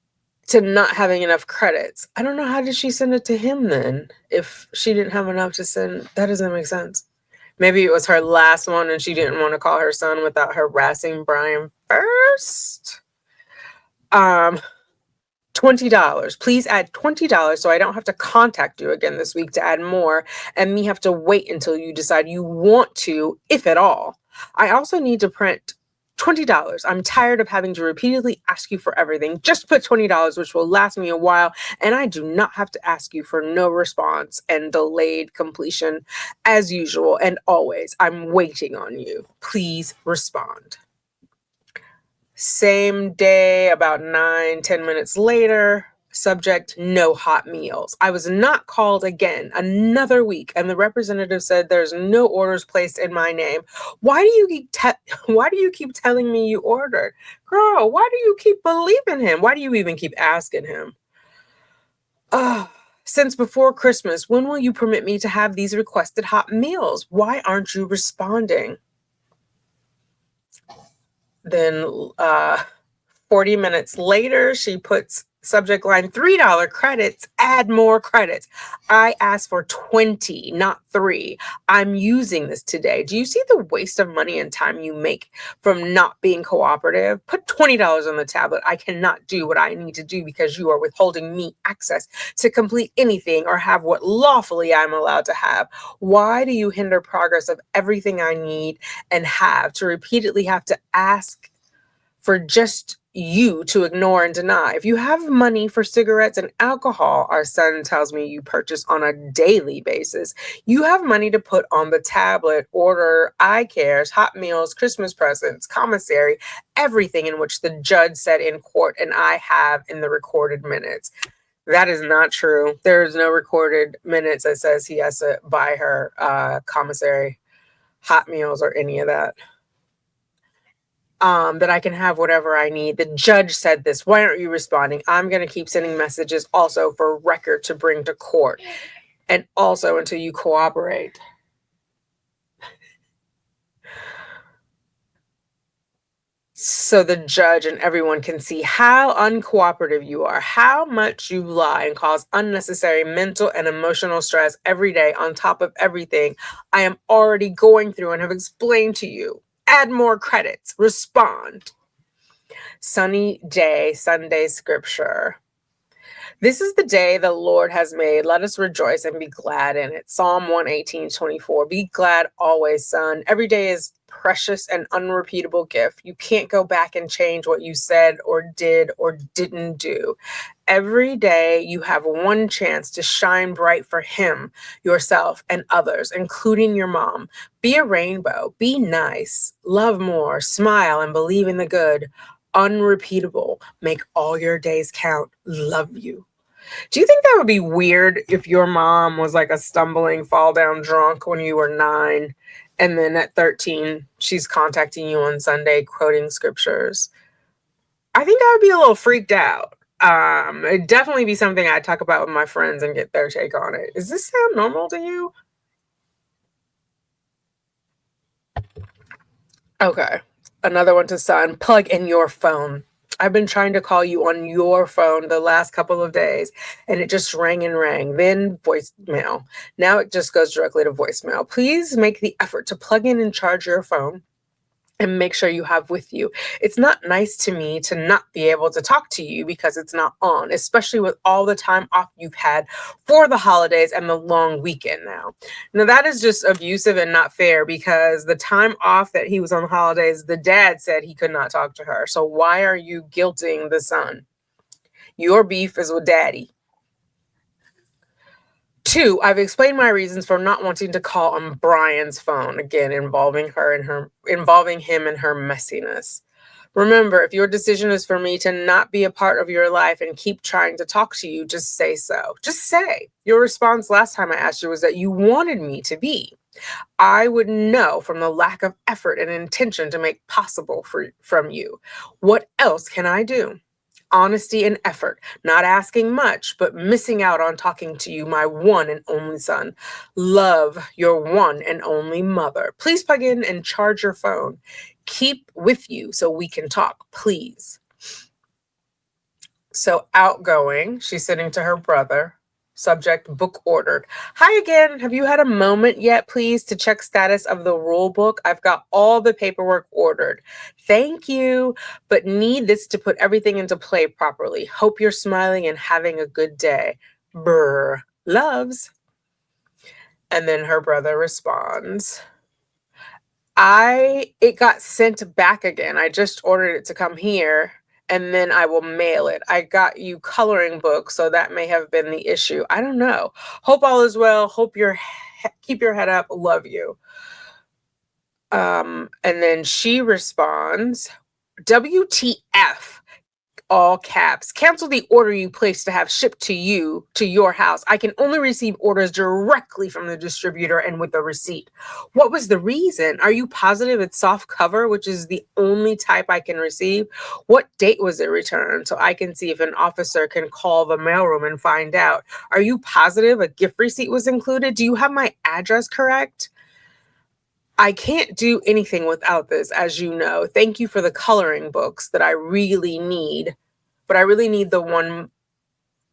to not having enough credits. I don't know, how did she send it to him then if she didn't have enough to send? That doesn't make sense. Maybe it was her last one and she didn't want to call her son without harassing Brian first. Um, $20. Please add $20 so I don't have to contact you again this week to add more and me have to wait until you decide you want to, if at all. I also need to print $20. I'm tired of having to repeatedly ask you for everything. Just put $20, which will last me a while, and I do not have to ask you for no response and delayed completion as usual and always. I'm waiting on you. Please respond. Same day, about 9-10 minutes later, subject, no hot meals. I was not called again another week, and the representative said there's no orders placed in my name. Why do you keep telling me you ordered? Girl, why do you keep believing him? Why do you even keep asking him? Since before Christmas, when will you permit me to have these requested hot meals? Why aren't you responding? Then 40 minutes later, she puts subject line $3 credits, add more credits. I asked for 20, not 3. I'm using this today. Do you see the waste of money and time you make from not being cooperative? Put $20 on the tablet. I cannot do what I need to do because you are withholding me access to complete anything or have what lawfully I'm allowed to have. Why do you hinder progress of everything I need and have to repeatedly have to ask for just you to ignore and deny? If you have money for cigarettes and alcohol, our son tells me you purchase on a daily basis, you have money to put on the tablet, order eye cares, hot meals, Christmas presents, commissary, everything in which the judge said in court and I have in the recorded minutes. That is not true. There is no recorded minutes that says he has to buy her commissary, hot meals, or any of that. That I can have whatever I need. The judge said this. Why aren't you responding? I'm going to keep sending messages also for record to bring to court and also until you cooperate. So the judge and everyone can see how uncooperative you are, how much you lie and cause unnecessary mental and emotional stress every day on top of everything I am already going through and have explained to you. Add more credits. Respond. Sunny day, Sunday scripture. This is the day the Lord has made. Let us rejoice and be glad in it. Psalm 118:24. Be glad always, son. Every day is precious and unrepeatable gift. You can't go back and change what you said or did or didn't do. Every day you have one chance to shine bright for him, yourself, and others, including your mom. Be a rainbow. Be nice. Love more. Smile and believe in the good. Unrepeatable. Make all your days count. Love you. Do you think that would be weird if your mom was like a stumbling, fall down drunk when you were 9, and then at 13, she's contacting you on Sunday quoting scriptures? I think I would be a little freaked out. It'd definitely be something I'd talk about with my friends and get their take on it. Does this sound normal to you? Okay. Another one to son. Plug in your phone. I've been trying to call you on your phone the last couple of days, and it just rang and rang, then voicemail. Now it just goes directly to voicemail. Please make the effort to plug in and charge your phone and make sure you have with you. It's not nice to me to not be able to talk to you because it's not on, especially with all the time off you've had for the holidays and the long weekend now. Now that is just abusive and not fair because the time off that he was on the holidays, the dad said he could not talk to her. So why are you guilting the son? Your beef is with daddy. 2, I've explained my reasons for not wanting to call on Brian's phone, again involving him and her messiness. Remember, if your decision is for me to not be a part of your life and keep trying to talk to you, just say so. Just say. Your response last time I asked you was that you wanted me to be. I would know from the lack of effort and intention to make possible from you. What else can I do? Honesty and effort, not asking much, but missing out on talking to you, my one and only son. Love, your one and only mother. Please plug in and charge your phone. Keep with you so we can talk, please. So outgoing, she's sending to her brother. Subject, book ordered. Hi again. Have you had a moment yet, please, to check status of the rule book? I've got all the paperwork ordered. Thank you, but need this to put everything into play properly. Hope you're smiling and having a good day. Brr. Loves. And then her brother responds, it got sent back again. I just ordered it to come here and then I will mail it. I got you coloring books, so that may have been the issue. I don't know. Hope all is well. Hope keep your head up. Love you. And then she responds, WTF, all caps. Cancel the order you placed to have shipped to you to your house. I can only receive orders directly from the distributor and with a receipt. What was the reason? Are you positive it's soft cover, which is the only type I can receive? What date was it returned so I can see if an officer can call the mailroom and find out? Are you positive a gift receipt was included? Do you have my address correct? I can't do anything without this, as you know. Thank you for the coloring books that I really need, but I really need the one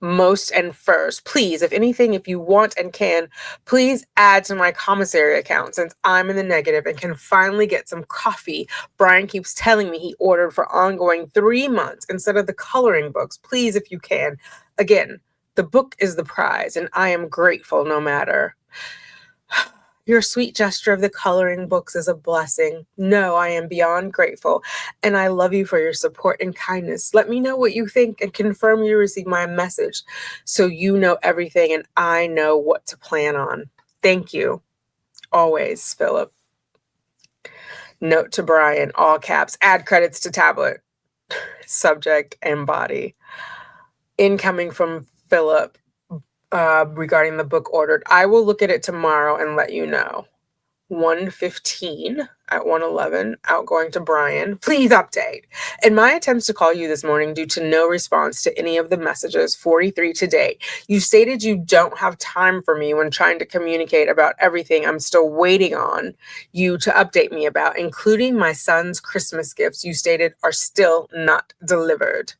most and first. Please, if anything, if you want and can, please add to my commissary account since I'm in the negative and can finally get some coffee. Brian keeps telling me he ordered for ongoing 3 months instead of the coloring books. Please, if you can. Again, the book is the prize, and I am grateful no matter. Your sweet gesture of the coloring books is a blessing. No, I am beyond grateful, and I love you for your support and kindness. Let me know what you think and confirm you received my message so you know everything and I know what to plan on. Thank you. Always, Philip. Note to Brian, all caps, add credits to tablet. Subject and body. Incoming from Philip. Regarding the book ordered. I will look at it tomorrow and let you know. 1:15 at 1:11, outgoing to Brian. Please update. In my attempts to call you this morning due to no response to any of the messages, 43 to date, you stated you don't have time for me when trying to communicate about everything I'm still waiting on you to update me about, including my son's Christmas gifts you stated are still not delivered.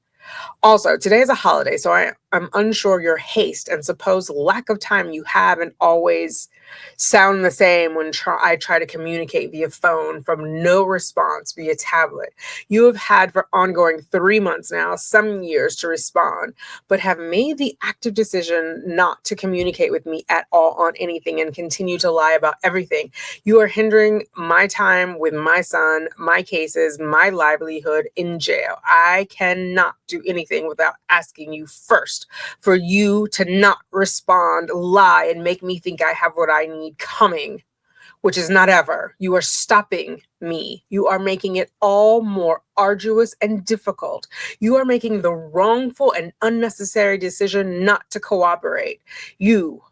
Also, today is a holiday, so I'm unsure of your haste and supposed lack of time you have and always sound the same when I try to communicate via phone from no response via tablet. You have had for ongoing 3 months now, some years to respond, but have made the active decision not to communicate with me at all on anything and continue to lie about everything. You are hindering my time with my son, my cases, my livelihood in jail. I cannot do anything without asking you first for you to not respond, lie, and make me think I have what I need coming, which is not ever. You are stopping me. You are making it all more arduous and difficult. You are making the wrongful and unnecessary decision not to cooperate.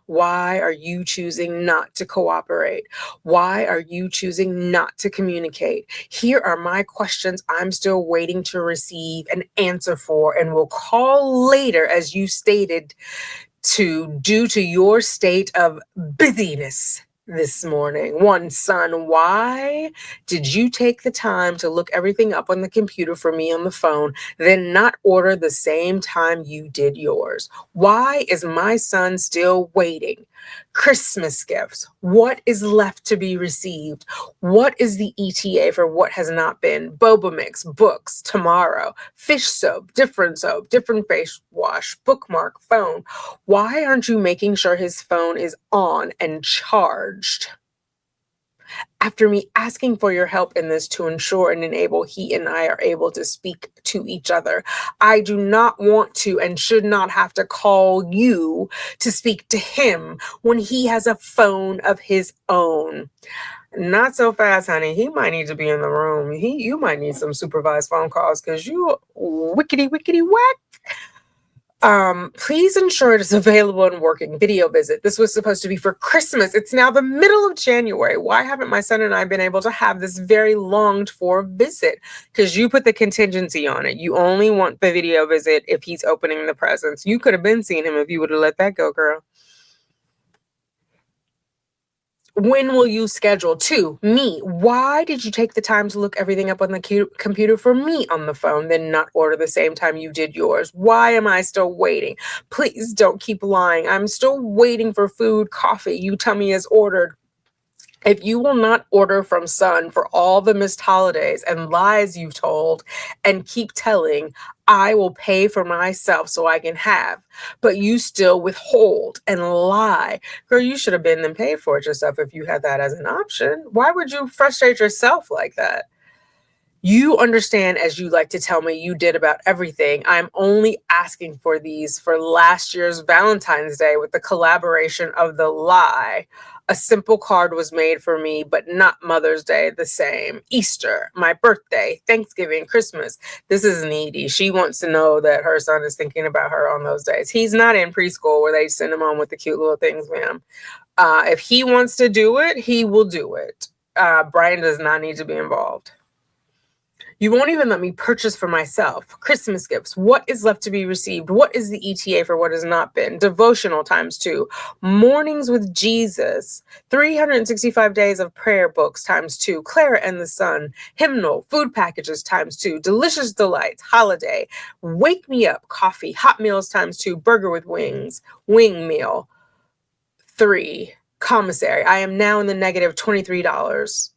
Why are you choosing not to cooperate? Why are you choosing not to communicate? Here are my questions I'm still waiting to receive an answer for and will call later as you stated due to your state of busyness this morning. 1, son, why did you take the time to look everything up on the computer for me on the phone, then not order the same time you did yours? Why is my son still waiting? Christmas gifts. What is left to be received? What is the ETA for what has not been? Boba mix, books, tomorrow, fish soap, different face wash, bookmark, phone. Why aren't you making sure his phone is on and charged? After me asking for your help in this to ensure and enable he and I are able to speak to each other, I do not want to and should not have to call you to speak to him when he has a phone of his own. Not so fast, honey. He might need to be in the room. You might need some supervised phone calls because you wickety whack. Please ensure it is available and working. Video visit. This was supposed to be for Christmas. It's now the middle of January. Why haven't my son and I been able to have this very longed for visit? Because you put the contingency on it. You only want the video visit if he's opening the presents. You could have been seeing him if you would have let that go, girl. When will you schedule? 2, me. Why did you take the time to look everything up on the computer for me on the phone, then not order the same time you did yours? Why am I still waiting? Please don't keep lying. I'm still waiting for food, coffee you tell me is ordered. If you will not order from Sun for all the missed holidays and lies you've told and keep telling, I will pay for myself so I can have. But you still withhold and lie. Girl, you should have been and paid for it yourself if you had that as an option. Why would you frustrate yourself like that? You understand, as you like to tell me, you did about everything. I'm only asking for these for last year's Valentine's Day with the collaboration of the lie. A simple card was made for me, but not Mother's Day the same. Easter, my birthday, Thanksgiving, Christmas. This is needy. She wants to know that her son is thinking about her on those days. He's not in preschool where they send him home with the cute little things, ma'am. If he wants to do it, he will do it. Brian does not need to be involved. You won't even let me purchase for myself. Christmas gifts. What is left to be received? What is the ETA for what has not been? Devotional times 2. Mornings with Jesus. 365 days of prayer books times 2. Clara and the Sun. Hymnal. Food packages times 2. Delicious delights. Holiday. Wake me up. Coffee. Hot meals times 2. Burger with wings. Wing meal. 3. Commissary. I am now in the negative $23.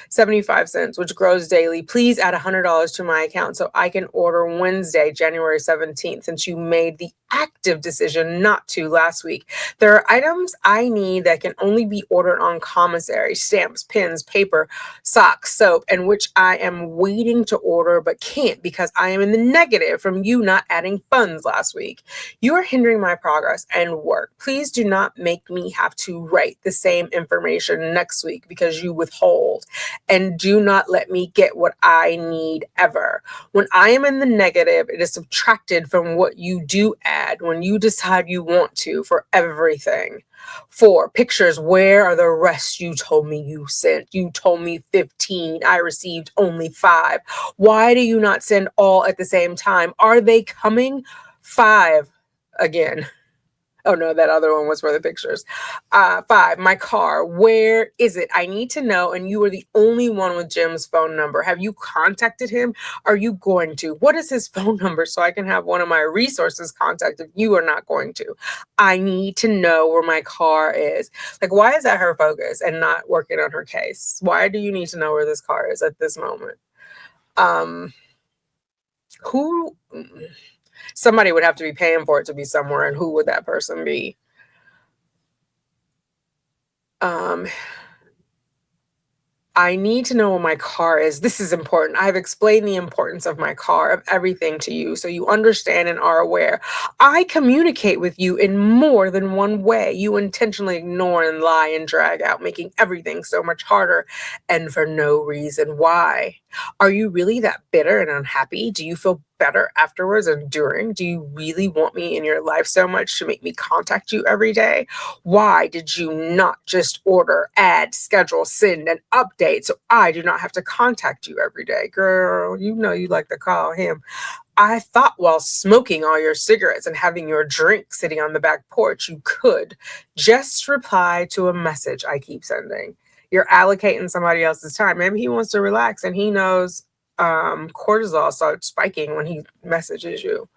75 cents, which grows daily. Please add $100 to my account so I can order Wednesday, January 17th, since you made the active decision not to last week. There are items I need that can only be ordered on commissary: stamps, pens, paper, socks, soap, and which I am waiting to order but can't because I am in the negative from you not adding funds last week. You are hindering my progress and work. Please do not make me have to write the same information next week because you withhold. And do not let me get what I need ever. When I am in the negative, it is subtracted from what you do add when you decide you want to for everything. 4, pictures. Where are the rest you told me you sent? You told me 15. I received only 5. Why do you not send all at the same time? Are they coming? 5 again. Oh no, that other one was for the pictures. 5, my car. Where is it? I need to know. And you are the only one with Jim's phone number. Have you contacted him? Are you going to? What is his phone number so I can have one of my resources contact if you are not going to? I need to know where my car is. Like, why is that her focus and not working on her case? Why do you need to know where this car is at this moment? Who? Somebody would have to be paying for it to be somewhere, and who would that person be? Um, I need to know where my car is. This is important. I've explained the importance of my car, of everything to you, so you understand and are aware. I communicate with you in more than one way. You intentionally ignore and lie and drag out, making everything so much harder and for no reason. Why? Are you really that bitter and unhappy? Do you feel better afterwards and during? Do you really want me in your life so much to make me contact you every day? Why did you not just order, add, schedule, send, and update so I do not have to contact you every day? Girl, you know you like to call him. I thought while smoking all your cigarettes and having your drink sitting on the back porch, you could just reply to a message I keep sending. You're allocating somebody else's time. Maybe he wants to relax and he knows cortisol starts spiking when he messages you.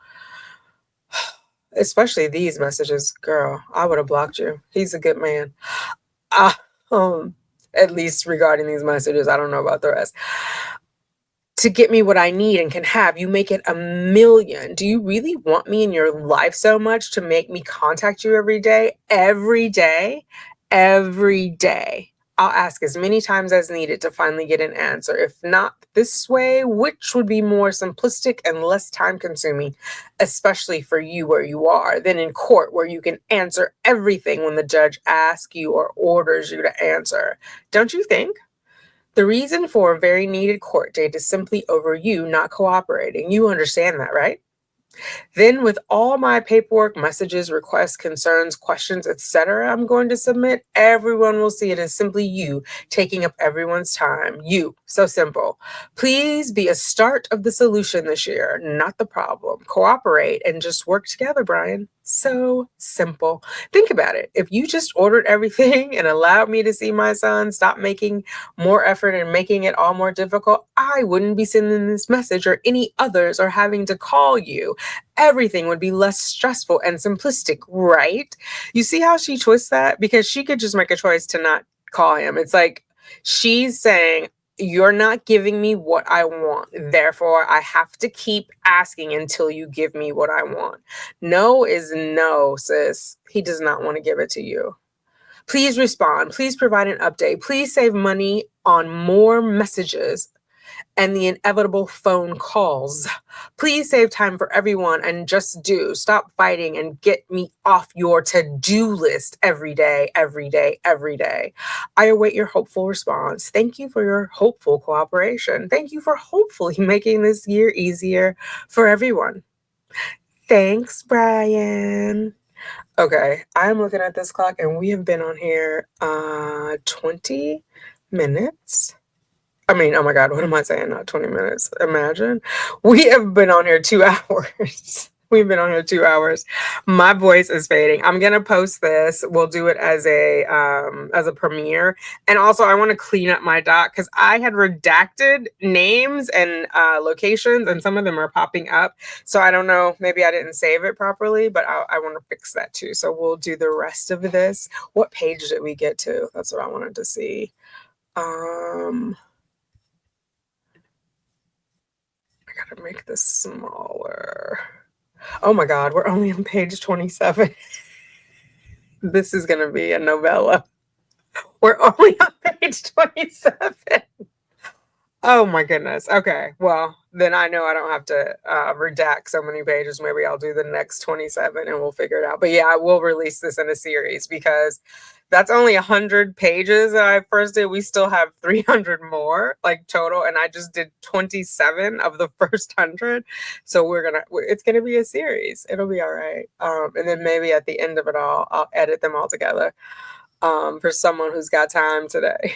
Especially these messages, girl. I would have blocked you. He's a good man. Uh, um, at least regarding these messages, I don't know about the rest. To get me what I need and can have, you make it a million. Do you really want me in your life so much to make me contact you every day? Every day? Every day. I'll ask as many times as needed to finally get an answer. If not this way, which would be more simplistic and less time consuming, especially for you where you are, than in court where you can answer everything when the judge asks you or orders you to answer. Don't you think? The reason for a very needed court date is simply over you not cooperating. You understand that, right? Then with all my paperwork, messages, requests, concerns, questions, etc., I'm going to submit, everyone will see it as simply you taking up everyone's time. You. So simple. Please be a start of the solution this year, not the problem. Cooperate and just work together, Brian. So simple. Think about it. If you just ordered everything and allowed me to see my son, stop making more effort and making it all more difficult, I wouldn't be sending this message or any others or having to call you. Everything would be less stressful and simplistic, right? You see how she twists that? Because she could just make a choice to not call him. It's like she's saying, you're not giving me what I want. Therefore, I have to keep asking until you give me what I want. No is no, sis. He does not want to give it to you. Please respond. Please provide an update. Please save money on more messages and the inevitable phone calls. Please save time for everyone and just do. Stop fighting and get me off your to-do list every day, every day, every day. I await your hopeful response. Thank you for your hopeful cooperation. Thank you for hopefully making this year easier for everyone. Thanks, Brian. Okay, I'm looking at this clock and we have been on here 20 minutes. I mean, oh my God, what am I saying? Not 20 minutes. Imagine. We have been on here 2 hours. We've been on here 2 hours. My voice is fading. I'm gonna post this. We'll do it as a premiere. And also I want to clean up my doc because I had redacted names and locations, and some of them are popping up. So I don't know, maybe I didn't save it properly, but I want to fix that too. So we'll do the rest of this. What page did we get to? That's what I wanted to see. I gotta make this smaller. Oh my God, we're only on page 27. This is gonna be a novella. We're only on page 27. Oh my goodness. Okay. Well, then I know I don't have to redact so many pages. Maybe I'll do the next 27 and we'll figure it out. But yeah, I will release this in a series because that's only 100 pages that I first did. We still have 300 more like total. And I just did 27 of the first 100. So it's going to be a series. It'll be all right. And then maybe at the end of it all, I'll edit them all together for someone who's got time today.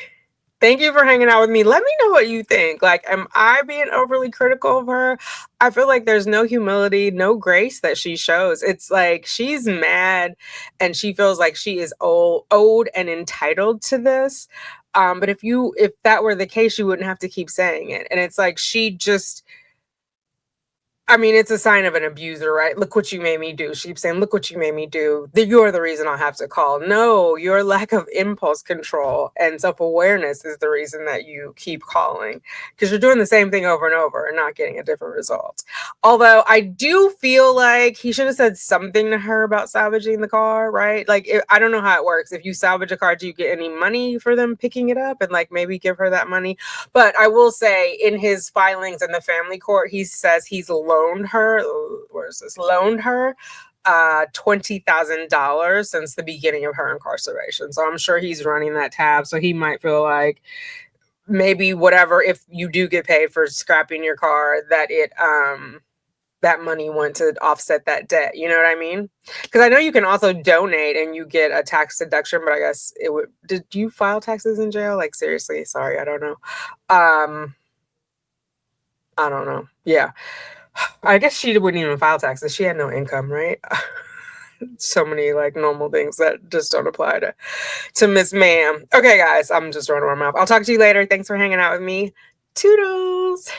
Thank you for hanging out with me. Let me know what you think. Like, am I being overly critical of her? I feel like there's no humility, no grace that she shows. It's like she's mad and she feels like she is owed and entitled to this. But if that were the case, you wouldn't have to keep saying it. And it's like she just I mean, it's a sign of an abuser, right? Look what you made me do. She keeps saying, look what you made me do. You're the reason I have to call. No, your lack of impulse control and self-awareness is the reason that you keep calling because you're doing the same thing over and over and not getting a different result. Although I do feel like he should have said something to her about salvaging the car, right? Like, I don't know how it works. If you salvage a car, do you get any money for them picking it up and like maybe give her that money? But I will say in his filings in the family court, he says he's loaned her $20,000 since the beginning of her incarceration. So I'm sure he's running that tab. So he might feel like maybe whatever, if you do get paid for scrapping your car, that that money went to offset that debt. You know what I mean? Because I know you can also donate and you get a tax deduction, but I guess it would. Did you file taxes in jail? Like seriously, sorry, I don't know. I don't know. Yeah. I guess she wouldn't even file taxes. She had no income, right? So many like normal things that just don't apply to Miss Ma'am. Okay, guys, I'm just running my mouth. I'll talk to you later. Thanks for hanging out with me. Toodles.